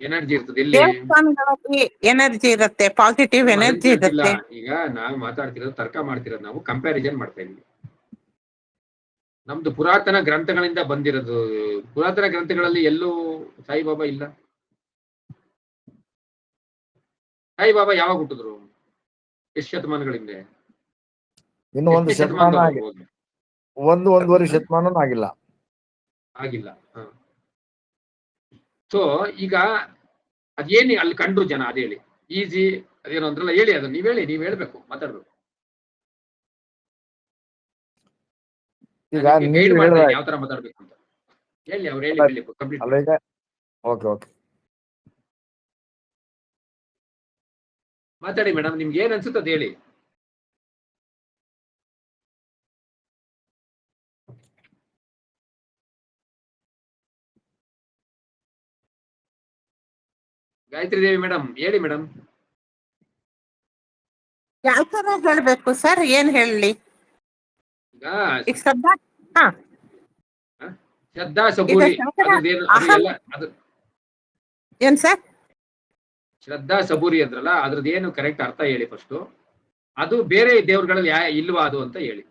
ಎನರ್ಜಿ ಇರ್ತದೆ. ಎಲ್ಲಿ
ದೇವಸ್ಥಾನಗಳಲ್ಲಿ ಎನರ್ಜಿ ಇರುತ್ತೆ, ಪಾಸಿಟಿವ್ ಎನರ್ಜಿ ಇರುತ್ತೆ.
ಈಗ ನಾವು ಮಾತಾಡ್ತಿರೋದು, ತರ್ಕ ಮಾಡ್ತಿರೋದು, ನಾವು ಕಂಪ್ಯಾರಿಸನ್ ಮಾಡ್ತಾ ಇದೀವಿ. ನಮ್ದು ಪುರಾತನ ಗ್ರಂಥಗಳಿಂದ ಬಂದಿರೋದು. ಪುರಾತನ ಗ್ರಂಥಗಳಲ್ಲಿ ಎಲ್ಲೂ ಸಾಯಿಬಾಬಾ ಇಲ್ಲ. ಸಾಯಿಬಾಬಾ ಯಾವಾಗ ಹುಟ್ಟಿದ್ರು? ಎಷ್ಟು ಶತಮಾನಗಳಿಂದ?
ಇನ್ನು ಒಂದು ಶತಮಾನ ಒಂದೂವರೆ ಶತಮಾನ ಆಗಿಲ್ಲ.
ಸೊ ಈಗ ಅದೇನು ಅಲ್ಲಿ ಕಂಡ್ರು ಜನ, ಅದ್ ಹೇಳಿ. ಈಸಿ ಅದೇನೋ ಅಂದ್ರಲ್ಲ, ಹೇಳಿ ಅದನ್ನ. ನೀವ್ ಹೇಳ್ಬೇಕು, ಮಾತಾಡ್ಬೇಕು.
ಈಗ
ಯಾವ ತರ ಮಾತಾಡ್ಬೇಕು ಅಂತ ಹೇಳಿ. ಅವ್ರು ಹೇಳಿ ಕಂಪ್ಲೀಟ್.
ಓಕೆ
ಮಾತಾಡಿ ಮೇಡಮ್, ನಿಮ್ಗೆ ಏನ್ ಅನ್ಸುತ್ತೆ ಅದ್ ಹೇಳಿ. ಗಾಯತ್ರಿ ದೇವಿ ಮೇಡಮ್ ಹೇಳಿ ಮೇಡಮ್.
ಯಾವ ತರ ಹೇಳ್ಬೇಕು ಸರ್? ಏನ್ ಹೇಳಿ? ಈಗ
ಶ್ರದ್ಧಾ ಸಬೂರಿ
ಏನ್ ಸರ್?
ಶ್ರದ್ಧಾ ಸಬೂರಿ ಅಂದ್ರಲ್ಲ, ಅದ್ರದ್ದೇನು ಕರೆಕ್ಟ್ ಅರ್ಥ ಹೇಳಿ ಫಸ್ಟ್. ಅದು ಬೇರೆ ದೇವ್ರುಗಳಲ್ಲಿ ಇಲ್ವಾ ಅದು ಅಂತ ಹೇಳಿ.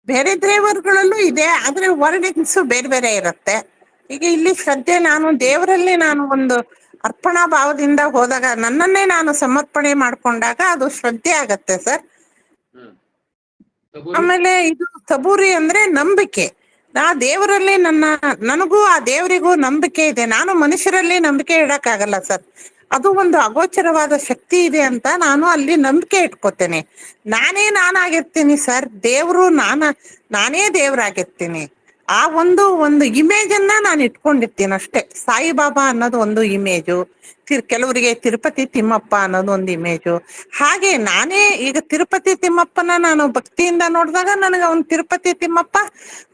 ಬೇರೆ ದೇವರುಗಳಲ್ಲೂ ಇದೆ, ಆದ್ರೆ ವರ್ಡಿಂಗ್ಸ್ ಬೇರೆ ಬೇರೆ ಇರುತ್ತೆ. ಈಗ ಇಲ್ಲಿ ಶ್ರದ್ಧೆ, ನಾನು ದೇವರಲ್ಲಿ ನಾನು ಒಂದು ಅರ್ಪಣಾ ಭಾವದಿಂದ ಹೋದಾಗ, ನನ್ನನ್ನೇ ನಾನು ಸಮರ್ಪಣೆ ಮಾಡ್ಕೊಂಡಾಗ ಅದು ಶ್ರದ್ಧೆ ಆಗತ್ತೆ ಸರ್. ಆಮೇಲೆ ಇದು ಸಬೂರಿ ಅಂದ್ರೆ ನಂಬಿಕೆ. ಆ ದೇವರಲ್ಲಿ ನನಗೂ ಆ ದೇವರಿಗೂ ನಂಬಿಕೆ ಇದೆ. ನಾನು ಮನುಷ್ಯರಲ್ಲಿ ನಂಬಿಕೆ ಇಡಕ್ಕಾಗಲ್ಲ ಸರ್. ಅದು ಒಂದು ಅಗೋಚರವಾದ ಶಕ್ತಿ ಇದೆ ಅಂತ ನಾನು ಅಲ್ಲಿ ನಂಬಿಕೆ ಇಟ್ಕೋತೇನೆ. ನಾನಾಗಿರ್ತೀನಿ ಸರ್, ದೇವ್ರು ನಾನೇ ದೇವ್ರಾಗಿರ್ತೀನಿ. ಆ ಒಂದು ಇಮೇಜ್ ಅನ್ನ ನಾನು ಇಟ್ಕೊಂಡಿರ್ತೀನಿ ಅಷ್ಟೇ. ಸಾಯಿಬಾಬಾ ಅನ್ನೋದು ಒಂದು ಇಮೇಜು, ಕೆಲವರಿಗೆ ತಿರುಪತಿ ತಿಮ್ಮಪ್ಪ ಅನ್ನೋದು ಒಂದು ಇಮೇಜು. ಹಾಗೆ ನಾನೇ ಈಗ ತಿರುಪತಿ ತಿಮ್ಮಪ್ಪನ ನಾನು ಭಕ್ತಿಯಿಂದ ನೋಡಿದಾಗ ನನಗೆ ಅವ್ನು ತಿರುಪತಿ ತಿಮ್ಮಪ್ಪ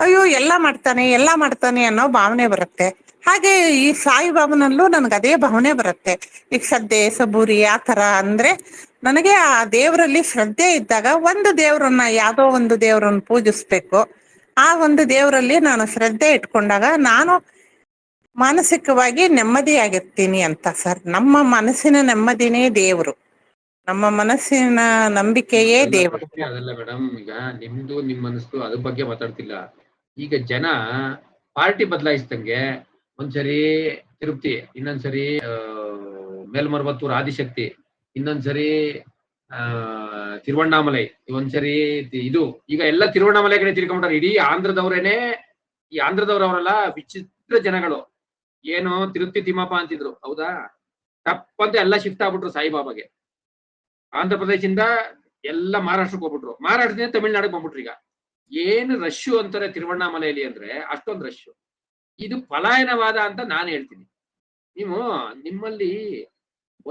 ಅಯ್ಯೋ ಎಲ್ಲ ಮಾಡ್ತಾನೆ ಅನ್ನೋ ಭಾವನೆ ಬರುತ್ತೆ. ಹಾಗೆ ಈ ಸಾಯಿಬಾಬನಲ್ಲೂ ನನಗೆ ಅದೇ ಭಾವನೆ ಬರುತ್ತೆ. ಈಗ ಶ್ರದ್ಧೆ ಸಬೂರಿ ಆ ತರ ಅಂದ್ರೆ, ನನಗೆ ಆ ದೇವರಲ್ಲಿ ಶ್ರದ್ಧೆ ಇದ್ದಾಗ ಯಾವುದೋ ಒಂದು ದೇವರನ್ನ ಪೂಜಿಸ್ಬೇಕು. ಆ ಒಂದು ದೇವರಲ್ಲಿ ನಾನು ಶ್ರದ್ಧೆ ಇಟ್ಕೊಂಡಾಗ ನಾನು ಮಾನಸಿಕವಾಗಿ ನೆಮ್ಮದಿಯಾಗಿರ್ತೀನಿ ಅಂತ ಸರ್. ನಮ್ಮ ಮನಸ್ಸಿನ ನೆಮ್ಮದಿನೇ ದೇವರು, ನಮ್ಮ ಮನಸ್ಸಿನ ನಂಬಿಕೆಯೇ ದೇವರು.
ಅದಲ್ಲ ಮೇಡಮ್, ಈಗ ನಿಮ್ದು ನಿಮ್ ಮನಸ್ಸು ಅದ್ರ ಬಗ್ಗೆ ಮಾತಾಡ್ತಿಲ್ಲ. ಈಗ ಜನ ಪಾರ್ಟಿ ಬದಲಾಯಿಸ್ದಂಗೆ ಒಂದ್ಸರಿ ತಿರುಪತಿ, ಇನ್ನೊಂದ್ಸರಿ ಮೇಲ್ಮರುವತ್ತೂರು ಆದಿಶಕ್ತಿ, ಇನ್ನೊಂದ್ಸರಿ ತಿರುವಣ್ಣಾಮಲೈ, ಒಂದ್ಸರಿ ಇದು. ಈಗ ಎಲ್ಲ ತಿರುವಣ್ಣಾಮಲೈ ಕಡೆ ತಿರ್ಕೊಂಡ್ಬಿಟ್ಟಾರೆ. ಇಡೀ ಆಂಧ್ರದವ್ರೇನೆ, ಈ ಆಂಧ್ರದವ್ರವರೆಲ್ಲ ವಿಚಿತ್ರ ಜನಗಳು. ಏನು ತಿರುಪತಿ ತಿಮ್ಮಪ್ಪ ಅಂತಿದ್ರು, ಹೌದಾ? ತಪ್ಪಂತ ಎಲ್ಲ ಶಿಫ್ಟ್ ಆಗ್ಬಿಟ್ರು ಸಾಯಿಬಾಬಾಗೆ. ಆಂಧ್ರ ಪ್ರದೇಶದಿಂದ ಎಲ್ಲ ಮಹಾರಾಷ್ಟ್ರಕ್ಕೆ ಹೋಗ್ಬಿಟ್ರು, ಮಹಾರಾಷ್ಟ್ರದಿಂದ ತಮಿಳ್ನಾಡಿಗೆ ಬಂದ್ಬಿಟ್ರು. ಈಗ ಏನು ರಶ್ಶು ಅಂತಾರೆ ತಿರುವಣ್ಣಾಮಲೆಯಲ್ಲಿ ಅಂದ್ರೆ ಅಷ್ಟೊಂದು ರಶ್ಶು. ಇದು ಪಲಾಯನವಾದ ಅಂತ ನಾನು ಹೇಳ್ತೀನಿ. ನೀವು ನಿಮ್ಮಲ್ಲಿ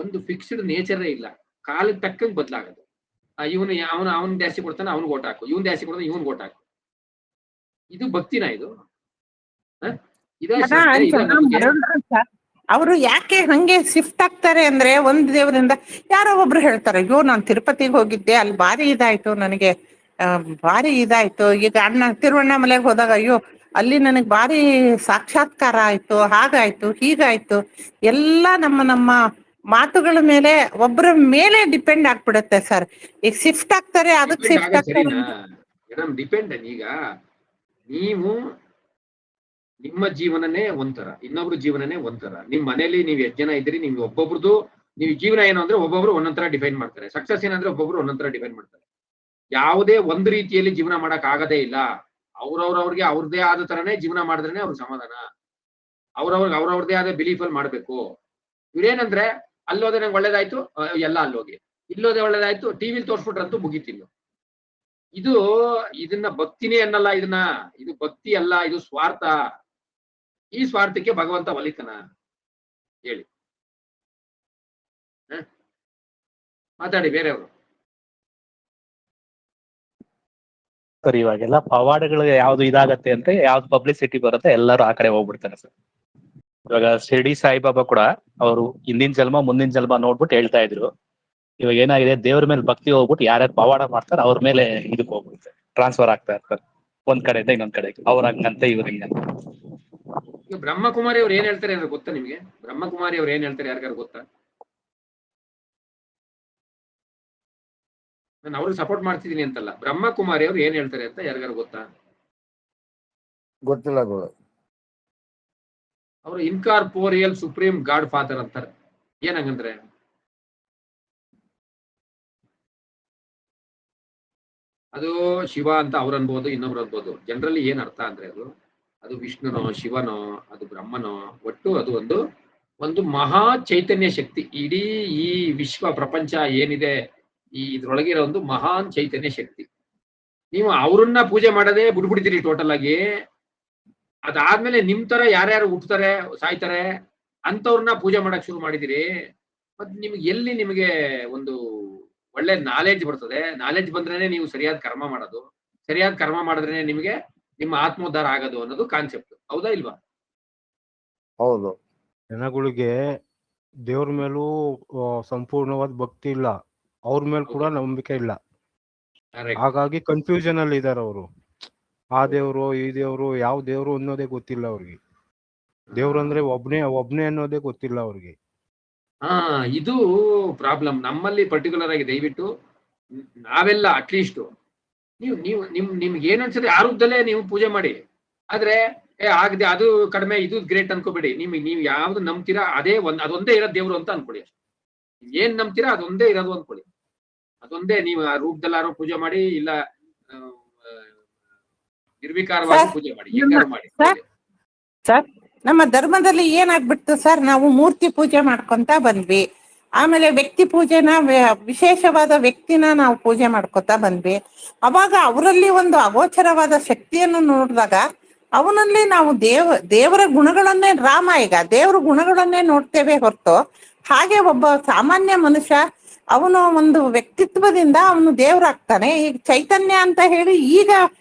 ಒಂದು ಫಿಕ್ಸ್ಡ್ ನೇಚರೇ ಇಲ್ಲ, ಕಾಲಕ್ಕೆ ತಕ್ಕಂಗೆ ಬದಲಾಗೋದು. ಅವನ್ ಜಾಸ್ತಿ ಕೊಡ್ತಾನೆ ಅವ್ನಿಗೆ ಓಟ್ ಹಾಕು, ಇವನ್ ಜಾಸ್ತಿ ಕೊಡ್ತಾನೆ ಇವನ್ ಓಟ್ ಹಾಕು. ಇದು ಭಕ್ತಿನ ಇದು?
ಅವರು ಯಾಕೆ ಹಂಗೆ ಶಿಫ್ಟ್ ಆಗ್ತಾರೆ ಅಂದ್ರೆ, ಒಂದ್ ದೇವರಿಂದ ಯಾರೋ ಒಬ್ರು ಹೇಳ್ತಾರೆ, ಅಯ್ಯೋ ನಾನ್ ತಿರುಪತಿಗೆ ಹೋಗಿದ್ದೆ, ಅಲ್ಲಿ ಭಾರಿ ಇದಾಯ್ತು ನನಗೆ, ಭಾರಿ ಇದಾಯ್ತು. ಈಗ ಅಣ್ಣ ತಿರುವಣ್ಣಾಮಲೆಗೆ ಹೋದಾಗ, ಅಯ್ಯೋ ಅಲ್ಲಿ ನನಗ್ ಭಾರಿ ಸಾಕ್ಷಾತ್ಕಾರ ಆಯ್ತು, ಹಾಗಾಯ್ತು ಹೀಗಾಯ್ತು. ಎಲ್ಲ ನಮ್ಮ ಮಾತುಗಳ ಮೇಲೆ, ಒಬ್ಬರ ಮೇಲೆ ಡಿಪೆಂಡ್ ಆಗ್ಬಿಡುತ್ತೆ ಸರ್. ಈಗ ಶಿಫ್ಟ್ ಆಗ್ತಾರೆ, ಅದಕ್ಕೆ ಶಿಫ್ಟ್ ಆಗ್ತಾರೆ.
Madam depend. ಈಗ ನೀವು ನಿಮ್ಮ ಜೀವನನೇ ಒಂಥರ, ಇನ್ನೊಬ್ರು ಜೀವನನೇ ಒಂಥರ. ನಿಮ್ ಮನೇಲಿ ನೀವ್ ಎಷ್ಟು ಜನ ಇದ್ದೀರಿ, ನಿಮ್ಗೆ ಒಬ್ಬೊಬ್ರದ್ದು ನೀವು ಜೀವನ ಏನು ಅಂದ್ರೆ ಒಬ್ಬೊಬ್ರು ಒಂದೊಂದರ ಡಿಫೈನ್ ಮಾಡ್ತಾರೆ. ಸಕ್ಸಸ್ ಏನಂದ್ರೆ ಒಬ್ಬೊಬ್ರು ಒಂದೊಂದರ ಡಿಫೈನ್ ಮಾಡ್ತಾರೆ. ಯಾವುದೇ ಒಂದು ರೀತಿಯಲ್ಲಿ ಜೀವನ ಮಾಡಕ್ ಆಗದೇ ಇಲ್ಲ. ಅವ್ರವ್ರವ್ರಿಗೆ ಅವ್ರದೇ ಆದ ತರನೇ ಜೀವನ ಮಾಡಿದ್ರೇನೆ ಅವ್ರ ಸಮಾಧಾನ. ಅವ್ರವ್ರದೇ ಆದ ಬಿಲೀಫ್ ಅಲ್ಲಿ ಮಾಡ್ಬೇಕು. ಇವ್ರೇನಂದ್ರೆ ಅಲ್ಲೋದೆ ನಂಗೆ ಒಳ್ಳೇದಾಯ್ತು, ಎಲ್ಲ ಅಲ್ಲೋಗಿ, ಇಲ್ಲೋದೆ ಒಳ್ಳೇದಾಯ್ತು, ಟಿವಿಲಿ ತೋರ್ಸ್ಬಿಟ್ರಂತೂ ಮುಗಿತಿಲ್ಲ. ಇದನ್ನ ಭಕ್ತಿನೇ ಅನ್ನಲ್ಲ. ಇದು ಭಕ್ತಿ ಅಲ್ಲ, ಇದು ಸ್ವಾರ್ಥ. ಈ ಸ್ವಾರ್ಥಕ್ಕೆ ಭಗವಂತ ಒಲಿತನ ಹೇಳಿ? ಮಾತಾಡಿ ಬೇರೆಯವರು.
ಸರ್ ಇವಾಗೆಲ್ಲ ಪವಾಡಗಳು ಯಾವ್ದು ಇದಾಗತ್ತೆ ಅಂತ, ಯಾವ್ದು ಪಬ್ಲಿಸಿಟಿ ಬರುತ್ತೆ ಎಲ್ಲರೂ ಆ ಕಡೆ ಹೋಗ್ಬಿಡ್ತಾರೆ ಸರ್. ಇವಾಗ ಶಿರ್ಡಿ ಸಾಯಿಬಾಬಾ ಕೂಡ ಅವರು ಹಿಂದಿನ ಜನ್ಮ ಮುಂದಿನ ಜನ್ಮ ನೋಡ್ಬಿಟ್ಟು ಹೇಳ್ತಾ ಇದ್ರು. ಇವಾಗ ಏನಾಗಿದೆ, ದೇವ್ರ ಮೇಲೆ ಭಕ್ತಿ ಹೋಗ್ಬಿಟ್ಟು ಯಾರ್ಯಾರು ಪವಾಡ ಮಾಡ್ತಾರೆ ಅವ್ರ ಮೇಲೆ ಇದಕ್ಕೆ ಹೋಗ್ಬಿಡುತ್ತೆ, ಟ್ರಾನ್ಸ್ಫರ್ ಆಗ್ತಾ ಇರ್ತಾರೆ ಒಂದ್ ಕಡೆಯಿಂದ ಇನ್ನೊಂದ್ ಕಡೆಗೆ. ಅವ್ರ ಹಂಗಂತ ಇವ್ರ ಹಿಂಗಂತ.
ಈಗ ಬ್ರಹ್ಮಕುಮಾರಿ ಅವ್ರು ಏನ್ ಹೇಳ್ತಾರೆ ಅಂದ್ರೆ ಗೊತ್ತಾ ನಿಮ್ಗೆ? ಬ್ರಹ್ಮಕುಮಾರಿ ಅವ್ರು ಏನ್ ಹೇಳ್ತಾರೆ ಯಾರಿಗಾರು ಗೊತ್ತಾ? ನಾನು ಅವ್ರಿಗೆ ಸಪೋರ್ಟ್ ಮಾಡ್ತಿದ್ದೀನಿ ಅಂತಲ್ಲ, ಬ್ರಹ್ಮಕುಮಾರಿ ಅವ್ರು ಏನ್ ಹೇಳ್ತಾರೆ ಅಂತ ಯಾರಿಗಾರು ಗೊತ್ತಾ?
ಗೊತ್ತಿಲ್ಲ ಗುರು.
ಅವರು ಇನ್ಕಾರ್ಪೋರಿಯಲ್ ಸುಪ್ರೀಂ ಗಾಡ್ ಫಾದರ್ ಅಂತಾರೆ. ಏನಂಗಂದ್ರೆ ಅದು ಶಿವ ಅಂತ ಅವ್ರು ಅನ್ಬೋದು, ಇನ್ನೊಬ್ರು ಅನ್ಬೋದು. ಜನರಲಿ ಏನ್ ಅರ್ಥ ಅಂದ್ರೆ ಅದು ವಿಷ್ಣುನೋ ಶಿವನೋ ಅದು ಬ್ರಹ್ಮನೋ, ಒಟ್ಟು ಅದು ಒಂದು ಮಹಾ ಚೈತನ್ಯ ಶಕ್ತಿ. ಇಡೀ ಈ ವಿಶ್ವ ಪ್ರಪಂಚ ಏನಿದೆ ಇದ್ರೊಳಗಿರೋ ಒಂದು ಮಹಾನ್ ಚೈತನ್ಯ ಶಕ್ತಿ. ನೀವು ಅವ್ರನ್ನ ಪೂಜೆ ಮಾಡದೆ ಬಿಡ್ಬಿಡ್ತೀರಿ ಟೋಟಲ್ ಆಗಿ. ಅದಾದ್ಮೇಲೆ ನಿಮ್ ತರ ಯಾರ್ಯಾರು ಹುಟ್ಟುತ್ತಾರೆ ಸಾಯ್ತಾರೆ ಅಂತವ್ರನ್ನ ಪೂಜೆ ಮಾಡಕ್ ಶುರು ಮಾಡಿದಿರಿ. ಮತ್ ನಿಮ್ಗೆ ಒಂದು ಒಳ್ಳೆ ನಾಲೆಡ್ಜ್ ಬರ್ತದೆ. ನಾಲೆಡ್ಜ್ ಬಂದ್ರೇನೆ ನೀವು ಸರಿಯಾದ ಕರ್ಮ ಮಾಡೋದು, ಸರಿಯಾದ ಕರ್ಮ ಮಾಡಿದ್ರೇನೆ ನಿಮ್ಗೆ ನಿಮ್ಮ ಆತ್ಮೋದ್ಧಾರ ಆಗೋದು ಅನ್ನೋದು ಕಾನ್ಸೆಪ್ಟ್. ಹೌದಾ ಇಲ್ವಾ?
ಹೌದು.
ಜನಗಳಿಗೆ ದೇವ್ರ ಮೇಲೂ ಸಂಪೂರ್ಣವಾದ ಭಕ್ತಿ ಇಲ್ಲ, ಅವ್ರ ಮೇಲೆ ಕೂಡ ನಂಬಿಕೆ ಇಲ್ಲ. ಹಾಗಾಗಿ ಕನ್ಫ್ಯೂಷನ್ ಅಲ್ಲಿ ಇದಾರೆ ಅವರು. ಆ ದೇವ್ರು ಈ ದೇವ್ರು ಯಾವ ದೇವ್ರು ಅನ್ನೋದೇ ಗೊತ್ತಿಲ್ಲ ಅವ್ರಿಗೆ. ದೇವ್ರು ಅಂದ್ರೆ ಒಬ್ನೇ ಅನ್ನೋದೇ ಗೊತ್ತಿಲ್ಲ ಅವ್ರಿಗೆ.
ಇದು ಪ್ರಾಬ್ಲಮ್ ನಮ್ಮಲ್ಲಿ ಪರ್ಟಿಕ್ಯುಲರ್ ಆಗಿ. ದಯವಿಟ್ಟು ನಾವೆಲ್ಲ ಅಟ್ಲೀಸ್ಟ್ ನಿಮ್ಗೆ ಏನ್ ಅನ್ಸುತ್ತೆ ಆ ರೂಪದಲ್ಲೇ ನೀವು ಪೂಜೆ ಮಾಡಿ. ಆದ್ರೆ ಆಗದೆ ಅದು ಕಡಿಮೆ ಇದು ಗ್ರೇಟ್ ಅನ್ಕೋಬೇಡಿ. ನೀವು ಯಾವ್ದು ನಂಬ್ತೀರಾ ಅದೊಂದೇ ಇರೋದು ದೇವ್ರು ಅಂತ ಅನ್ಕೊಳ್ಳಿ. ಏನ್ ನಂಬ್ತೀರಾ ಅದೊಂದೇ ಇರೋದು ಅನ್ಕೊಳ್ಳಿ. ಅದೊಂದೇ ನೀವು ಆ ರೂಪದಲ್ಲಾರು ಪೂಜೆ ಮಾಡಿ, ಇಲ್ಲ ನಿರ್ವಿಕಾರವಾಗಿ ಪೂಜೆ ಮಾಡಿ, ಹೆಂಗಾರು ಮಾಡಿ.
ಸರ್ ನಮ್ಮ ಧರ್ಮದಲ್ಲಿ ಏನಾಗ್ಬಿಡ್ತು ಸರ್, ನಾವು ಮೂರ್ತಿ ಪೂಜೆ ಮಾಡ್ಕೊಂತ ಬಂದ್ವಿ. ಆಮೇಲೆ ವ್ಯಕ್ತಿ ಪೂಜೆನ, ವಿಶೇಷವಾದ ವ್ಯಕ್ತಿನ ನಾವು ಪೂಜೆ ಮಾಡ್ಕೊತಾ ಬಂದ್ವಿ. ಅವಾಗ ಅವರಲ್ಲಿ ಒಂದು ಅಗೋಚರವಾದ ಶಕ್ತಿಯನ್ನು ನೋಡಿದಾಗ ಅವನಲ್ಲಿ ನಾವು ದೇವರ ಗುಣಗಳನ್ನೇ, ರಾಮ ಈಗ ದೇವರ ಗುಣಗಳನ್ನೇ ನೋಡ್ತೇವೆ ಹೊರತು, ಹಾಗೆ ಒಬ್ಬ ಸಾಮಾನ್ಯ ಮನುಷ್ಯ ಅವನು ಒಂದು ವ್ಯಕ್ತಿತ್ವದಿಂದ ಅವನು ದೇವರಾಗ್ತಾನೆ. ಈಗ ಚೈತನ್ಯ ಅಂತ ಹೇಳಿ ಈಗ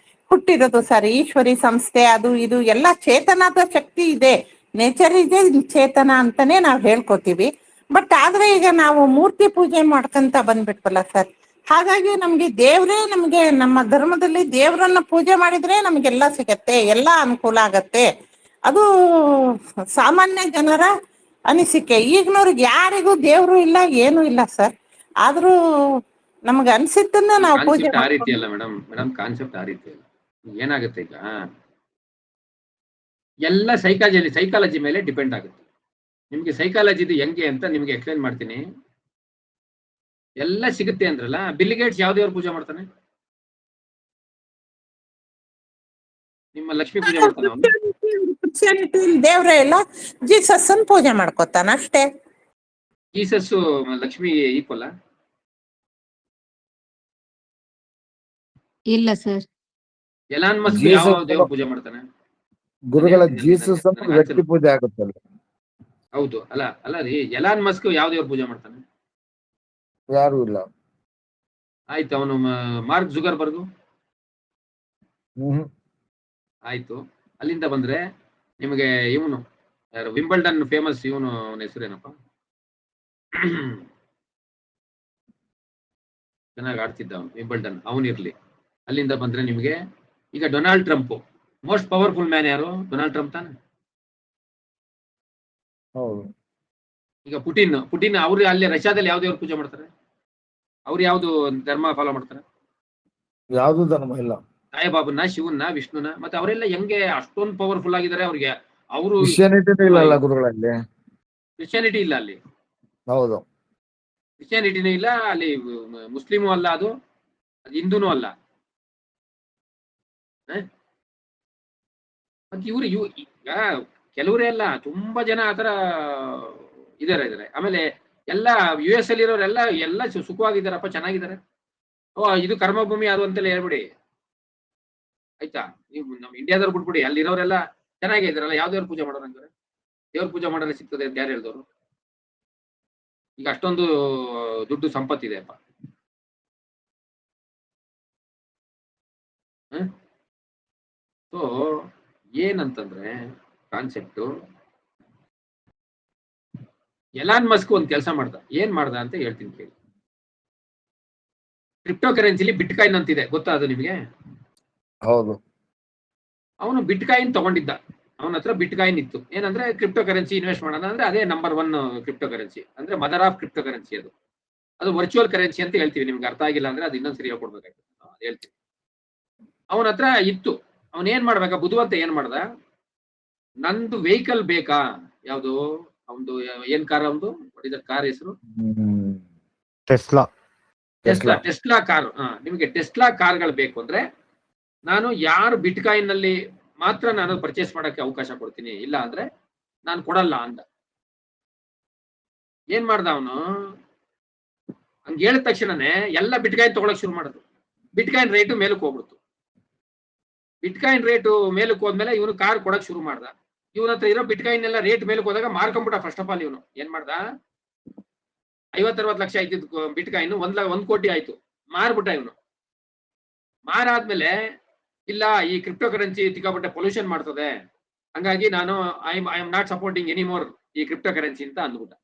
ಹುಟ್ಟಿರೋದು ಸರ್, ಈಶ್ವರಿ ಸಂಸ್ಥೆ ಅದು ಇದು ಎಲ್ಲ ಚೇತನದ ಶಕ್ತಿ ಇದೆ, ನೇಚರ್ ಇದೆ ಚೇತನ ಅಂತಾನೆ ನಾವು ಹೇಳ್ಕೊತೀವಿ. ಬಟ್ ಆದ್ರೆ ಈಗ ನಾವು ಮೂರ್ತಿ ಪೂಜೆ ಮಾಡ್ಕೊಂತ ಬಂದ್ಬಿಟ್ವಲ್ಲ ಸರ್, ಹಾಗಾಗಿ ನಮ್ಗೆ ದೇವ್ರೇ, ನಮ್ಗೆ ನಮ್ಮ ಧರ್ಮದಲ್ಲಿ ದೇವ್ರನ್ನ ಪೂಜೆ ಮಾಡಿದ್ರೆ ನಮ್ಗೆಲ್ಲ ಸಿಗತ್ತೆ, ಎಲ್ಲ ಅನುಕೂಲ ಆಗತ್ತೆ. ಅದು ಸಾಮಾನ್ಯ ಜನರ ಅನಿಸಿಕೆ. ಈಗಿನವ್ರಿಗೆ ಯಾರಿಗೂ ದೇವ್ರು ಇಲ್ಲ, ಏನೂ ಇಲ್ಲ ಸರ್. ಆದ್ರೂ ನಮ್ಗೆ ಅನ್ಸಿದ್ದನ್ನ ನಾವು ಪೂಜೆ
ಆ ರೀತಿ ಅಲ್ಲ ಮೇಡಮ್. ಕಾನ್ಸೆಪ್ಟ್ ಆ ರೀತಿ ಅಲ್ಲ. ಏನಾಗುತ್ತೆ ಈಗ, ಎಲ್ಲ ಸೈಕಾಲಜಿ ಮೇಲೆ ಡಿಪೆಂಡ್ ಆಗುತ್ತೆ. ನಿಮ್ಗೆ ಸೈಕಾಲಜಿದು ಹೆಂಗೆ ಅಂತ ನಿಮ್ಗೆ ಎಕ್ಸ್ಪ್ಲೈನ್ ಮಾಡ್ತೀನಿ. ಎಲ್ಲ ಸಿಗುತ್ತೆ ಅಂದ್ರಲ್ಲ, ಬಿಲ್ ಗೇಟ್ಸ್ ಯಾವ ದೇವ್ರ ಪೂಜೆ ಮಾಡ್ತಾನೆ? ನಿಮ್ಮ ಲಕ್ಷ್ಮಿ ಪೂಜೆ ಮಾಡ್ತಾನೆ ಅವನು?
ಕ್ರಿಶ್ಚಿಯಾನಿಟಿ ದೇವ್ರೇ ಇಲ್ಲ, ಜೀಸಸ್ ಪೂಜೆ ಮಾಡ್ಕೊತಾನ ಅಷ್ಟೇ.
Jesus Lakshmi equal?
ಇಲ್ಲ ಸರ್.
ಎಲಾನ್ ಮಸ್ಕ್
Jesus
ಯಾವ ದೇವ್ರ ಪೂಜೆ ಮಾಡ್ತಾನೆ?
ಗುರುಗಳ
ಹೇಳ್ತೀನಿ,
ಜೀಸಸ್ ಅಂತ
ನನಗೆ
ವ್ಯಕ್ತಿ
answer-
ಪೂಜೆ ಆಗುತ್ತಲ್ಲ.
ಹೌದು, ಅಲ್ಲ ರೀ, ಎಲಾನ್ ಮಸ್ಕ್ ಯಾವ ದೇವ್ರ ಪೂಜೆ ಮಾಡ್ತಾನೆ?
ಯಾರು ಇಲ್ಲ.
ಆಯ್ತು, ಅವನು ಮಾರ್ಕ್ ಜುಗರ್ಬರ್ಗ್
ಹ್ಮ್
ಆಯ್ತು. ಅಲ್ಲಿಂದ ಬಂದ್ರೆ ನಿಮಗೆ ಇವನು ಯಾರು, ವಿಂಬಲ್ಡನ್ ಫೇಮಸ್, ಇವನು ಅವನ ಹೆಸರೇನಪ್ಪ, ಚೆನ್ನಾಗಿ ಆಡ್ತಿದ್ದ ಅವನು ವಿಂಬಲ್ಡನ್, ಅವನಿರ್ಲಿ. ಅಲ್ಲಿಂದ ಬಂದ್ರೆ ನಿಮಗೆ ಈಗ Donald Trump, most powerful man ಯಾರು? ಡೊನಾಲ್ಡ್ ಟ್ರಂಪ್ ತಾನೆ.
ಹೌದು.
ಈಗ ಪುಟಿನ್ ಅವ್ರು ಅಲ್ಲಿ ರಷ್ಯಾದಲ್ಲಿ ಯಾವ ದೇವ್ರ ಪೂಜೆ ಮಾಡ್ತಾರೆ? ಅವ್ರು ಯಾವ್ದು ಧರ್ಮ ಫಾಲೋ ಮಾಡ್ತಾರೆ?
ಯಾವ್ದು ಧರ್ಮ ಇಲ್ಲ.
ಸಾಯಿಬಾಬನ್ನ, ಶಿವನ್ನ, ವಿಷ್ಣುನ. ಮತ್ತೆ ಅವರೆಲ್ಲ ಹೆಂಗೆ ಅಷ್ಟೊಂದು ಪವರ್ಫುಲ್ ಆಗಿದ್ದಾರೆ? ಅವ್ರಿಗೆ ಅವರು
ಕ್ರಿಶ್ಚಿಯಾನಿಟಿನೂ ಇಲ್ಲ ಗುರುಗಳಲ್ಲಿ.
ಕ್ರಿಶ್ಚಿಯಾನಿಟಿ ಇಲ್ಲ ಅಲ್ಲಿ,
ಹೌದು.
ಕ್ರಿಶ್ಚಿಯಾನಿಟಿನೂ ಇಲ್ಲ ಅಲ್ಲಿ, ಮುಸ್ಲಿಮು ಅಲ್ಲ, ಅದು ಹಿಂದೂನು ಅಲ್ಲ. ಮತ್ತೆ ಇವ್ರು ಈಗ ಕೆಲವರೇ ಅಲ್ಲ, ತುಂಬಾ ಜನ ಆತರ ಇದಾರೆ. ಆಮೇಲೆ ಎಲ್ಲ US ಅಲ್ಲಿ ಇರೋರೆಲ್ಲ ಎಲ್ಲ ಸುಖವಾಗಿದ್ದಾರಪ್ಪ, ಚೆನ್ನಾಗಿದ್ದಾರೆ. ಇದು ಕರ್ಮಭೂಮಿ ಅದು ಅಂತೆಲ್ಲ ಹೇಳ್ಬಿಡಿ ಆಯ್ತಾ. ನೀವು ನಮ್ಮ ಇಂಡಿಯಾದವ್ರು ಬಿಟ್ಬಿಡಿ, ಅಲ್ಲಿರೋರೆಲ್ಲ ಚೆನ್ನಾಗಿದ್ದಾರಲ್ಲ. ಯಾವ ದೇವ್ರ ಪೂಜೆ ಮಾಡೋರು ಹಂಗಾರೆ? ದೇವ್ರ ಪೂಜೆ ಮಾಡಲು ಸಿಗ್ತದೆ ಅಂತ ಯಾರು ಹೇಳಿದವರು? ಈಗ ಅಷ್ಟೊಂದು ದುಡ್ಡು ಸಂಪತ್ತಿದೆಯಪ್ಪ. ಸೊ ಏನಂತಂದ್ರೆ ಕಾನ್ಸೆಪ್ಟು, ಎಲಾನ್ ಮಸ್ಕ್ ಒಂದ್ ಕೆಲಸ ಮಾಡ್ದ. ಏನ್ ಮಾಡ್ದ ಅಂತ ಹೇಳ್ತೀನಿ ಕೇಳಿ. ಕ್ರಿಪ್ಟೋ ಕರೆನ್ಸಿಲಿ ಬಿಟ್ಕಾಯಿನ್ ಅಂತಿದೆ, ಗೊತ್ತಾ ಅದು ನಿಮಗೆ?
ಹೌದು.
ಅವನು ಬಿಟ್ಕಾಯಿನ್ ತಗೊಂಡಿದ್ದ, ಅವನ ಹತ್ರ ಬಿಟ್ಕಾಯಿನ್ ಇತ್ತು. ಏನಂದ್ರೆ ಕ್ರಿಪ್ಟೋ ಕರೆನ್ಸಿ ಇನ್ವೆಸ್ಟ್ ಮಾಡೋಣ ಅಂದ್ರೆ ಅದೇ ನಂಬರ್ 1 ಕ್ರಿಪ್ಟೋ ಕರೆನ್ಸಿ, ಅಂದ್ರೆ ಮದರ್ ಆಫ್ ಕ್ರಿಪ್ಟೋ ಕರೆನ್ಸಿ. ಅದು ವರ್ಚುವಲ್ ಕರೆನ್ಸಿ ಅಂತ ಹೇಳ್ತೀವಿ. ನಿಮ್ಗೆ ಅರ್ಥ ಆಗಿಲ್ಲ ಅಂದ್ರೆ ಅದು ಇನ್ನೊಂದ್ಸರಿ ಹೇಳ್ಕೊಡ್ಬೇಕಾಗ್ತದೆ, ಹೇಳ್ತೀವಿ. ಅವನ ಹತ್ರ ಇತ್ತು. ಅವನ್ ಏನ್ ಮಾಡ್ಬೇಕಾ, ಬುದ್ಧಿವಂತ ಏನ್ ಮಾಡ್ದ, ನಂದು ವೆಹಿಕಲ್ ಬೇಕಾ? ಯಾವ್ದು ಅವನು, ಏನ್ ಕಾರ್ ಅವನು, ಕಾರ್ ಹೆಸರು ಟೆಸ್ಲಾ ಕಾರ್. ನಿಮಗೆ ಟೆಸ್ಲಾ ಕಾರ್ಗಳು ಬೇಕು ಅಂದ್ರೆ ನಾನು ಯಾರು ಬಿಟ್ಕಾಯಿನ್ ನಲ್ಲಿ ಮಾತ್ರ ನಾನು ಪರ್ಚೇಸ್ ಮಾಡಕ್ಕೆ ಅವಕಾಶ ಕೊಡ್ತೀನಿ, ಇಲ್ಲ ಅಂದ್ರೆ ನಾನು ಕೊಡಲ್ಲ ಅಂದ. ಏನ್ ಮಾಡ್ದ ಅವನು, ಹಂಗ ಹೇಳಿದ ತಕ್ಷಣನೇ ಎಲ್ಲ ಬಿಟ್ಕಾಯಿನ್ ತಗೊಳಕ್ ಶುರು ಮಾಡಿದ್ರು. ಬಿಟ್ಕಾಯಿನ್ ರೇಟು ಮೇಲಕ್ಕೆ ಹೋಗ್ಬಿಡ್ತು. ಬಿಟ್ಕಾಯಿನ್ ರೇಟು ಮೇಲಕ್ಕೆ ಹೋದ್ಮೇಲೆ ಇವನು ಕಾರ್ ಕೊಡಕ್ ಶುರು ಮಾಡ್ದ. ಇವನ ಹತ್ರ ಇರೋ ಬಿಟ್ಕಾಯಿನ್ ಎಲ್ಲ ರೇಟ್ ಮೇಲಕ್ಕೆ ಹೋದಾಗ ಮಾರ್ಕೊಂಬಿಟ್ಟ. ಫಸ್ಟ್ ಆಫ್ ಆಲ್ ಇವನು ಏನ್ ಮಾಡ್ದ, 50-60 ಲಕ್ಷ ಆಯ್ತಿದ್ ಬಿಟ್ಕಾಯಿನ್ 1 ಕೋಟಿ ಆಯ್ತು, ಮಾರ್ಬಿಟ್ಟ ಇವನು. ಮಾರಾದ್ಮೇಲೆ ಇಲ್ಲ, ಈ ಕ್ರಿಪ್ಟೋ ಕರೆನ್ಸಿ ಸಿಕ್ಕಾಪಟ್ಟೆ ಪೊಲ್ಯೂಷನ್ ಮಾಡ್ತದೆ, ಹಂಗಾಗಿ ನಾನು I am not supporting any more ಈ ಕ್ರಿಪ್ಟೋ ಕರೆನ್ಸಿ ಅಂತ ಅಂದ್ಬಿಟ್ಟ.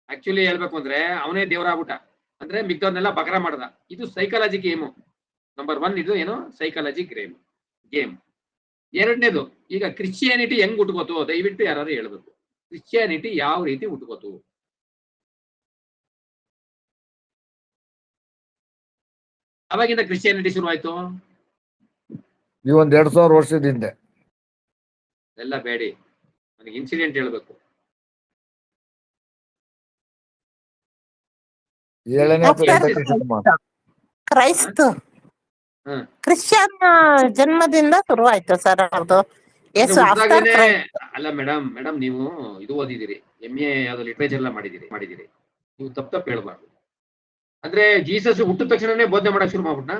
ಆಕ್ಚುಲಿ ಹೇಳ್ಬೇಕು ಅಂದ್ರೆ ಅವನೇ ದೇವರಾಗ್ಬಿಟ್ಟ. ಅಂದ್ರೆ ಮಿಗ್ದವ್ರನ್ನೆಲ್ಲ ಬಕರ ಮಾಡ್ದ. ಇದು ಸೈಕಾಲಜಿ ಗೇಮು. ನಂಬರ್ 1 ಇದು ಏನು, ಸೈಕಾಲಜಿ ಗೇಮ್. ಎರಡನೇದು, ಈಗ ಕ್ರಿಶ್ಚಿಯಾನಿಟಿ ಹೆಂಗ್ ಹುಟ್ಕೋತು ದಯವಿಟ್ಟು ಯಾರು ಹೇಳ್ಬೇಕು. ಕ್ರಿಶ್ಚಿಯಾನಿಟಿ ಯಾವ ರೀತಿ ಹುಟ್ಕೋತು? ಅವಾಗಿಂದ ಕ್ರಿಶ್ಚಿಯಾನಿಟಿ ಶುರುವಾಯ್ತು.
ಈ 1,200 ವರ್ಷದ ಹಿಂದೆ.
ಎಲ್ಲ ಬೇಡಿ, ನನಗೆ ಇನ್ಸಿಡೆಂಟ್ ಹೇಳ್ಬೇಕು.
7ನೇ
ಕ್ರೈಸ್ತ ಕ್ರಿಶ್ಚಿಯನ್ ಜನ್ಮದಿಂದ ಶುರುವಾಯ್ತು ಸರ್ ಅದು.
ಅಲ್ಲ ಮೇಡಮ್ ನೀವು ಇದು ಓದಿದಿರಿ, MA ಯಾವ್ದು ಲಿಟ್ರೇಚರ್ ಎಲ್ಲ ಮಾಡಿದಿರಿ. ನೀವು ತಪ್ಪು ಹೇಳ್ಬಾರ್ದು. ಅಂದ್ರೆ ಜೀಸಸ್ ಹುಟ್ಟಿದ ತಕ್ಷಣನೇ ಬೋಧನೆ ಮಾಡಕ್ ಶುರು ಮಾಡ್ಬಿಟ್ನಾ?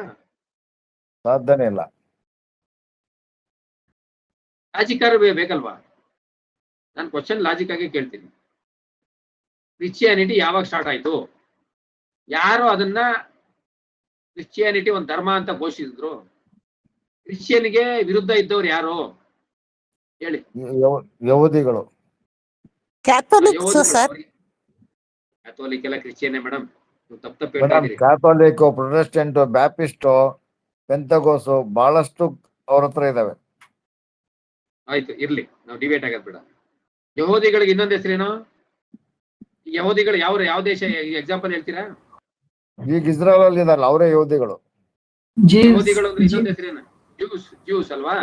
ಸಾಧ್ಯನೇ ಇಲ್ಲ.
ಲಾಜಿಕ್ ಬೇಕಲ್ವಾ? ನಾನು ಕ್ವಶನ್ ಲಾಜಿಕ್ ಆಗಿ ಕೇಳ್ತೀನಿ. ಕ್ರಿಶ್ಚಿಯಾನಿಟಿ ಯಾವಾಗ ಸ್ಟಾರ್ಟ್ ಆಯ್ತು? ಯಾರು ಅದನ್ನ ಕ್ರಿಶ್ಚಿಯಾನಿಟಿ ಒಂದು ಧರ್ಮ ಅಂತ ಘೋಷಿಸಿದ್ರು? ಕ್ರಿಶ್ಚಿಯನ್ಗೆ ವಿರುದ್ಧ ಇದ್ದವ್ರು ಯಾರು ಹೇಳಿ?
ಯಹೂದಿಗಳು.
ಕ್ಯಾಥೋಲಿಕ್ಸ್ ಸರ್.
ಕ್ಯಾಥೋಲಿಕ್ ಎಲ್ಲ ಕ್ರಿಶ್ಚಿಯನ್ನೇ ಮೇಡಮ್, ನೀವು ತಪ್ಪು ಹೇಳ್ತಾ ಇದೀರಿ.
ಕ್ಯಾಥೋಲಿಕ್, ಪ್ರೊಟೆಸ್ಟೆಂಟ್, ಬ್ಯಾಪ್ಟಿಸ್ಟ್, ಪೆಂತಗೋಸು ಬಹಳಷ್ಟು ಅವ್ರ ಹತ್ರ ಇದಾವೆ.
ಆಯ್ತು, ಇರ್ಲಿ, ನಾವು ಡಿಬೇಟ್ ಆಗೋದ್ ಬೇಡ. ಯಹೂದಿಗಳಿಗೆ ಇನ್ನೊಂದು ಹೆಸರೇನು? ಯಹೂದಿಗಳು ಯಾವ ದೇಶ ಎಕ್ಸಾಂಪಲ್ ಹೇಳ್ತೀರಾ?
ಈಗ ಇಸ್ರೇಲ್ ಅಲ್ಲಿ ಇದಾರಲ್ಲ, ಅವರೇ ಯಹೂದಿಗಳು.
ಯಹೂದಿಗಳು ಅಂದ್ರೆ ಇನ್ನೊಂದು ಹೆಸರೇನು? ಜ್ಯೂಸ್ ಅಲ್ವಾ?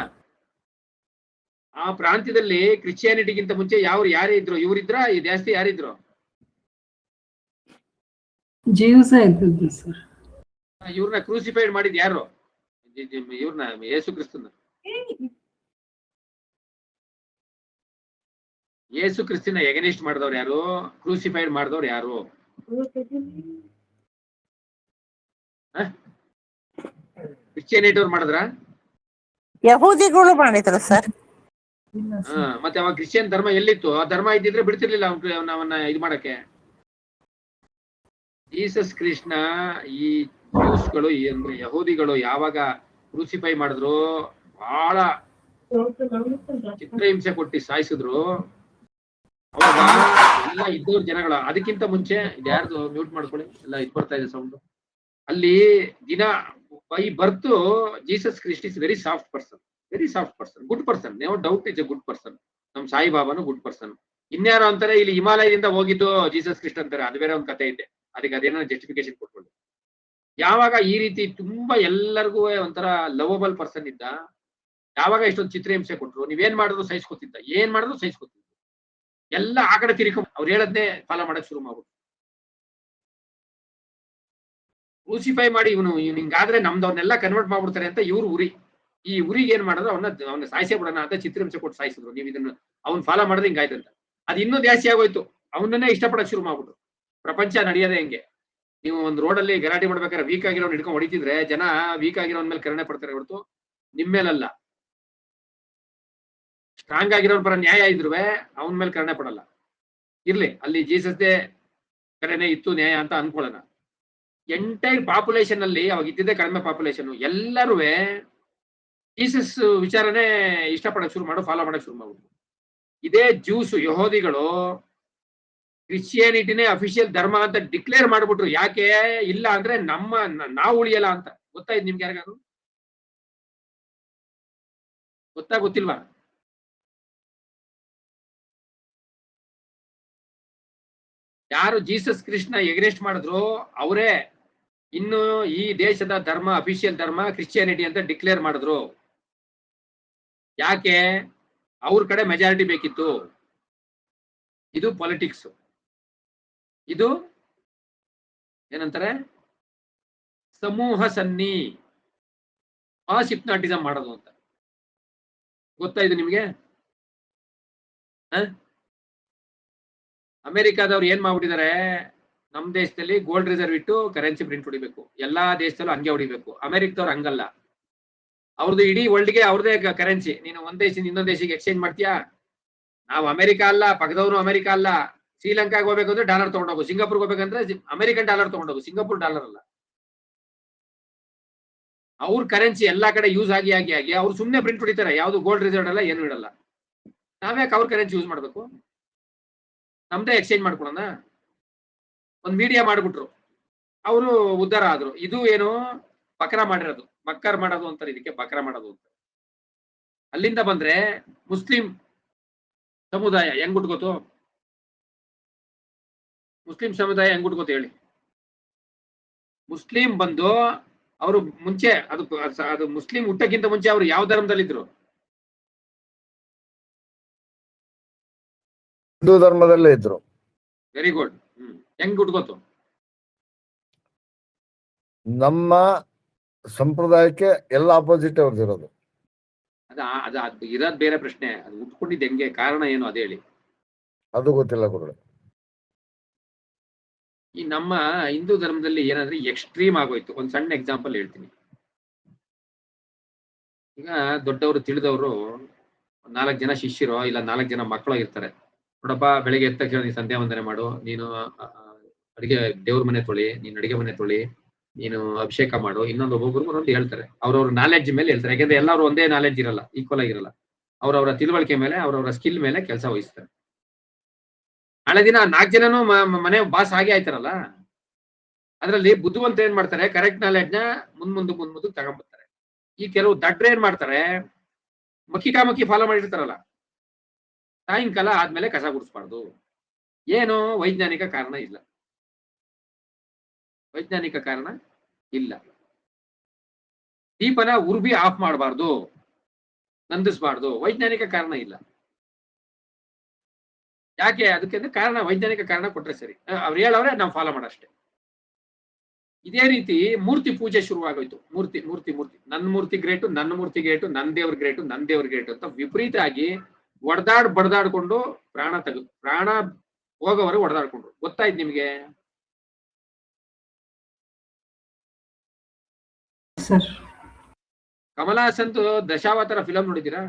ಆ ಪ್ರಾಂತ್ಯದಲ್ಲಿ ಕ್ರಿಶ್ಚಿಯಾನಿಟಿಗಿಂತ ಮುಂಚೆ ಯಾರೇ ಇದ್ರು? ಇವರಿದ್ರ ಜಾಸ್ತಿ ಯಾರಿದ್ರು?
ಜೀವ್ಸ ಇದ್ದದ್ದು ಸರ್.
ಇವ್ರನ್ನ ಕ್ರೂಸಿಫೈಡ್ ಮಾಡಿದ್ ಯಾರು? ಇವ್ರನ್ನ ಯೇಸು ಕ್ರಿಸ್ತನ. ಯೇಸು ಕ್ರಿಸ್ತನ ಎಗನಿಸ್ಟ್ ಮಾಡಿದವ್ರು ಯಾರು? ಕ್ರೂಸಿಫೈಡ್ ಮಾಡಿದವ್ರು ಯಾರು? ಕ್ರಿಶ್ಚಿಯಾನಿಟಿ ಅವ್ರು ಮಾಡಿದ್ರ?
ಯಹೂದಿಗಳು ಮಾಡಿದ್ರು ಸರ್.
ಮತ್ತೆ ಅವಾಗ ಕ್ರಿಶ್ಚಿಯನ್ ಧರ್ಮ ಎಲ್ಲಿತ್ತು? ಆ ಧರ್ಮ ಇದ್ದಿದ್ರೆ ಬಿಡ್ತಿರ್ಲಿಲ್ಲ ಅವನ್ನ ಇದು ಮಾಡಕ್ಕೆ. ಜೀಸಸ್ ಕೃಷ್ಣ ಈ ಜ್ಯೂಸ್ಗಳು ಅಂದ್ರೆ ಯಹೂದಿಗಳು ಯಾವಾಗ ಕ್ರೂಸಿಫೈ ಮಾಡಿದ್ರು, ಬಹಳ ಚಿತ್ರಹಿಂಸೆ ಕೊಟ್ಟು ಸಾಯಿಸಿದ್ರು. ಅವಾಗ ಎಲ್ಲ ಇದ್ದವ್ರ ಜನಗಳ, ಅದಕ್ಕಿಂತ ಮುಂಚೆ ಯಾರ್ದು ಮ್ಯೂಟ್ ಮಾಡ್ಕೊಳ್ಳಿ, ಎಲ್ಲ ಇದು ಬರ್ತಾ ಇದೆ ಸೌಂಡ್. ಅಲ್ಲಿ ದಿನ by birth Jesus Christ is very soft person, good person, no doubt is a good person. ನಮ್ ಸಾಯಿಬಾಬಾನು ಗುಡ್ ಪರ್ಸನ್. ಇನ್ಯಾರು ಅಂತಾರೆ ಇಲ್ಲಿ ಹಿಮಾಲಯದಿಂದ ಹೋಗಿದ್ದು ಜೀಸಸ್ ಕ್ರಿಸ್ಟ್ ಅಂತಾರೆ, ಅದು ಬೇರೆ ಒಂದು ಕತೆ ಇದೆ. ಅದಕ್ಕೆ ಅದೇನೋ ಜಸ್ಟಿಫಿಕೇಶನ್ ಕೊಟ್ಕೊಂಡು ಯಾವಾಗ ಈ ರೀತಿ ತುಂಬಾ ಎಲ್ಲರಿಗೂ ಒಂಥರ ಲವಬಲ್ ಪರ್ಸನ್ ಇದ್ದ, ಯಾವಾಗ ಇಷ್ಟೊಂದು ಚಿತ್ರಹಿಂಸೆ ಕೊಟ್ರು, ನೀವೇನ್ ಮಾಡಿದ್ರು ಸಹಿಸ್ಕೊತಿದ್ದ, ಏನ್ ಮಾಡಿದ್ರು ಸಹಿಸ್ಕೊತಿದ್ದ. ಎಲ್ಲ ಆ ಕಡೆ ತಿರ್ಕೊಂಡು ಅವ್ರು ಹೇಳದ್ನೇ ಫಾಲೋ ಮಾಡಕ್ ಶುರು ಮಾಡ್ಬಿಟ್ಟು ಕ್ರೂಸಿಫೈ ಮಾಡಿ ಇವನು ಹಿಂಗಾದ್ರೆ ನಮ್ದವ್ರನ್ನೆಲ್ಲ ಕನ್ವರ್ಟ್ ಮಾಡ್ಬಿಡ್ತಾರೆ ಅಂತ ಇವ್ರು ಉರಿ. ಈ ಉರಿಗೆ ಏನ್ ಮಾಡಿದ್ರು ಅವನ್ನ ಸಾಯಿಸೇ ಬಿಡೋಣ ಅಂತ ಚಿತ್ರಹಿಂಸೆ ಕೊಟ್ಟು ಸಾಯಿಸಿದ್ರು. ನೀವು ಇದನ್ನ ಅವ್ನ್ ಫಾಲೋ ಮಾಡಿದ್ರೆ ಹಿಂಗಾಯ್ತಂತ. ಅದು ಇನ್ನೂ ಜಾಸ್ತಿ ಆಗೋಯ್ತು. ಅವನನ್ನೇ ಇಷ್ಟಪಡಕ್ ಶುರು ಮಾಡ್ಬಿಟ್ರು. ಪ್ರಪಂಚ ನಡೆಯೋದೇ ಹೆಂಗೆ? ನೀವು ಒಂದು ರೋಡಲ್ಲಿ ಗಲಾಟೆ ಮಾಡ್ಬೇಕಾದ್ರೆ ವೀಕ್ ಆಗಿರೋನ್ ಹಿಡ್ಕೊಂಡು ಹೊಡಿತಿದ್ರೆ ಜನ ವೀಕ್ ಆಗಿರೋನ್ ಮೇಲೆ ಕರುಣೆ ಪಡ್ತಾರೆ ಹೊರತು ನಿಮ್ ಮೇಲಲ್ಲ. ಸ್ಟ್ರಾಂಗ್ ಆಗಿರೋನ್ ಪರ ನ್ಯಾಯ ಇದ್ರುವೆ ಅವನ ಮೇಲೆ ಕರುಣೆ ಪಡಲ್ಲ. ಇರ್ಲಿ, ಅಲ್ಲಿ ಜೀಸಸ್ದೇ ಕಡೆನೆ ಇತ್ತು ನ್ಯಾಯ ಅಂತ ಅನ್ಕೊಳ್ಳೋಣ. ಎಂಟೈರ್ ಪಾಪ್ಯುಲೇಷನ್ ಅಲ್ಲಿ ಅವಾಗ ಇದ್ದಿದ್ದೇ ಕಡಿಮೆ ಪಾಪ್ಯುಲೇಷನ್, ಎಲ್ಲರೂ ಜೀಸಸ್ ವಿಚಾರನೇ ಇಷ್ಟಪಡಕ್ ಶುರು ಮಾಡು, ಫಾಲೋ ಮಾಡಕ್ ಶುರು ಮಾಡ್ಬಿಟ್ಟು. ಇದೇ ಜ್ಯೂಸ್ ಯಹೂದಿಗಳು ಕ್ರಿಶ್ಚಿಯಾನಿಟಿನೇ ಅಫಿಷಿಯಲ್ ಧರ್ಮ ಅಂತ ಡಿಕ್ಲೇರ್ ಮಾಡ್ಬಿಟ್ರು. ಯಾಕೆ? ಇಲ್ಲ ಅಂದ್ರೆ ನಾವು ಉಳಿಯಲ್ಲ ಅಂತ. ಗೊತ್ತಾಯ್ತು ನಿಮ್ಗೆ ಯಾರಿಗಾದ್ರು? ಗೊತ್ತಿಲ್ವಾ? ಯಾರು ಜೀಸಸ್ ಕೃಷ್ಣ ಎಗ್ರೆಸ್ಟ್ ಮಾಡಿದ್ರು ಅವರೇ ಇನ್ನು ಈ ದೇಶದ ಧರ್ಮ ಅಫಿಷಿಯಲ್ ಧರ್ಮ ಕ್ರಿಶ್ಚಿಯಾನಿಟಿ ಅಂತ ಡಿಕ್ಲೇರ್ ಮಾಡಿದ್ರು. ಯಾಕೆ? ಅವ್ರ ಕಡೆ ಮೆಜಾರಿಟಿ ಬೇಕಿತ್ತು. ಇದು ಪಾಲಿಟಿಕ್ಸ್. ಇದು ಏನಂತಾರೆ? ಸಮೂಹ ಸನ್ನಿ, ಮಾಸ್ ಹಿಪ್ನಾಟಿಸಂ ಮಾಡೋದು ಅಂತ. ಗೊತ್ತಾಯ್ತು ನಿಮ್ಗೆ? ಅಮೆರಿಕಾದವ್ರು ಏನ್ ಮಾಡ್ಬಿಟ್ಟಿದ್ದಾರೆ, ನಮ್ ದೇಶದಲ್ಲಿ ಗೋಲ್ಡ್ ರಿಸರ್ವ್ ಇಟ್ಟು ಕರೆನ್ಸಿ ಪ್ರಿಂಟ್ ಹೊಡಿಬೇಕು, ಎಲ್ಲಾ ದೇಶದಲ್ಲೂ ಹಂಗೆ ಹೊಡಿಬೇಕು. ಅಮೆರಿಕದವ್ರು ಹಂಗಲ್ಲ. ಅವ್ರದ್ದು ಇಡೀ ವರ್ಲ್ಡ್ಗೆ ಅವ್ರದೇ ಕರೆನ್ಸಿ. ನೀನು ಒಂದ್ ದೇಶದಿಂದ ಇನ್ನೊಂದ್ ದೇಶಕ್ಕೆ ಎಕ್ಸ್ಚೇಂಜ್ ಮಾಡ್ತೀಯಾ? ನಾವು ಅಮೆರಿಕ ಅಲ್ಲ, ಪಕ್ಕದವ್ರು ಅಮೆರಿಕ ಅಲ್ಲ. ಶ್ರೀಲಂಕಾಗೆ ಹೋಗ್ಬೇಕು ಅಂದ್ರೆ ಡಾಲರ್ ತಗೊಂಡೋಗು, ಸಿಂಗಾಪುರ್ಗೆ ಹೋಗ್ಬೇಕಂದ್ರೆ ಅಮೆರಿಕನ್ ಡಾಲರ್ ತಗೊಂಡೋಗು, ಸಿಂಗಾಪುರ್ ಡಾಲರ್ ಅಲ್ಲ. ಅವ್ರ ಕರೆನ್ಸಿ ಎಲ್ಲಾ ಕಡೆ ಯೂಸ್ ಆಗಿ ಅವ್ರು ಸುಮ್ನೆ ಪ್ರಿಂಟ್ ಹೊಡಿತಾರೆ. ಯಾವ್ದು ಗೋಲ್ಡ್ ರಿಸರ್ವ್ ಅಲ್ಲ, ಏನು ಇಡಲ್ಲ. ನಾವ್ಯಾಕೆ ಅವ್ರ ಕರೆನ್ಸಿ ಯೂಸ್ ಮಾಡ್ಬೇಕು? ನಮ್ದೇ ಎಕ್ಸ್ಚೇಂಜ್ ಮಾಡ್ಕೊಳ್ಳೋಣ. ಒಂದ್ ಮೀಡಿಯಾ ಮಾಡ್ಬಿಟ್ರು, ಅವರು ಉದ್ಧಾರ ಆದ್ರು. ಇದು ಏನು ಬಕ್ರ ಮಾಡಿರೋದು, ಬಕ್ಕರ್ ಮಾಡೋದು ಅಂತಾರೆ ಇದಕ್ಕೆ, ಬಕ್ರ ಮಾಡೋದು ಅಂತ. ಅಲ್ಲಿಂದ ಬಂದ್ರೆ ಮುಸ್ಲಿಂ ಸಮುದಾಯ ಹೆಂಗ್ ಹುಟ್ಕೋತು? ಮುಸ್ಲಿಂ ಸಮುದಾಯ ಹೆಂಗ್ ಹುಟ್ಕೋತು ಹೇಳಿ? ಮುಸ್ಲಿಂ ಬಂದು ಅವರು ಮುಂಚೆ ಅದು ಮುಸ್ಲಿಂ ಹುಟ್ಟಕ್ಕಿಂತ ಮುಂಚೆ ಅವರು ಯಾವ ಧರ್ಮದಲ್ಲಿದ್ರು?
ಹಿಂದೂ ಧರ್ಮದಲ್ಲೇ ಇದ್ರು.
Very good. ಹೆಂಗ್ ಹುಟ್ಕೋತು?
ನಮ್ಮ ಸಂಪ್ರದಾಯಕ್ಕೆ ಎಲ್ಲ ಆಪೋಸಿಟ್ ಅವ್ರದ್ದಿರೋದು.
ಅದು ಇರೋದ್ ಬೇರೆ ಪ್ರಶ್ನೆ. ಅದು ಉಟ್ಕೊಂಡಿದ್ದು ಹೆಂಗೆ, ಕಾರಣ ಏನು ಅದೇ ಹೇಳಿ.
ಅದು ಗೊತ್ತಿಲ್ಲ ಗುರುಗಳೇ.
ಈ ನಮ್ಮ ಹಿಂದೂ ಧರ್ಮದಲ್ಲಿ ಏನಂದ್ರೆ ಎಕ್ಸ್ಟ್ರೀಮ್ ಆಗೋಯ್ತು. ಒಂದ್ ಸಣ್ಣ ಎಕ್ಸಾಂಪಲ್ ಹೇಳ್ತೀನಿ. ಈಗ ದೊಡ್ಡವರು ತಿಳಿದವರು 4 ಜನ ಶಿಷ್ಯರು ಇಲ್ಲ 4 ಜನ ಮಕ್ಕಳು ಇರ್ತಾರೆ. ನೋಡಪ್ಪ, ಬೆಳಿಗ್ಗೆ ಎದ್ದ ತಕ್ಷಣ ನೀನು ಸಂಧ್ಯಾ ವಂದನೆ ಮಾಡು, ನೀನು ಅಡಿಗೆ ದೇವ್ರ ಮನೆ ತೊಳಿ, ನೀನು ಅಡಿಗೆ ಮನೆ ತೊಳಿ, ನೀನು ಅಭಿಷೇಕ ಮಾಡು. ಇನ್ನೊಂದು ಒಬ್ಬೊಬ್ರು ಒಂದೊಂದು ಹೇಳ್ತಾರೆ. ಅವ್ರವ್ರ ನಾಲೆಡ್ಜ್ ಮೇಲೆ ಹೇಳ್ತಾರೆ. ಯಾಕಂದ್ರೆ ಎಲ್ಲರೂ ಒಂದೇ ನಾಲೆಡ್ಜ್ ಇರಲ್ಲ, ಈಕ್ವಲ್ ಆಗಿರಲ್ಲ. ಅವ್ರವ್ರ ತಿಳುವಳಿಕೆ ಮೇಲೆ, ಅವ್ರವ್ರ ಸ್ಕಿಲ್ ಮೇಲೆ ಕೆಲಸ ವಹಿಸ್ತಾರೆ. ನಾಳೆ ದಿನ 4 ಜನನು ಮನೆ ಬಾಸ್ ಹಾಗೆ ಆಯ್ತಾರಲ್ಲ. ಅದ್ರಲ್ಲಿ ಬುದ್ಧಿವಂತ ಏನ್ ಮಾಡ್ತಾರೆ, ಕರೆಕ್ಟ್ ನಾಲೆಡ್ಜ್ ನ ಮುಂದಕ್ಕೆ ತಗೊಂಡ್ಬರ್ತಾರೆ. ಈ ಕೆಲವು ದಡ್ರೆ ಏನ್ ಮಾಡ್ತಾರೆ, ಮಕ್ಕಿ ಫಾಲೋ ಮಾಡಿರ್ತಾರಲ್ಲ, ಸಾಯಂಕಾಲ ಆದ್ಮೇಲೆ ಕಸ ಗುಡಿಸ್ಬಾರ್ದು. ಏನು ವೈಜ್ಞಾನಿಕ ಕಾರಣ ಇಲ್ಲ. ದೀಪನ ಉರ್ಬಿ ಆಫ್ ಮಾಡಬಾರ್ದು. ನಂದಿಸ್ಬಾರ್ದು, ವೈಜ್ಞಾನಿಕ ಕಾರಣ ಇಲ್ಲ. ಯಾಕೆ ಅದಕ್ಕೆ ಕಾರಣ, ವೈಜ್ಞಾನಿಕ ಕಾರಣ ಕೊಟ್ರೆ ಸರಿ, ಅವ್ರು ಹೇಳವ್ರೆ ನಾವು ಫಾಲೋ ಮಾಡಷ್ಟೇ. ಇದೇ ರೀತಿ ಮೂರ್ತಿ ಪೂಜೆ ಶುರುವಾಗೋಯ್ತು. ಮೂರ್ತಿ ಮೂರ್ತಿ ಮೂರ್ತಿ ನನ್ನ ಮೂರ್ತಿ ಗ್ರೇಟು, ನನ್ನ ಮೂರ್ತಿ ಗ್ರೇಟು, ನನ್ನ ದೇವ್ರ ಗ್ರೇಟು, ನನ್ನ ದೇವ್ರ ಗ್ರೇಟು ಅಂತ ವಿಪರೀತ ಆಗಿ ಬಡ್ದಾಡ್ಕೊಂಡು ಪ್ರಾಣ ಹೋಗೋವರೆಗೆ ಹೊಡೆದಾಡ್ಕೊಂಡ್ರು. ಗೊತ್ತಾಯ್ತು ನಿಮ್ಗೆ?
ಸರ್
ಕಮಲ್ ಹಾಸನ್ದು ದಶಾವತಾರ ಫಿಲಂ ನೋಡಿದ್ದೀರಾ?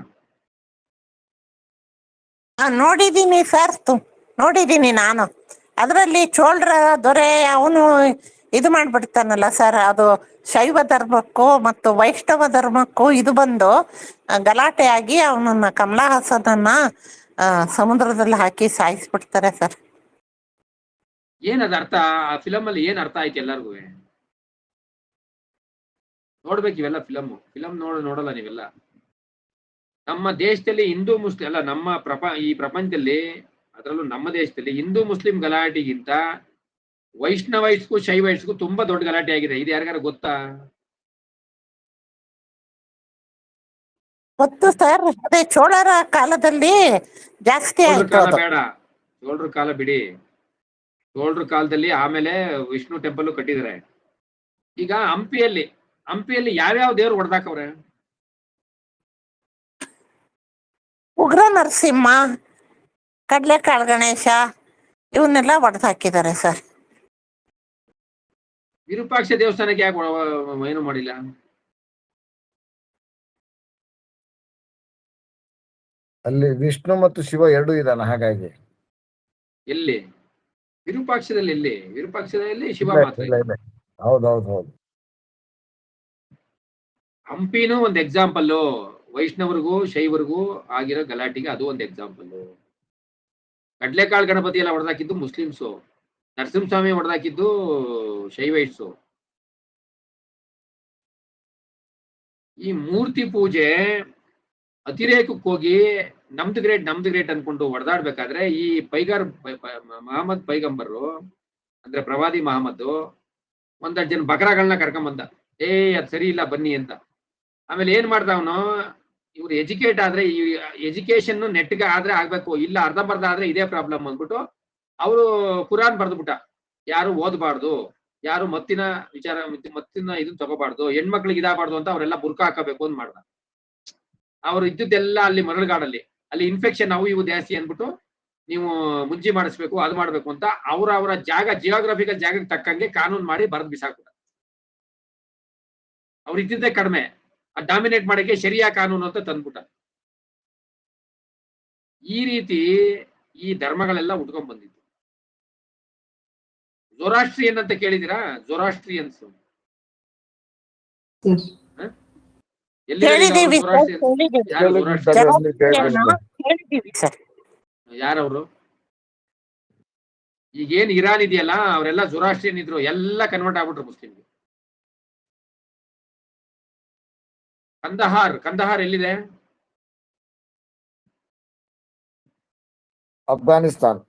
ನೋಡಿದ್ದೀನಿ ಸರ್, ನೋಡಿದ್ದೀನಿ ನಾನು. ಅದರಲ್ಲಿ ಚೋಳರ ದೊರೆ ಅವನು ಇದು ಮಾಡ್ಬಿಡ್ತಾನಲ್ಲ ಸರ್, ಅದು ಶೈವ ಧರ್ಮಕ್ಕೂ ಮತ್ತು ವೈಷ್ಣವ ಧರ್ಮಕ್ಕೂ ಇದು ಬಂದು ಗಲಾಟೆ ಆಗಿ ಅವನನ್ನ ಕಮಲಾ ಹಾಸನನ್ನ ಸಮುದ್ರದಲ್ಲಿ ಹಾಕಿ ಸಾಯಿಸ್ಬಿಡ್ತಾರೆ ಸರ್.
ಏನದ ಅರ್ಥ? ಆ ಫಿಲಂ ಅಲ್ಲಿ ಏನ್ ಅರ್ಥ ಆಯ್ತು ಎಲ್ಲರಿಗೂ? ನೋಡ್ಬೇಕು ಇವೆಲ್ಲ ಫಿಲಂ ನೋಡಲ್ಲ ನೀವೆಲ್ಲ. ನಮ್ಮ ದೇಶದಲ್ಲಿ ಹಿಂದೂ ಮುಸ್ಲಿಂ ಅಲ್ಲ, ನಮ್ಮ ಈ ಪ್ರಪಂಚದಲ್ಲಿ, ಅದರಲ್ಲೂ ನಮ್ಮ ದೇಶದಲ್ಲಿ ಹಿಂದೂ ಮುಸ್ಲಿಂ ಗಲಾಟೆಗಿಂತ ವೈಷ್ಣವೈಟ್ಸ್ಗೂ ಶೈವೈಟ್ಸ್ಗೂ ತುಂಬಾ ದೊಡ್ಡ ಗಲಾಟೆ ಆಗಿದೆ. ಇದು ಯಾರಿಗಾರ ಗೊತ್ತಾ?
ಗೊತ್ತು ಸರ್, ಅದೇ ಚೋಳರ ಕಾಲದಲ್ಲಿ ಜಾಸ್ತಿ ಆಯ್ತು.
ಬೇಡ, ಚೋಳರ ಕಾಲ ಬಿಡಿ. ಚೋಳರ ಕಾಲದಲ್ಲಿ ಆಮೇಲೆ ವಿಷ್ಣು ಟೆಂಪಲ್ ಕಟ್ಟಿದ್ದಾರೆ. ಈಗ ಹಂಪಿಯಲ್ಲಿ ಯಾವ್ಯಾವ ದೇವ್ರು ಹೊಡೆದಾಕವ್ರೆ?
ಉಗ್ರ ನರಸಿಂಹ, ಕಡ್ಲೆಕಾಳು ಗಣೇಶ ಇವನ್ನೆಲ್ಲ ಹೊಡೆದು ಹಾಕಿದ್ದಾರೆ ಸರ್.
ವಿರೂಪಾಕ್ಷ ದೇವಸ್ಥಾನಕ್ಕೆ ಯಾಕೆ ಏನು ಮಾಡಿಲ್ಲ?
ಅಲ್ಲಿ ವಿಷ್ಣು ಮತ್ತು ಶಿವ ಎರಡೂ ಇದಾನ, ಹಾಗಾಗಿ
ಎಲ್ಲಿ ವಿರೂಪಾಕ್ಷದಲ್ಲಿ? ಎಲ್ಲಿ ವಿರೂಪಾಕ್ಷದಲ್ಲಿ ಶಿವ ಮಾತ್ರ.
ಹೌದೌದು.
ಹಂಪಿನೂ ಒಂದು ಎಕ್ಸಾಂಪಲ್. ವೈಷ್ಣವರಿಗೂ ಶೈವರಿಗೂ ಆಗಿರೋ ಗಲಾಟಿಗೆ ಅದು ಒಂದು ಎಕ್ಸಾಂಪಲ್. ಕಡ್ಲೆಕಾಳು ಗಣಪತಿ ಎಲ್ಲ ಹೊಡೆದಾಕಿದ್ದು ಮುಸ್ಲಿಮ್ಸು, ನರಸಿಂಹಸ್ವಾಮಿ ಹೊಡೆದಾಕಿದ್ದು ಶೈವೈಟ್ಸು. ಈ ಮೂರ್ತಿ ಪೂಜೆ ಅತಿರೇಕಕ್ಕೆ ಹೋಗಿ ನಮ್ದು ಗ್ರೇಟ್ ಅನ್ಕೊಂಡು ಹೊಡೆದಾಡ್ಬೇಕಾದ್ರೆ ಈ ಮಹಮ್ಮದ್ ಪೈಗಂಬರು ಅಂದ್ರೆ ಪ್ರವಾದಿ ಮಹಮ್ಮದ್ ಒಂದಷ್ಟು ಜನ ಬಕರಾಗಳನ್ನ ಕರ್ಕೊಂಬಂದ. ಅದ್ ಸರಿ ಇಲ್ಲ ಬನ್ನಿ ಅಂತ. ಆಮೇಲೆ ಏನ್ ಮಾಡ್ದ ಅವನು, ಇವ್ರು ಎಜುಕೇಟ್ ಆದ್ರೆ, ಈ ಎಜುಕೇಶನ್ ನೆಟ್ಗೆ ಆದ್ರೆ ಆಗ್ಬೇಕು, ಇಲ್ಲ ಅರ್ಧಂಬರ್ಧ ಆದ್ರೆ ಇದೇ ಪ್ರಾಬ್ಲಮ್ ಅಂದ್ಬಿಟ್ಟು ಅವರು ಕುರಾನ್ ಬರ್ದ್ಬಿಟ್ಟ. ಯಾರು ಓದಬಾರ್ದು, ಯಾರು ಮತ್ತಿನ ಇದನ್ನ ತಗೋಬಾರ್ದು, ಹೆಣ್ಮಕ್ಳಿಗೆ ಇದಾಗಬಾರ್ದು ಅಂತ ಅವರೆಲ್ಲ ಬುರ್ಕ ಹಾಕಬೇಕು ಅಂತ ಮಾಡ್ದ. ಅವ್ರು ಇದ್ದಿದ್ದೆಲ್ಲ ಅಲ್ಲಿ ಮರಳುಗಾಡಲ್ಲಿ, ಅಲ್ಲಿ ಇನ್ಫೆಕ್ಷನ್ ಅವು ಇವು ಜಾಸ್ತಿ ಅಂದ್ಬಿಟ್ಟು ನೀವು ಮುಂಜಿ ಮಾಡಿಸ್ಬೇಕು, ಅದು ಮಾಡ್ಬೇಕು ಅಂತ ಅವರ ಜಿಯೋಗ್ರಫಿಕಲ್ ಜಾಗಕ್ಕೆ ತಕ್ಕಂಗೆ ಕಾನೂನು ಮಾಡಿ ಬರೆದು ಬಿಸಾಕ್ಬಿಟ್ಟ. ಅವ್ರು ಇದ್ದಿದ್ದೇ ಕಡಿಮೆ, ಡಾಮಿನೇಟ್ ಮಾಡಕ್ಕೆ ಶರಿಯಾ ಕಾನೂನು ಅಂತ ತಂದ್ಬಿಟ್ಟ. ಈ ರೀತಿ ಈ ಧರ್ಮಗಳೆಲ್ಲ ಉಟ್ಕೊಂಡ್ ಬಂದಿದ್ದು. ಜೊರಾಸ್ಟ್ರಿಯನ್ ಅಂತ ಕೇಳಿದಿರಾ? ಜೊರಾಸ್ಟ್ರಿಯನ್ಸ್ ಯಾರವ್ರು? ಈಗೇನ್ ಇರಾನ್ ಇದೆಯಲ್ಲ, ಅವರೆಲ್ಲ ಜೊರಾಸ್ಟ್ರಿಯನ್ ಇದ್ರು, ಎಲ್ಲ ಕನ್ವರ್ಟ್ ಆಗ್ಬಿಟ್ರು ಮುಸ್ಲಿಮ್ಗೆ. ಕಂದಹಾರ್ ಎಲ್ಲಿದೆ?
ಅಫ್ಘಾನಿಸ್ತಾನ್.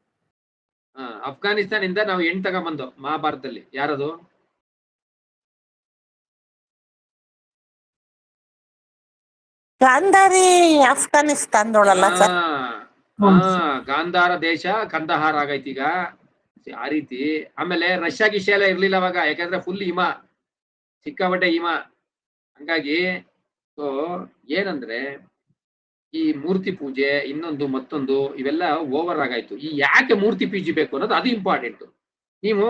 ಅಫ್ಘಾನಿಸ್ತಾನ್ ಇಂದ ನಾವು ಹೆಣ್ ತಗೊಂಬಂದು ಮಹಾಭಾರತದಲ್ಲಿ. ಯಾರದು?
ಗಾಂಧಾರಿ ಅಫ್ಘಾನಿಸ್ತಾನದೊಳಲ್ಲ ಸರ್?
ಗಾಂಧಾರ ದೇಶ ಕಂದಹಾರ್ ಆಗೈತಿ ಈಗ. ಆ ರೀತಿ. ಆಮೇಲೆ ರಷ್ಯಾ ಗಿಷ್ಯಾ ಎಲ್ಲ ಇರ್ಲಿಲ್ಲ ಅವಾಗ, ಯಾಕಂದ್ರೆ ಫುಲ್ ಹಿಮ, ಸಿಕ್ಕಾಪಟ್ಟೆ ಹಿಮ. ಹಂಗಾಗಿ ಏನಂದ್ರೆ ಈ ಮೂರ್ತಿ ಪೂಜೆ ಇನ್ನೊಂದು ಮತ್ತೊಂದು ಇವೆಲ್ಲ ಓವರ್ ಆಗಾಯ್ತು. ಈ ಯಾಕೆ ಮೂರ್ತಿ ಪೂಜೆ ಬೇಕು ಅನ್ನೋದು ಅದು ಇಂಪಾರ್ಟೆಂಟ್. ನೀವು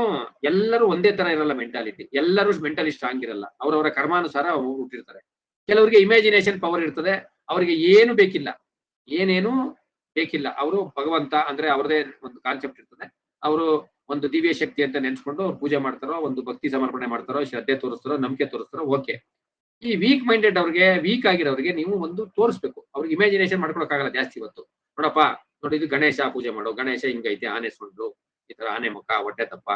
ಎಲ್ಲರೂ ಒಂದೇ ತರ ಇರಲ್ಲ ಮೆಂಟಾಲಿಟಿ, ಎಲ್ಲರೂ ಮೆಂಟಲಿ ಸ್ಟ್ರಾಂಗ್ ಇರಲ್ಲ, ಅವರವರ ಕರ್ಮಾನುಸಾರ ಹುಟ್ಟಿರ್ತಾರೆ. ಕೆಲವರಿಗೆ ಇಮ್ಯಾಜಿನೇಷನ್ ಪವರ್ ಇರ್ತದೆ, ಅವರಿಗೆ ಏನು ಏನೇನು ಬೇಕಿಲ್ಲ. ಅವರು ಭಗವಂತ ಅಂದ್ರೆ ಅವ್ರದೇ ಒಂದು ಕಾನ್ಸೆಪ್ಟ್ ಇರ್ತದೆ, ಅವರು ಒಂದು ದಿವ್ಯ ಶಕ್ತಿ ಅಂತ ನೆನ್ಸ್ಕೊಂಡು ಪೂಜೆ ಮಾಡ್ತಾರೋ, ಒಂದು ಭಕ್ತಿ ಸಮರ್ಪಣೆ ಮಾಡ್ತಾರೋ, ಶ್ರದ್ಧೆ ತೋರಿಸ್ತಾರೋ, ನಂಬಿಕೆ ತೋರಿಸ್ತಾರೋ, ಓಕೆ. ಈ ವೀಕ್ ಮೈಂಡೆಡ್ ಅವ್ರಿಗೆ, ವೀಕ್ ಆಗಿರೋರಿಗೆ ನೀವು ಒಂದು ತೋರಿಸ್ಬೇಕು. ಅವ್ರಿಗೆ ಇಮ್ಯಾಜಿನೇಷನ್ ಮಾಡ್ಕೊಳಕ್ಕಾಗಲ್ಲ ಜಾಸ್ತಿ. ಇವತ್ತು ನೋಡಪ್ಪ, ನೋಡಿ ಇದು ಗಣೇಶ ಪೂಜೆ ಮಾಡೋ, ಗಣೇಶ ಹಿಂಗೈತೆ, ಆನೆ ಸೊಂಡ್ಲು, ಈ ತರ ಆನೆ ಮುಖ, ಹೊಟ್ಟೆ ತಪ್ಪ,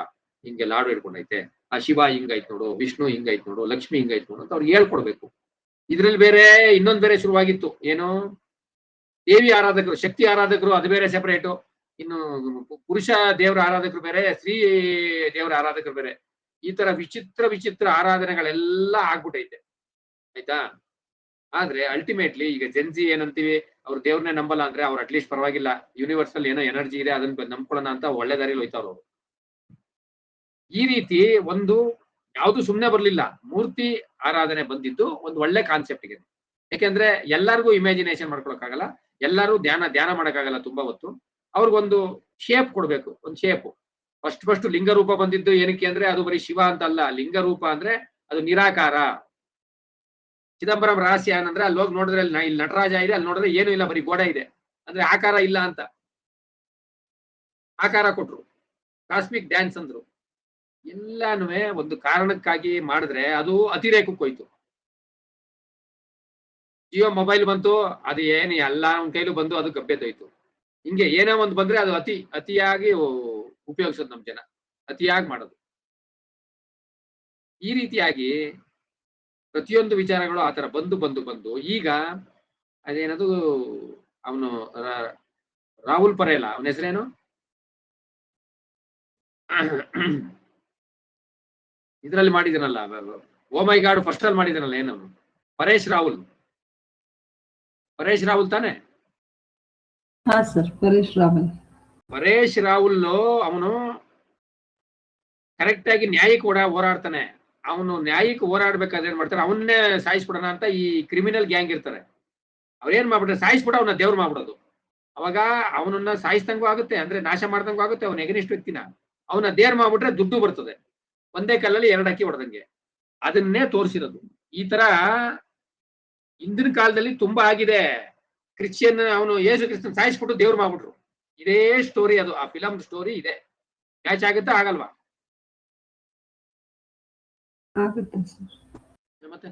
ಹಿಂಗೆ ಲಾಡು ಹಿಡ್ಕೊಂಡೈತೆ, ಆ ಶಿವ ಹಿಂಗೈತ್ ನೋಡು, ವಿಷ್ಣು ಹಿಂಗೈತ್ ನೋಡು, ಲಕ್ಷ್ಮಿ ಹಿಂಗೈತ್ ನೋಡು ಅಂತ ಅವ್ರಿಗೆ ಹೇಳ್ಕೊಡ್ಬೇಕು. ಇದ್ರಲ್ಲಿ ಬೇರೆ ಇನ್ನೊಂದ್ ಬೇರೆ ಶುರುವಾಗಿತ್ತು, ಏನು ದೇವಿ ಆರಾಧಕರು, ಶಕ್ತಿ ಆರಾಧಕರು, ಅದು ಬೇರೆ ಸೆಪರೇಟು. ಇನ್ನು ಪುರುಷ ದೇವರ ಆರಾಧಕರು ಬೇರೆ, ಸ್ತ್ರೀ ದೇವರ ಆರಾಧಕರು ಬೇರೆ. ಈ ತರ ವಿಚಿತ್ರ ಆರಾಧನೆಗಳೆಲ್ಲ ಆಗ್ಬಿಟ್ಟೈತೆ, ಆಯ್ತಾ? ಆದ್ರೆ ಅಲ್ಟಿಮೇಟ್ಲಿ ಈಗ ಜೆನ್ಜಿ ಏನಂತೀವಿ, ಅವ್ರು ದೇವ್ರನ್ನೇ ನಂಬಲ್ಲ ಅಂದ್ರೆ ಅವ್ರು ಅಟ್ಲೀಸ್ಟ್ ಪರವಾಗಿಲ್ಲ, ಯೂನಿವರ್ಸಲ್ ಏನೋ ಎನರ್ಜಿ ಇದೆ ಅದನ್ನ ನಂಬ್ಕೊಳ್ಳೋಣ ಅಂತ ಒಳ್ಳೆ ದಾರಿಲಿ ಹೋಯ್ತಾವ್ರು. ಈ ರೀತಿ ಒಂದು ಯಾವ್ದು ಸುಮ್ನೆ ಬರ್ಲಿಲ್ಲ, ಮೂರ್ತಿ ಆರಾಧನೆ ಬಂದಿದ್ದು ಒಂದು ಒಳ್ಳೆ ಕಾನ್ಸೆಪ್ಟ್ ಗೆ. ಯಾಕೆಂದ್ರೆ ಎಲ್ಲರಿಗೂ ಇಮ್ಯಾಜಿನೇಷನ್ ಮಾಡ್ಕೊಳಕ್ಕಾಗಲ್ಲ, ಎಲ್ಲರೂ ಧ್ಯಾನ ಮಾಡಕ್ಕಾಗಲ್ಲ ತುಂಬಾ ಹೊತ್ತು. ಅವ್ರಿಗೊಂದು ಶೇಪ್ ಕೊಡ್ಬೇಕು, ಒಂದು ಶೇಪ್. ಫಸ್ಟ್ ಲಿಂಗ ರೂಪ ಬಂದಿದ್ದು ಏನಕ್ಕೆ ಅಂದ್ರೆ ಅದು ಬರೀ ಶಿವ ಅಂತ ಅಲ್ಲ, ಲಿಂಗ ರೂಪ ಅಂದ್ರೆ ಅದು ನಿರಾಕಾರ. ಚಿದಂಬರಂ ರಹಸ್ಯ ಏನಂದ್ರೆ ಅಲ್ಲಿ ಹೋಗಿ ನೋಡಿದ್ರೆ ಇಲ್ಲಿ ನಟರಾಜ ಇದೆ, ಅಲ್ಲಿ ನೋಡಿದ್ರೆ ಏನು ಇಲ್ಲ, ಬರೀ ಗೋಡೆ ಇದೆ, ಅಂದ್ರೆ ಆಕಾರ ಇಲ್ಲ ಅಂತ ಆಕಾರ ಕೊಟ್ರು. ಕಾಸ್ಮಿಕ್ ಡ್ಯಾನ್ಸ್ ಅಂದ್ರು. ಎಲ್ಲಾನು ಒಂದು ಕಾರಣಕ್ಕಾಗಿ ಮಾಡಿದ್ರೆ ಅದು ಅತಿರೇಕಕ್ಕೆ ಹೋಯ್ತು. ಜಿಯೋ ಮೊಬೈಲ್ ಬಂತು, ಅದು ಏನು ಎಲ್ಲ ಕೈಲೂ ಬಂದು ಅದು ಗಬ್ಬೆದೋಯ್ತು. ಹಿಂಗೆ ಏನೋ ಒಂದು ಬಂದ್ರೆ ಅದು ಅತಿಯಾಗಿ ಉಪಯೋಗಿಸೋದು ನಮ್ ಜನ, ಅತಿಯಾಗಿ ಮಾಡೋದು. ಈ ರೀತಿಯಾಗಿ ಪ್ರತಿಯೊಂದು ವಿಚಾರಗಳು ಆತರ ಬಂದು ಈಗ ಅದೇನದು ಅವನು ರಾಹುಲ್ ಪರೇಲ, ಅವನ ಹೆಸರೇನು, ಇದ್ರಲ್ಲಿ ಮಾಡಿದನಲ್ಲ, ಓ ಮೈ ಗಾಡ್ ಫಸ್ಟ್ ಅಲ್ಲಿ ಮಾಡಿದನಲ್ಲ, ಏನವನು ಪರೇಶ್ ರಾಹುಲ್ ತಾನೆ?
ಹಾ ಸರ್, ಪರೇಶ್ ರಾಹುಲ್
ಅವನು ಕರೆಕ್ಟ್ ಆಗಿ ನ್ಯಾಯಕ್ಕೆ ಹೋರಾಡ್ತಾನೆ. ಅವನು ನ್ಯಾಯಕ್ಕೆ ಹೋರಾಡ್ಬೇಕಾದ್ರೆ ಏನ್ ಮಾಡ್ತಾರೆ, ಅವನ್ನೇ ಸಾಯಿಸ್ಬಿಡೋಣ ಅಂತ ಈ ಕ್ರಿಮಿನಲ್ ಗ್ಯಾಂಗ್ ಇರ್ತಾರೆ. ಅವ್ರೇನ್ ಮಾಡ್ಬಿಟ್ರೆ ಸಾಯಿಸ್ಬಿಡ ಅವನ ದೇವ್ರು ಮಾಡ್ಬಿಡೋದು. ಅವಾಗ ಅವನನ್ನ ಸಾಯಿಸ್ದಂಗೂ ಆಗುತ್ತೆ, ಅಂದ್ರೆ ನಾಶ ಮಾಡ್ದಂಗೂ ಆಗುತ್ತೆ. ಅವನ ಎಗನಿಸ್ಟ್ ವ್ಯಕ್ತಿನ ಅವನ ದೇವ್ರು ಮಾಡ್ಬಿಟ್ರೆ ದುಡ್ಡು ಬರ್ತದೆ. ಒಂದೇ ಕಲ್ಲಲ್ಲಿ 2 ಅಕ್ಕಿ ಹೊಡೆದಂಗೆ. ಅದನ್ನೇ ತೋರಿಸಿರೋದು. ಈ ತರ ಹಿಂದಿನ ಕಾಲದಲ್ಲಿ ತುಂಬಾ ಆಗಿದೆ. ಕ್ರಿಶ್ಚಿಯನ್ ಅವನು ಯೇಸು ಕ್ರಿಸ್ತನ್ ಸಾಯಿಸ್ಬಿಟ್ಟು ದೇವ್ರು ಮಾಡ್ಬಿಟ್ರು. ಇದೇ ಸ್ಟೋರಿ, ಅದು ಆ ಫಿಲಂ ಸ್ಟೋರಿ ಇದೆ. ಮ್ಯಾಚ್ ಆಗುತ್ತಾ ಆಗಲ್ವಾ? ಮತ್ತೆ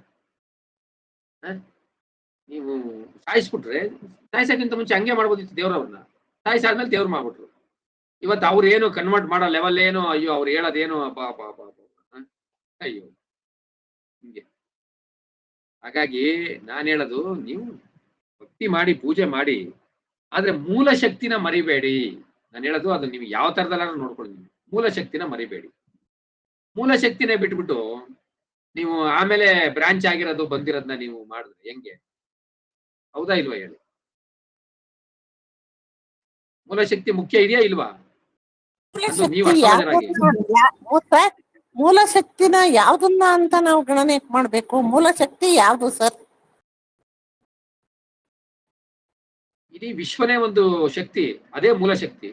ನೀವು ಸಾಯಿಸ್ಬಿಟ್ರೆ, ಸಾಯಿಸಕ್ಕಿಂತ ಮುಂಚೆ ಹಂಗೆ ಮಾಡ್ಬೋದಿತ್ತು ದೇವ್ರವ್ರನ್ನ. ಸಾಯಿಸಾದ್ಮೇಲೆ ದೇವ್ರು ಮಾಡ್ಬಿಟ್ರು. ಇವತ್ತು ಅವ್ರು ಏನು ಕನ್ವರ್ಟ್ ಮಾಡೋ ಲೆವೆಲ್ ಏನು, ಅಯ್ಯೋ ಅವ್ರು ಹೇಳೋದೇನು, ಅಯ್ಯೋ ಹಿಂಗೆ. ಹಾಗಾಗಿ ನಾನು ಹೇಳೋದು, ನೀವು ಭಕ್ತಿ ಮಾಡಿ, ಪೂಜೆ ಮಾಡಿ, ಆದ್ರೆ ಮೂಲ ಶಕ್ತಿನ ಮರಿಬೇಡಿ. ನಾನು ಹೇಳೋದು ಅದು ನೀವು ಯಾವ ತರದಲ್ಲ ನೋಡ್ಕೊಳ್ಳಿ, ಮೂಲ ಶಕ್ತಿನ ಮರಿಬೇಡಿ. ಮೂಲ ಶಕ್ತಿನೇ ಬಿಟ್ಬಿಟ್ಟು ನೀವು ಆಮೇಲೆ ಬ್ರಾಂಚ್ ಆಗಿರೋದು ಬಂದಿರೋದನ್ನ ನೀವು ಮಾಡಿದ್ರೆ ಹೆಂಗೆ? ಹೌದಾ ಇಲ್ವಾ ಹೇಳಿ? ಮೂಲ ಶಕ್ತಿ ಮುಖ್ಯ ಇದೆಯಾ ಇಲ್ವಾ? ನೀವು
ಮೂಲ ಶಕ್ತಿನ ಯಾವ್ದನ್ನ ಅಂತ ನಾವು ಗಣನೆ ಮಾಡ್ಬೇಕು? ಮೂಲ ಶಕ್ತಿ ಯಾವ್ದು ಸರ್?
ಇಡೀ ವಿಶ್ವನೇ ಒಂದು ಶಕ್ತಿ, ಅದೇ ಮೂಲ ಶಕ್ತಿ.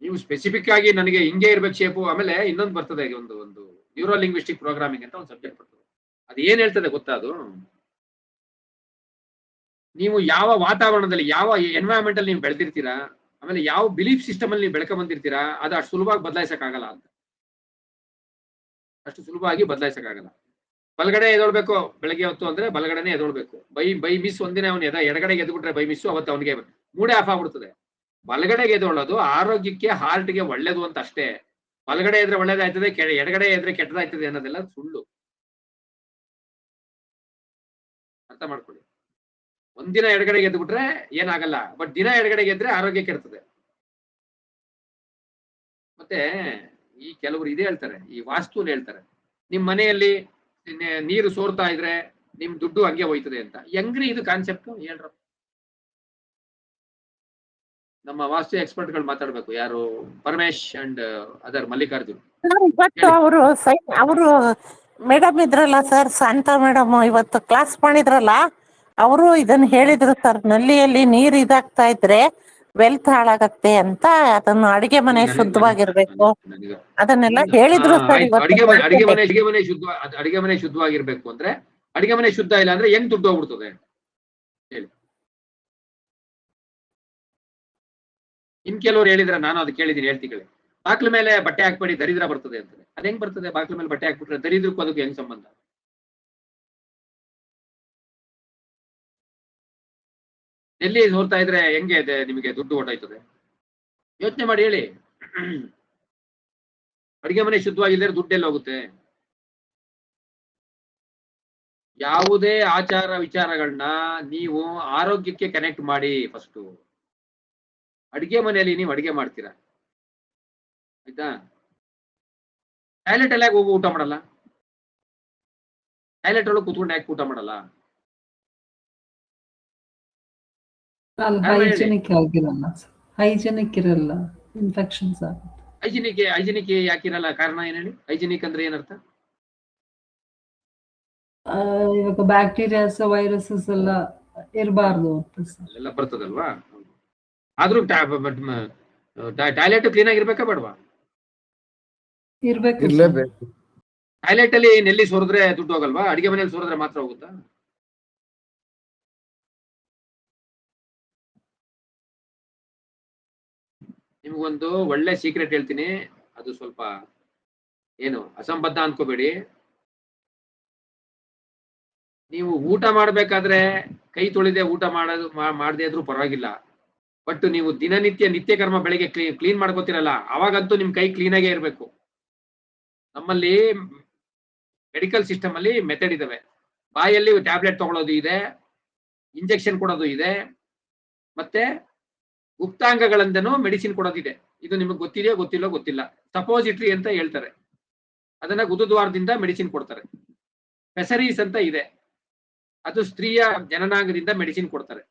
ನೀವು ಸ್ಪೆಸಿಫಿಕ್ ಆಗಿ ನನಗೆ ಹಿಂಗೆ ಇರ್ಬೇಕು ಶೇಪು. ಆಮೇಲೆ ಇನ್ನೊಂದು ಬರ್ತದೆ, ಒಂದು ನ್ಯೂರೋ ಲಿಂಗ್ವಿಸ್ಟಿಕ್ ಪ್ರೋಗ್ರಾಮಿಂಗ್ ಅಂತ ಒಂದು ಸಬ್ಜೆಕ್ಟ್ ಬರ್ತದೆ. ಅದು ಏನ್ ಹೇಳ್ತದೆ ಗೊತ್ತಾ? ಅದು ನೀವು ಯಾವ ವಾತಾವರಣದಲ್ಲಿ, ಯಾವ ಎನ್ವೈರನ್ಮೆಂಟ್ ಅಲ್ಲಿ ನೀವು ಬೆಳೆದಿರ್ತೀರಾ, ಆಮೇಲೆ ಯಾವ ಬಿಲೀಫ್ ಸಿಸ್ಟಮ್ ಅಲ್ಲಿ ನೀವು ಬೆಳ್ಕ ಬಂದಿರ್ತೀರಾ, ಅದು ಅಷ್ಟು ಸುಲಭವಾಗಿ ಬದಲಾಯಿಸಕ್ಕಾಗಲ್ಲ ಅಂತ. ಅಷ್ಟು ಸುಲಭವಾಗಿ ಬದಲಾಯಿಸಕ್ಕಾಗಲ್ಲ. ಬಲಗಡೆ ಎದೊಳ್ಬೇಕು ಬೆಳಗ್ಗೆ ಹೊತ್ತು ಅಂದ್ರೆ ಬಲಗಡೆನೆ ಎದೊಳ್ಬೇಕು. ಬೈ ಮಿಸ್ ಒಂದಿನ ಅವನು ಎಡಗಡೆಗೆ ಎದ್ಬಿಟ್ರೆ ಬೈ ಮಿಸ್, ಅವತ್ತು ಅವನಿಗೆ ಮೂಡೆ ಆಫ್ ಆಗ್ಬಿಡ್ತದೆ. ಬಲಗಡೆಗೆ ಎದೊಳ್ಳೋದು ಆರೋಗ್ಯಕ್ಕೆ, ಹಾರ್ಟ್ಗೆ ಒಳ್ಳೇದು ಅಂತ ಅಷ್ಟೇ. ಬಲಗಡೆ ಎದ್ರೆ ಒಳ್ಳೇದಾಯ್ತದೆ, ಎಡಗಡೆ ಎದ್ರೆ ಕೆಟ್ಟದಾಯ್ತದೆ ಅನ್ನೋದೆಲ್ಲ ಸುಳ್ಳು. ಅರ್ಥ ಮಾಡ್ಕೊಳ್ಳಿ. ಒಂದಿನ ಎಡಗಡೆಗೆ ಎದ್ಬಿಟ್ರೆ ಏನಾಗಲ್ಲ, ಬಟ್ ದಿನ ಎಡಗಡೆಗೆ ಎದ್ರೆ ಆರೋಗ್ಯ ಕೆಡ್ತದೆ. ಮತ್ತೆ ಈ ಕೆಲವರು ಇದೇ ಹೇಳ್ತಾರೆ, ಈ ವಾಸ್ತುನ ಹೇಳ್ತಾರೆ, ನಿಮ್ ಮನೆಯಲ್ಲಿ ನೀರು ಸೋರ್ತಾ ಇದ್ರೆ ನಿಮ್ ದುಡ್ಡು ಹಂಗೆ ಹೋಯ್ತದೆ ಅಂತ. ಹೆಂಗ್ರಿ ಇದು ಕಾನ್ಸೆಪ್ಟ್ ಹೇಳ್ರ? ನಮ್ಮ ವಾಸ್ತು ಎಕ್ಸ್ಪರ್ಟ್ ಗಳು ಮಾತಾಡ್ಬೇಕು. ಯಾರು? Paramesh and other Mallikarjun.
ಅವರು ಮೇಡಮ್ ಇದ್ರಲ್ಲ ಸರ್, ಶಾಂತಾ ಮೇಡಮ್ ಇವತ್ತು ಕ್ಲಾಸ್ ಮಾಡಿದ್ರಲ್ಲ, ಅವರು ಇದನ್ನ ಹೇಳಿದ್ರು ಸರ್. ನಲ್ಲಿಯಲ್ಲಿ ನೀರ್ ಇದಾಗ್ತಾ ಇದ್ರೆ ವೆಲ್ತ್ ಹಾಳಾಗತ್ತೆ ಅಂತ. ಅದನ್ನು ಅಡಿಗೆ ಮನೆ ಶುದ್ಧವಾಗಿರ್ಬೇಕು, ಅದನ್ನೆಲ್ಲ ಹೇಳಿದ್ರು ಸರ್.
ಅಡಿಗೆ ಮನೆ ಶುದ್ಧವಾಗಿರ್ಬೇಕು ಅಂದ್ರೆ, ಅಡಿಗೆ ಮನೆ ಶುದ್ಧ ಇಲ್ಲ ಅಂದ್ರೆ ಹೆಂಗ್ ದುಡ್ಡು ಹೋಗ್ಬಿಡ್ತದೆ ಹೇಳಿ? ಇನ್ ಕೆಲವ್ರು ಹೇಳಿದ್ರೆ, ನಾನು ಅದು ಕೇಳಿದೀನಿ, ಹೇಳ್ತೀನಿ. ಬಾಕ್ಲ ಮೇಲೆ ಬಟ್ಟೆ ಹಾಕ್ಬೇಡಿ ದರಿದ್ರ ಬರ್ತದೆ ಅಂತ. ಅದ್ ಹೆಂಗ್ ಬರ್ತದೆ? ಬಾಕ್ಲ ಮೇಲೆ ಬಟ್ಟೆ ಹಾಕ್ಬಿಟ್ರೆ ದರಿದ್ರಕ್ಕೂ ಅದಕ್ಕೆ ಹೆಂಗ್ ಸಂಬಂಧ? ಎಲ್ಲಿ ನೋಡ್ತಾ ಇದ್ರೆ ಹೆಂಗೆ ನಿಮಗೆ ದುಡ್ಡು ಹೊಟ್ಟೋಯ್ತದೆ? ಯೋಚನೆ ಮಾಡಿ ಹೇಳಿ. ಅಡಿಗೆ ಮನೆ ಶುದ್ಧವಾಗಿಲ್ಲದ್ರೆ ದುಡ್ಡು ಎಲ್ಲಿ ಹೋಗುತ್ತೆ? ಯಾವುದೇ ಆಚಾರ ವಿಚಾರಗಳನ್ನ ನೀವು ಆರೋಗ್ಯಕ್ಕೆ ಕನೆಕ್ಟ್ ಮಾಡಿ. ಫಸ್ಟ್ ಅಡಿಗೆ ಮನೆಯಲ್ಲಿ ನೀವು ಅಡಿಗೆ ಮಾಡ್ತೀರಾ, ಆಯ್ತಾ? ಟಾಯ್ಲೆಟ್ ಎಲ್ಲ ಹೋಗಿ ಊಟ ಮಾಡಲ್ಲ. ಟಾಯ್ಲೆಟ್ ಒಳಗೆ ಕೂತ್ಕೊಂಡು ಯಾಕೆ ಊಟ ಮಾಡಲ್ಲ?
ಅಲ್ಲಿ
ಕಾರಣ ಹೇಳಿ.
ಹೈಜೆನಿಕ್ ಆಗಿರಲ್ಲ ಸರ್, ಹೈಜೆನಿಕ್ ಇರಲ್ಲ, ಇನ್ಫೆಕ್ಷನ್ಸ್ ಆಗುತ್ತೆ.
ಹೈಜಿನಿಕ್ ಯಾಕಿರಲ್ಲ? ಕಾರಣ ಏನ್ ಹೇಳಿ? ಹೈಜಿನಿಕ್ ಅಂದ್ರೆ ಏನರ್ಥ?
ಇವಾಗ ಬ್ಯಾಕ್ಟೀರಿಯಾಸ್ ವೈರಸಸ್ ಎಲ್ಲ ಇರಬಾರ್ದು ಅಂತ ಸರ್.
ಅಲ್ಲೆಲ್ಲ ಬರ್ತದಲ್ವಾ? ಆದ್ರೂ ಟಾಯ್ಲೆಟ್ ಕ್ಲೀನ್ ಆಗಿರ್ಬೇಕಾ ಬೇಡವಾ?
ಇರ್ಬೇಕು ಸರ್.
ಇರ್ಲೇಬೇಕು.
ಟಾಯ್ಲೆಟ್ ಅಲ್ಲಿ ನೆಲ್ಲಿ ಸೋರಿದ್ರೆ ದುಡ್ಡು ಹೋಗಲ್ವಾ? ಅಡಿಗೆ ಮನೇಲಿ ಸೋರಿದ್ರೆ ಮಾತ್ರ ಹೋಗುತ್ತಾ? ನಿಮ್ಗೊಂದು ಒಳ್ಳೆ ಸೀಕ್ರೆಟ್ ಹೇಳ್ತೀನಿ, ಅದು ಸ್ವಲ್ಪ ಏನು ಅಸಂಬದ್ಧ ಅನ್ಕೋಬೇಡಿ. ನೀವು ಊಟ ಮಾಡ್ಬೇಕಾದ್ರೆ ಕೈ ತೊಳಿದೆ ಊಟ ಮಾಡದೇ ಇದ್ರೂ ಪರವಾಗಿಲ್ಲ. ಬಟ್ ನೀವು ನಿತ್ಯ ಕರ್ಮ ಬೆಳಿಗ್ಗೆ ಕ್ಲೀನ್ ಮಾಡ್ಕೋತಿರಲ್ಲ, ಅವಾಗಂತೂ ನಿಮ್ ಕೈ ಕ್ಲೀನ್ ಆಗೇ ಇರ್ಬೇಕು. ನಮ್ಮಲ್ಲಿ ಮೆಡಿಕಲ್ ಸಿಸ್ಟಮ್ ಅಲ್ಲಿ ಮೆಥಡ್ ಇದಾವೆ. ಬಾಯಲ್ಲಿ ಟ್ಯಾಬ್ಲೆಟ್ ತಗೊಳ್ಳೋದು ಇದೆ, ಇಂಜೆಕ್ಷನ್ ಕೊಡೋದು ಇದೆ, ಮತ್ತೆ ಗುಪ್ತಾಂಗಗಳಿಂದನೂ ಮೆಡಿಸಿನ್ ಕೊಡೋದಿದೆ. ಇದು ನಿಮಗೆ ಗೊತ್ತಿದೆಯೋ ಗೊತ್ತಿಲ್ಲ. ಸಪೋಸಿಟ್ರಿ ಅಂತ ಹೇಳ್ತಾರೆ, ಅದನ್ನ ಗುದದ್ವಾರದಿಂದ ಮೆಡಿಸಿನ್ ಕೊಡ್ತಾರೆ. ಪೆಸರೀಸ್ ಅಂತ ಇದೆ, ಅದು ಸ್ತ್ರೀಯ ಜನನಾಂಗದಿಂದ ಮೆಡಿಸಿನ್ ಕೊಡ್ತಾರೆ.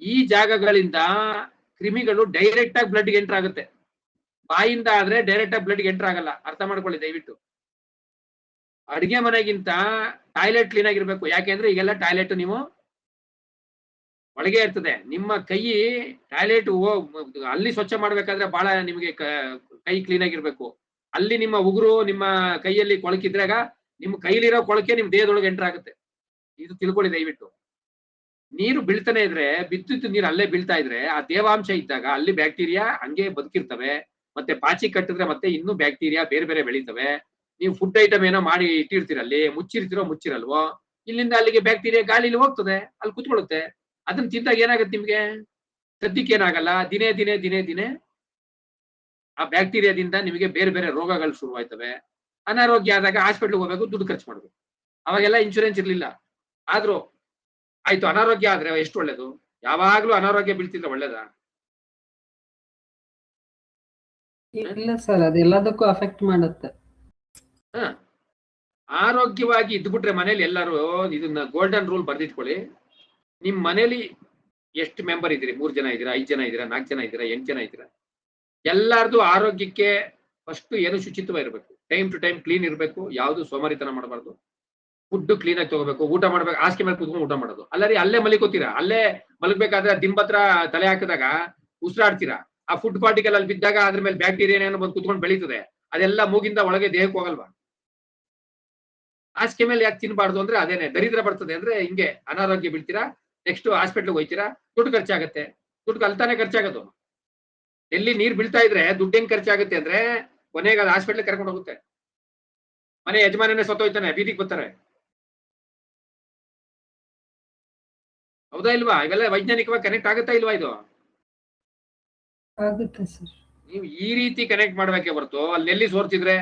ಈ ಜಾಗಗಳಿಂದ ಕ್ರಿಮಿಗಳು ಡೈರೆಕ್ಟ್ ಆಗಿ ಬ್ಲಡ್ ಎಂಟರ್ ಆಗುತ್ತೆ. ಬಾಯಿಂದ ಆದ್ರೆ ಡೈರೆಕ್ಟ್ ಆಗಿ ಬ್ಲಡ್ ಎಂಟರ್ ಆಗಲ್ಲ, ಅರ್ಥ ಮಾಡ್ಕೊಳ್ಳಿ ದಯವಿಟ್ಟು. ಅಡಿಗೆ ಮನೆಗಿಂತ ಟಾಯ್ಲೆಟ್ ಕ್ಲೀನ್ ಆಗಿರ್ಬೇಕು. ಯಾಕೆಂದ್ರೆ ಈಗೆಲ್ಲ ಟಾಯ್ಲೆಟ್ ನೀವು ಒಳಗೆ ಇರ್ತದೆ. ನಿಮ್ಮ ಕೈ ಟಾಯ್ಲೆಟ್ ಅಲ್ಲಿ ಸ್ವಚ್ಛ ಮಾಡ್ಬೇಕಾದ್ರೆ ಬಹಳ ನಿಮಗೆ ಕೈ ಕ್ಲೀನ್ ಆಗಿರ್ಬೇಕು. ಅಲ್ಲಿ ನಿಮ್ಮ ಉಗುರು ನಿಮ್ಮ ಕೈಯಲ್ಲಿ ಕೊಳಕಿದ್ರಾಗ ನಿಮ್ಮ ಕೈಲಿರೋ ಕೊಳಕೆ ನಿಮ್ ದೇಹದೊಳಗೆ ಎಂಟರ್ ಆಗುತ್ತೆ. ಇದು ತಿಳ್ಕೊಳ್ಳಿ ದಯವಿಟ್ಟು. ನೀರು ಬೀಳ್ತಾನೆ ಇದ್ರೆ, ಬಿದ್ದಿದ್ದು ನೀರು ಅಲ್ಲೇ ಬೀಳ್ತಾ ಇದ್ರೆ, ಆ ತೇವಾಂಶ ಇದ್ದಾಗ ಅಲ್ಲಿ ಬ್ಯಾಕ್ಟೀರಿಯಾ ಹಂಗೆ ಬದುಕಿರ್ತವೆ. ಮತ್ತೆ ಪಾಚಿ ಕಟ್ಟಿದ್ರೆ ಮತ್ತೆ ಇನ್ನೂ ಬ್ಯಾಕ್ಟೀರಿಯಾ ಬೇರೆ ಬೇರೆ ಬೆಳೀತವೆ. ನೀವು ಫುಡ್ ಐಟಮ್ ಏನೋ ಮಾಡಿ ಇಟ್ಟಿರ್ತೀರ, ಅಲ್ಲಿ ಮುಚ್ಚಿರಲ್ವೋ, ಇಲ್ಲಿಂದ ಅಲ್ಲಿಗೆ ಬ್ಯಾಕ್ಟೀರಿಯಾ ಗಾಳಿಲಿ ಹೋಗ್ತದೆ, ಅಲ್ಲಿ ಕುತ್ಕೊಳ್ಳುತ್ತೆ. ಅದನ್ನ ತಿಂದಾಗ ಏನಾಗುತ್ತೆ ನಿಮ್ಗೆ? ಸದ್ಯಕ್ಕೆ ಏನಾಗಲ್ಲ, ದಿನೇ ಆ ಬ್ಯಾಕ್ಟೀರಿಯಾದಿಂದ ನಿಮಗೆ ಬೇರೆ ಬೇರೆ ರೋಗಗಳು ಶುರುವಾಯ್ತವೆ. ಅನಾರೋಗ್ಯ ಆದಾಗ ಹಾಸ್ಪಿಟ್ಲ್ಗೆ ಹೋಗ್ಬೇಕು, ದುಡ್ಡು ಖರ್ಚು ಮಾಡ್ಬೇಕು. ಅವಾಗೆಲ್ಲ ಇನ್ಶೂರೆನ್ಸ್ ಇರ್ಲಿಲ್ಲ. ಆದ್ರೂ ಆಯ್ತು, ಅನಾರೋಗ್ಯ ಆದ್ರೆ ಎಷ್ಟು ಒಳ್ಳೇದು. ಯಾವಾಗ್ಲೂ ಅನಾರೋಗ್ಯ ಬೀಳ್ತಿದ್ರೆ ಒಳ್ಳೇದಾ?
ಇಲ್ಲ ಸರ್, ಅದೆಲ್ಲದಕ್ಕೂ ಅಫೆಕ್ಟ್ ಮಾಡುತ್ತೆ.
ಆರೋಗ್ಯವಾಗಿ ಇದ್ಬಿಟ್ರೆ ಮನೇಲಿ ಎಲ್ಲರೂ ಇದನ್ನ ಗೋಲ್ಡನ್ ರೂಲ್ ಬರ್ದಿಟ್ಕೊಳ್ಳಿ. ನಿಮ್ ಮನೇಲಿ ಎಷ್ಟು ಮೆಂಬರ್ ಇದ್ದೀರಿ? 3 ಜನ ಇದ್ದೀರಾ, 5 ಜನ ಇದ್ದೀರಾ, 4 ಜನ ಇದ್ದೀರಾ, 8 ಜನ ಇದ್ದೀರಾ? ಎಲ್ಲಾರ್ದು ಆರೋಗ್ಯಕ್ಕೆ ಫಸ್ಟ್ ಏನು ಶುಚಿತ್ವ ಇರಬೇಕು. ಟೈಮ್ ಟು ಟೈಮ್ ಕ್ಲೀನ್ ಇರಬೇಕು. ಯಾವ್ದು ಸೋಮಾರಿತನ ಮಾಡಬಾರ್ದು. ಫುಡ್ ಕ್ಲೀನ್ ಆಗಿ ತಗೋಬೇಕು. ಊಟ ಮಾಡ್ಬೇಕು, ಹಾಸಿಗೆ ಮೇಲೆ ಕೂತ್ಕೊಂಡು ಊಟ ಮಾಡೋದು. ಅಲ್ಲೇ ಮಲಿಕೋತೀರಾ. ಅಲ್ಲೇ ಮಲಗಬೇಕಾದ್ರೆ ದಿನಪತ್ರ ತಲೆ ಹಾಕಿದಾಗ ಉಸಿರಾಡ್ತೀರಾ. ಆ ಫುಡ್ ಪಾರ್ಟಿಕಲ್ ಅಲ್ಲಿ ಬಿದ್ದಾಗ ಅದ್ರ ಮೇಲೆ ಬ್ಯಾಕ್ಟೀರಿಯಾ ಏನೋ ಬಂದು ಕುತ್ಕೊಂಡು ಬೆಳೀತದೆ. ಅದೆಲ್ಲ ಮೂಗಿಂದ ಒಳಗೆ ದೇಹಕ್ಕೆ ಹೋಗಲ್ವಾ? ಹಾಸಿಗೆ ಮೇಲೆ ಯಾಕೆ ತಿನ್ಬಾರ್ದು ಅಂದ್ರೆ ಅದೇನೆ, ದರಿದ್ರ ಬರ್ತದೆ ಅಂದ್ರೆ ಹಿಂಗೆ ಅನಾರೋಗ್ಯ ಬೀಳ್ತೀರಾ. ನೆಕ್ಸ್ಟ್ ಹಾಸ್ಪಿಟ್ಲ್ಗೆ ಹೋಗ್ತೀರಾ, ದುಡ್ಡು ಖರ್ಚಾಗತ್ತೆ. ದುಡ್ಡು ಅಲ್ತಾನೆ ಖರ್ಚಾಗೋದು. ಎಲ್ಲಿ ನೀರ್ ಬೀಳ್ತಾ ಇದ್ರೆ ದುಡ್ಡು ಹೆಂಗ್ ಖರ್ಚಾಗುತ್ತೆ ಅಂದ್ರೆ ಕೊನೆಗೆ ಅದು ಹಾಸ್ಪಿಟ್ಲ್ ಕರ್ಕೊಂಡು ಹೋಗುತ್ತೆ. ಮನೆ ಯಜಮಾನನೇ ಸತ್ತೋಯ್ತಾನೆ, ಬೀದಿಗೆ ಬರ್ತಾರೆ. ಹೌದಾ ಇಲ್ವಾ? ಇವೆಲ್ಲ ವೈಜ್ಞಾನಿಕವಾಗಿ ಕನೆಕ್ಟ್ ಆಗುತ್ತಾ ಇಲ್ವಾ? ಇದು
ಆಗುತ್ತೆ ಸರ್.
ನೀವು ಈ ರೀತಿ ಕನೆಕ್ಟ್ ಮಾಡ್ಬೇಕೆ ಹೊರತು ಅಲ್ಲಿ ನೆಲ್ಲಿ ಸೋರ್ತಿದ್ರೆ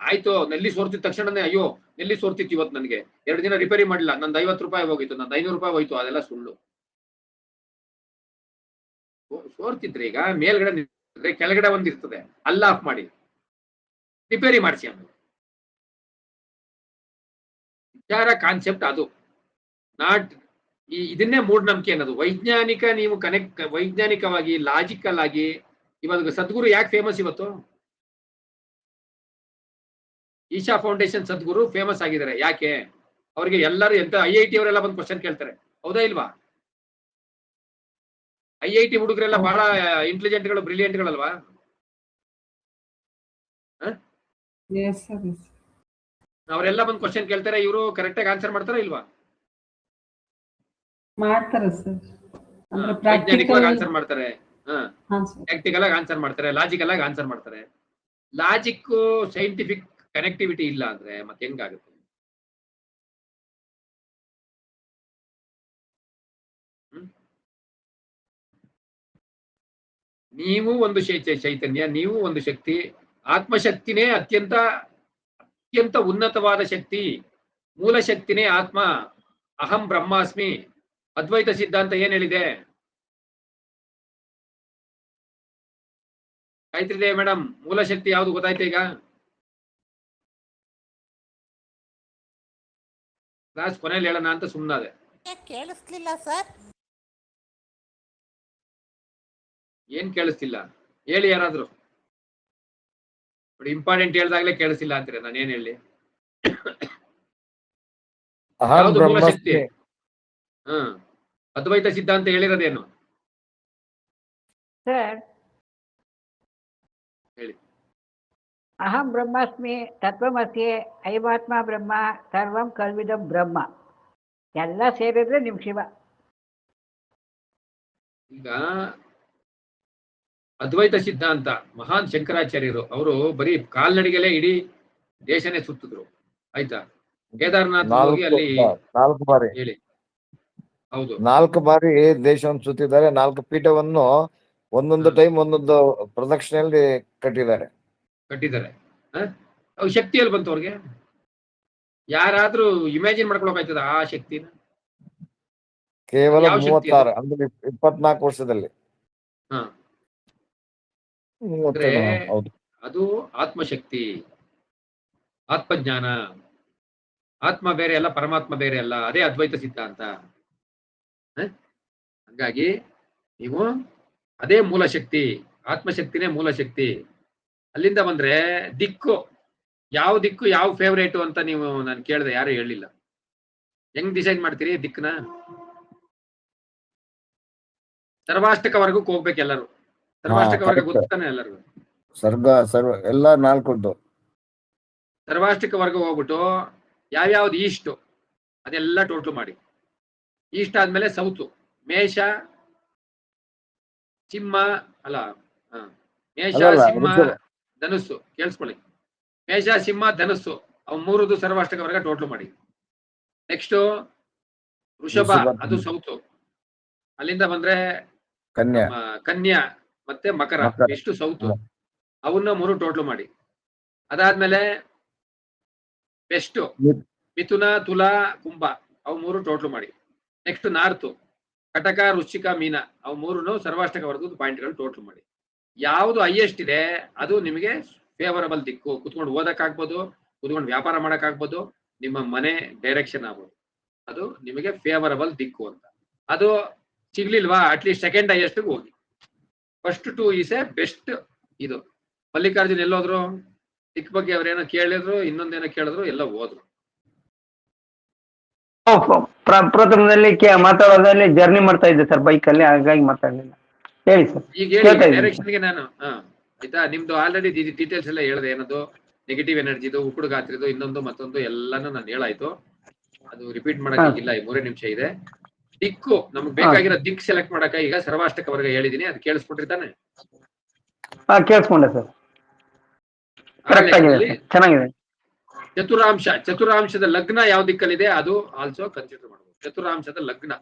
ಆಯ್ತು. ನೆಲ್ಲಿ ಸೋರ್ತಿದ ತಕ್ಷಣನೇ ಅಯ್ಯೋ ನೆಲ್ಲಿ ಸೋರ್ತಿತ್ತು ಇವತ್ತು, ನನಗೆ 2 ದಿನ ರಿಪೇರಿ ಮಾಡಿಲ್ಲ, ನಂದು 50 ರೂಪಾಯಿ ಹೋಗಿತ್ತು, ನಂದು 500 ರೂಪಾಯಿ ಹೋಯ್ತು, ಅದೆಲ್ಲ ಸುಳ್ಳು. ಸೋರ್ತಿದ್ರೆ ಈಗ ಮೇಲ್ಗಡೆ ಕೆಳಗಡೆ ಒಂದಿರ್ತದೆ, ಅಲ್ಲ ಆಫ್ ಮಾಡಿ ರಿಪೇರಿ ಮಾಡಿಸಿ. ಆಮೇಲೆ ವಿಚಾರ ಕಾನ್ಸೆಪ್ಟ್ ಅದು. ನಾಟ್ ಇದನ್ನೇ ಮೂಢನಂಬಿಕೆ ಅನ್ನೋದು. ನೀವು ವೈಜ್ಞಾನಿಕವಾಗಿ ಲಾಜಿಕಲ್ ಆಗಿ. ಇವಾಗ ಸದ್ಗುರು ಯಾಕೆ ಫೇಮಸ್ ಇವತ್ತು? ಈಶಾ ಫೌಂಡೇಶನ್ ಸದ್ಗುರು ಫೇಮಸ್ ಆಗಿದ್ದಾರೆ. ಯಾಕೆ? ಅವ್ರಿಗೆ ಎಲ್ಲರೂ ಎಂತ IIT ಅವರೆಲ್ಲ ಬಂದು ಕ್ವಶನ್ ಕೇಳ್ತಾರೆ. ಹೌದಾ ಇಲ್ವಾ? IIT ಹುಡುಗರೆಲ್ಲ ಬಹಳ ಇಂಟೆಲಿಜೆಂಟ್ಗಳು, ಬ್ರಿಲಿಯಂಟ್ಗಳಲ್ವಾ? ಅವರೆಲ್ಲ ಬಂದು ಕ್ವಶನ್ ಕೇಳ್ತಾರೆ. ಇವರು ಕರೆಕ್ಟ್ ಆಗಿ ಆನ್ಸರ್ ಮಾಡ್ತಾರ ಇಲ್ವಾ?
ಮಾಡ್ತಾರೆ ಸರ್.
ವೈಜ್ಞಾನಿಕವಾಗಿ ಆನ್ಸರ್ ಮಾಡ್ತಾರೆ, ಪ್ರಾಕ್ಟಿಕಲ್ ಆಗಿ ಆನ್ಸರ್ ಮಾಡ್ತಾರೆ, ಲಾಜಿಕಲ್ ಆಗಿ ಆನ್ಸರ್ ಮಾಡ್ತಾರೆ. ಲಾಜಿಕ್ ಸೈಂಟಿಫಿಕ್ ಕನೆಕ್ಟಿವಿಟಿ ಇಲ್ಲ ಅಂದ್ರೆ ಮತ್ತೆ ಹೆಂಗಾಗುತ್ತೆ? ನೀವು ಒಂದು ಚೈತನ್ಯ, ನೀವು ಒಂದು ಶಕ್ತಿ. ಆತ್ಮಶಕ್ತಿನೇ ಅತ್ಯಂತ ಉನ್ನತವಾದ ಶಕ್ತಿ. ಮೂಲ ಶಕ್ತಿನೇ ಆತ್ಮ. ಅಹಂ ಬ್ರಹ್ಮಾಸ್ಮಿ. ಅದ್ವೈತ ಸಿದ್ಧಾಂತ ಏನ್ ಹೇಳಿದೆ? ಆಯ್ತಿದೆ ಮೇಡಮ್, ಮೂಲ ಶಕ್ತಿ ಯಾವ್ದು ಗೊತ್ತಾಯ್ತು ಈಗ? ಕ್ಲಾಸ್ ಕೊನೆಯಲ್ಲಿ ಹೇಳೋಣ ಅಂತ ಸುಮ್ಮನಾದೆ.
ಕೇಳಿಸ್ಲಿಲ್ಲ ಸರ್.
ಏನ್ ಕೇಳಿಸ್ತಿಲ್ಲ ಹೇಳಿ ಯಾರಾದ್ರು. ಇಂಪಾರ್ಟೆಂಟ್ ಹೇಳ್ದಾಗ್ಲೇ ಕೇಳಿಸ್ತಿಲ್ಲ ಅಂತೀರ, ನಾನು ಏನ್ ಹೇಳಿ?
ಅಹಂ
ಯಾವ್ದು ಮೂಲ ಶಕ್ತಿ?
ಬ್ರಹ್ಮಾಸ್ಮಿ.
ಅದ್ವೈತ ಸಿದ್ಧಾಂತ ಹೇಳಿರೋದೇನು?
ಸರ್,
ಹೇಳಿ.
ಅಹಂ ಬ್ರಹ್ಮಾಸ್ಮಿ ತತ್ವಮಸಿ ಐವಾತ್ಮ ಬ್ರಹ್ಮ ಸರ್ವಂ ಕಲ್ವಿದಂ ಬ್ರಹ್ಮ ಎಲ್ಲ ಸೇರಿದ್ರೆ ನಿಮ್ ಶಿವ.
ಈಗ ಅದ್ವೈತ ಸಿದ್ಧಾಂತ ಮಹಾನ್ ಶಂಕರಾಚಾರ್ಯರು ಅವರು ಬರೀ ಕಾಲ್ನಡಿಗೆಲೆ ಇಡೀ ದೇಶನೇ ಸುತ್ತಿದ್ರು, ಆಯ್ತಾ? ಕೇದಾರ್ನಾಥ್ ಹೋಗಿ ಅಲ್ಲಿ
4 ಬಾರಿ
ಹೇಳಿ. ಹೌದು,
4 ಬಾರಿ ದೇಶವನ್ನು ಸುತ್ತಿದ್ದಾರೆ. 4 ಪೀಠವನ್ನು ಒಂದೊಂದು ಟೈಮ್ ಒಂದೊಂದು ಪ್ರದಕ್ಷಿಣೆಯಲ್ಲಿ ಕಟ್ಟಿದ್ದಾರೆ.
ಅವ್ ಶಕ್ತಿಯಲ್ಲಿ ಬಂತು ಅವ್ರಿಗೆ? ಯಾರಾದ್ರೂ ಇಮ್ಯಾಜಿನ್ ಮಾಡ್ಕೊಳಕಾಯ್ತದ ಆ ಶಕ್ತಿನ?
ಕೇವಲ
ಯಾವ ಶಕ್ತಿ
36 ಅಂದ್ರೆ 24 ವರ್ಷದಲ್ಲಿ.
ಹಾ.
30 ಹೌದು.
ಅದು ಆತ್ಮಶಕ್ತಿ, ಆತ್ಮಜ್ಞಾನ. ಆತ್ಮ ಬೇರೆ ಅಲ್ಲ, ಪರಮಾತ್ಮ ಬೇರೆ ಅಲ್ಲ, ಅದೇ ಅದ್ವೈತ ಸಿದ್ಧಾಂತ. ಹಾಗಾಗಿ ನೀವು ಅದೇ ಮೂಲ ಶಕ್ತಿ, ಆತ್ಮಶಕ್ತಿನೇ ಮೂಲ ಶಕ್ತಿ. ಅಲ್ಲಿಂದ ಬಂದ್ರೆ ದಿಕ್ಕು, ಯಾವ ದಿಕ್ಕು ಯಾವ ಫೇವ್ರೇಟು ಅಂತ ನೀವು ನಾನು ಕೇಳಿದೆ, ಯಾರು ಹೇಳಿಲ್ಲ. ಹೆಂಗ್ ಡಿಸೈಡ್ ಮಾಡ್ತೀರಿ ದಿಕ್ಕನ್ನ? ಸರ್ವಾಷ್ಟಕ ವರ್ಗಕ್ಕೆ ಹೋಗ್ಬೇಕು ಎಲ್ಲರೂ. ಸರ್ವಾಷ್ಟಕ ವರ್ಗ ಗೊತ್ತಾನೆ ಎಲ್ಲರಿಗೂ.
ಸರ್ವ ಎಲ್ಲ 4
ಸರ್ವಾಷ್ಟಕ ವರ್ಗ ಹೋಗ್ಬಿಟ್ಟು ಯಾವ್ಯಾವ್ದು ಈಸ್ಟು ಅದೆಲ್ಲ ಟೋಟಲ್ ಮಾಡಿ. ಈಸ್ಟ್ ಆದ್ಮೇಲೆ ಸೌತು, ಮೇಷ ಸಿಂಹ ಅಲ್ಲ, ಮೇಷ ಸಿಂಹ ಧನುಸ್ಸು. ಕೇಳಿಸ್ಕೊಳ್ಳಿ, ಮೇಷ ಸಿಂಹ ಧನುಸ್ಸು ಅವ್ 3 ಸರ್ವಾಷ್ಟಕ ವರ್ಗ ಟೋಟಲ್ ಮಾಡಿ. ನೆಕ್ಸ್ಟ್ ವೃಷಭ, ಅದು ಸೌತು. ಅಲ್ಲಿಂದ ಬಂದ್ರೆ ಕನ್ಯಾ ಮತ್ತೆ ಮಕರ, ಎಷ್ಟು ಸೌತು, ಅವನ್ನ 3 ಟೋಟಲ್ ಮಾಡಿ. ಅದಾದ್ಮೇಲೆ ಬೆಸ್ಟ್ ಮಿಥುನ ತುಲಾ ಕುಂಭ, ಅವು 3 ಟೋಟಲ್ ಮಾಡಿ. ನೆಕ್ಸ್ಟ್ ನಾರ್ತ್ ಕಟಕ ವೃಶ್ಚಿಕ ಮೀನ, ಅವು 3 ಸರ್ವಾಷ್ಟಕ ವರ್ಗದ ಪಾಯಿಂಟ್ಗಳು ಟೋಟಲ್ ಮಾಡಿ. ಯಾವುದು ಹೈಯೆಸ್ಟ್ ಇದೆ ಅದು ನಿಮಗೆ ಫೇವರಬಲ್ ದಿಕ್ಕು. ಕುತ್ಕೊಂಡು ಓದಕ್ಕಾಗ್ಬೋದು, ಕುತ್ಕೊಂಡು ವ್ಯಾಪಾರ ಮಾಡಕ್ಕಾಗ್ಬೋದು, ನಿಮ್ಮ ಮನೆ ಡೈರೆಕ್ಷನ್ ಆಗ್ಬೋದು, ಅದು ನಿಮಗೆ ಫೇವರಬಲ್ ದಿಕ್ಕು ಅಂತ. ಅದು ಸಿಗ್ಲಿಲ್ವಾ, ಅಟ್ಲೀಸ್ಟ್ ಸೆಕೆಂಡ್ ಹೈಯೆಸ್ಟ್ ಹೋಗಿ. First 2 is A best. ಇದು ಮಲ್ಲಿಕಾರ್ಜುನ್ ಎಲ್ಲೋದ್ರು, ದಿಕ್ ಬಗ್ಗೆ ಅವ್ರೇನೋ ಕೇಳಿದ್ರು, ಇನ್ನೊಂದೇನೋ ಕೇಳಿದ್ರು, ಎಲ್ಲ ಹೋದ್ರು.
ಪ್ರಥಮದಲ್ಲಿ ಮಾತಾಡೋದ್ರಲ್ಲಿ ಜರ್ನಿ ಮಾಡ್ತಾ ಇದ್ದೆ ಸರ್ ಬೈಕ್ ಅಲ್ಲಿ, ಹಾಗಾಗಿ ಮಾತಾಡ್ಲಿಲ್ಲ. ಹೇಳಿ ಸರ್.
ಈಗ ಹೇಳಿ ಡೈರೆಕ್ಷನ್ಗೆ ನಾನು ಆಯ್ತಾ, ನಿಮ್ದು ಆಲ್ರೆಡಿ ಡೀಟೇಲ್ಸ್ ಎಲ್ಲ ಹೇಳಿದೆ. ಏನದು ನೆಗೆಟಿವ್ ಎನರ್ಜಿದು, ಉಕ್ಕುಡು ಗಾತ್ರಿದು, ಇನ್ನೊಂದು ಮತ್ತೊಂದು ಎಲ್ಲಾನು ನಾನು ಹೇಳಾಯ್ತು. ಅದು ರಿಪೀಟ್ ಮಾಡಕ್ಕಿಲ್ಲ, 3 ನಿಮಿಷ ಇದೆ. ದಿಕ್ಕು ನಮ್ಗೆ ಬೇಕಾಗಿರೋ ದಿಕ್ ಸೆಲೆಕ್ಟ್ ಮಾಡಕ ಈಗ ಸರ್ವಾಷ್ಟಕ ವರ್ಗ ಹೇಳಿದೀನಿ, ಅದು ಕೇಳಿಸ್ಕೊಂಡಿರ್ತಾನೆ?
ಕೇಳಿಸ್ಕೊಂಡೆ ಸರ್, ಚೆನ್ನಾಗಿದೆ.
ಚತುರಾಂಶದ ಲಗ್ನ ಯಾವ ದಿಕ್ಕಲ್ಲಿದೆ ಅದು ಆಲ್ಸೋ ಕನ್ಸಿಡರ್ ಮಾಡಬಹುದು. ಚತುರಾಂಶದ ಲಗ್ನ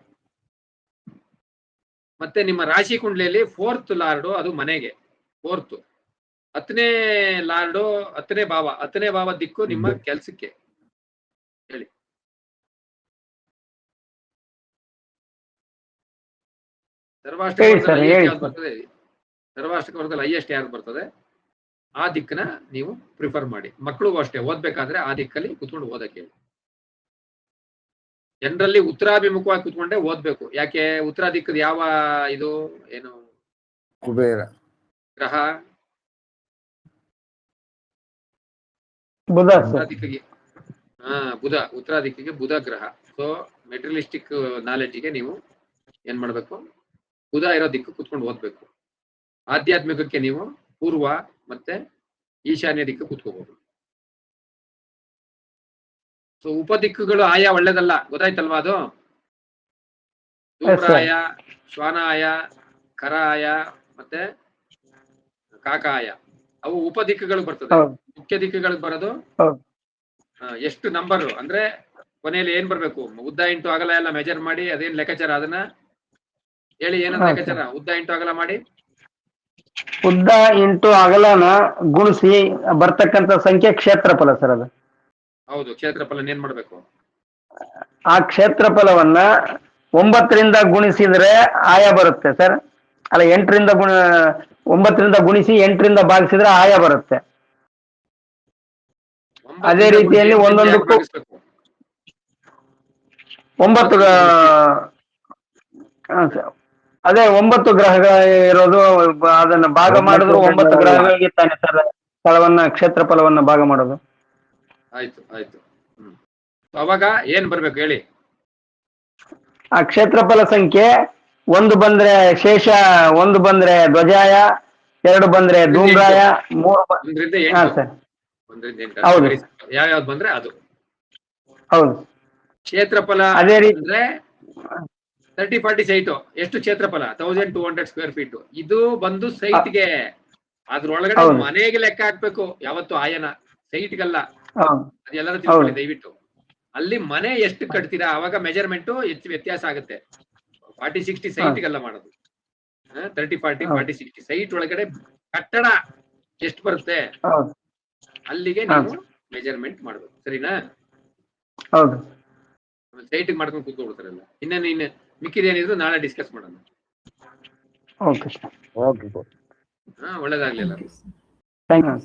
ಮತ್ತೆ ನಿಮ್ಮ ರಾಶಿ ಕುಂಡ್ಲಿಯಲ್ಲಿ 4th ಲಾರ್ಡು, ಅದು ಮನೆಗೆ 4th. 10ನೇ ಲಾರ್ಡು, 10ನೇ ಭಾವ, 10ನೇ ಭಾವ ದಿಕ್ಕು ನಿಮ್ಮ ಕೆಲ್ಸಕ್ಕೆ. ಹೇಳಿ. ಸರ್ವಾಷ್ಟಕ ವರ್ಗದಲ್ಲಿ ಹೈಯೆಸ್ಟ್ ಯಾರು ಬರ್ತದೆ ಆ ದಿಕ್ಕನ್ನ ನೀವು ಪ್ರಿಫರ್ ಮಾಡಿ. ಮಕ್ಕಳಿಗೂ ಅಷ್ಟೇ, ಓದ್ಬೇಕಾದ್ರೆ ಆ ದಿಕ್ಕಲ್ಲಿ ಕುತ್ಕೊಂಡು ಓದಕ್ಕೆ ಹೇಳಿ. ಜನರಲ್ಲಿ ಉತ್ತರಾಭಿಮುಖವಾಗಿ ಕುತ್ಕೊಂಡೆ ಓದ್ಬೇಕು. ಯಾಕೆ? ಉತ್ತರ ದಿಕ್ಕದ ಯಾವ ಇದು ಏನು
ಕುಬೇರ
ಗ್ರಹ?
ಬುಧ.
ಬುಧ. ಉತ್ತರ ದಿಕ್ಕಿಗೆ ಬುಧ ಗ್ರಹ. ಸೊ ಮೆಟೀರಿಯಲಿಸ್ಟಿಕ್ ನಾಲೆಡ್ಜಿಗೆ ನೀವು ಏನ್ ಮಾಡ್ಬೇಕು? ಬುಧ ಇರೋ ದಿಕ್ಕು ಕುತ್ಕೊಂಡು ಓದ್ಬೇಕು. ಆಧ್ಯಾತ್ಮಿಕಕ್ಕೆ ನೀವು ಪೂರ್ವ ಮತ್ತೆ ಈಶಾನ್ಯ ದಿಕ್ಕು ಕೂತ್ಕೋಬಹುದು. ಸೊ ಉಪದಿಕ್ಕುಗಳು ಆಯಾ ಒಳ್ಳೇದಲ್ಲ, ಗೊತ್ತಾಯ್ತಲ್ವಾ? ಅದು ಧೂಮ್ರಾಯ, ಶ್ವಾನಾಯ, ಕರಾಯ ಮತ್ತೆ ಕಾಕಾಯ, ಅವು ಉಪದಿಕ್ಕುಗಳು ಬರ್ತದೆ. ಮುಖ್ಯ ದಿಕ್ಕುಗಳಿಗೆ ಬರೋದು ಎಷ್ಟು ನಂಬರ್ ಅಂದ್ರೆ ಕೊನೆಯಲ್ಲಿ ಏನ್ ಬರ್ಬೇಕು? ಉದ್ದ ಇಂಟು ಅಗಲ ಎಲ್ಲ ಮೆಜರ್ ಮಾಡಿ, ಅದೇನ್ ಲೆಕ್ಕಾಚಾರ ಅದನ್ನ ಹೇಳಿ. ಏನಂತ ಲೆಕ್ಕಾಚಾರ? ಉದ್ದ ಇಂಟು ಅಗಲ ಮಾಡಿ,
ಉದ್ದ ಇಂಟು ಅಗಲನ ಗುಣಿಸಿ ಬರ್ತಕ್ಕಂಥ ಸಂಖ್ಯೆ ಕ್ಷೇತ್ರಫಲ ಸರ್. ಅದು
ಹೌದು. ಕ್ಷೇತ್ರಫಲ ಏನ್ ಮಾಡ್ಬೇಕು?
ಆ ಕ್ಷೇತ್ರಫಲವನ್ನ 9ರಿಂದ ಗುಣಿಸಿದ್ರೆ ಆಯ ಬರುತ್ತೆ ಸರ್. ಅಲ್ಲ, 9ರಿಂದ ಗುಣಿಸಿ 8ರಿಂದ ಭಾಗಿಸಿದ್ರೆ ಆಯ ಬರುತ್ತೆ. ಅದೇ ರೀತಿಯಲ್ಲಿ ಒಂದೊಂದಕ್ಕೂ
9 ಅದೇ 9 ಗ್ರಹಗಳ ಇರೋದು ಅದನ್ನ ಭಾಗ ಮಾಡಿದ್ರು 9 ಗ್ರಹಗಳಿಗೆ ತಾನೆ ಸರ್ ಸ್ಥಳವನ್ನ ಕ್ಷೇತ್ರಫಲವನ್ನ ಭಾಗ ಮಾಡೋದು.
ಆಯ್ತು ಆಯ್ತು. ಅವಾಗ ಏನ್ ಬರ್ಬೇಕು ಹೇಳಿ?
ಆ ಕ್ಷೇತ್ರಫಲ ಸಂಖ್ಯೆ 1 ಬಂದ್ರೆ ಶೇಷ, 1 ಬಂದ್ರೆ ಧ್ವಜಾಯ, 2 ಬಂದ್ರೆ ಧೂಮ್ರಾಯ, 3
1ರಿಂದ
ಹಾ
8.
ಸರ್
1ರಿಂದ 8
ಹೌದು.
ಯಾವ್ಯಾವ್ದು ಬಂದ್ರೆ ಅದು.
ಹೌದು.
ಕ್ಷೇತ್ರಫಲ
ಅದೇ ರೀತಿ
ಅಂದ್ರೆ 30-40 ಸೈಟು. ಎಷ್ಟು ಕ್ಷೇತ್ರಫಲ? 1200 ಸ್ಕ್ವೇರ್ ಫೀಟ್. ಇದು ಬಂದು ಸೈಟ್ಗೆ, ಅದ್ರೊಳಗಡೆ
ಹೌದು.
ಮನೆಗೆ ಲೆಕ್ಕ ಹಾಕ್ಬೇಕು ಯಾವತ್ತು ಆಯನ, ಸೈಟ್ಗಲ್ಲ.
ಹೌದು.
ಅದೆಲ್ಲರೂ ತಿಳ್ಕೊಳ್ಳಿ ದಯವಿಟ್ಟು. ಅಲ್ಲಿ ಮನೆ ಎಷ್ಟು ಕಟ್ತೀರಾ ಅವಾಗ ಮೆಜರ್ಮೆಂಟ್ ಹೆಚ್ಚು ವ್ಯತ್ಯಾಸ ಆಗುತ್ತೆ. 40-60 ಸೈಟ್ಗೆಲ್ಲ ಮಾಡೋದು. 30-40-40-60 ಸೈಟ್ ಒಳಗಡೆ ಕಟ್ಟಡ ಎಷ್ಟು ಬರುತ್ತೆ
ಹೌದು.
ಅಲ್ಲಿಗೆ ನೀವು ಮೆಜರ್ಮೆಂಟ್ ಮಾಡ್ಬೇಕು. ಸರಿನಾ?
ಹೌದು.
ಸೈಟ್ ಮಾಡ್ಕೊಂಡು ಕೂತ್ಕೊಳ್ತಾರಲ್ಲ. ಇನ್ನ ಮಿಕ್ಕಿದೇನಿದ್ರು ನಾಳೆ ಡಿಸ್ಕಸ್ ಮಾಡೋಣ.
Okay sir.
ಓಕೆ.
ಒಳ್ಳೇದಾಗ್ಲಿಲ್ಲ.
Thank you.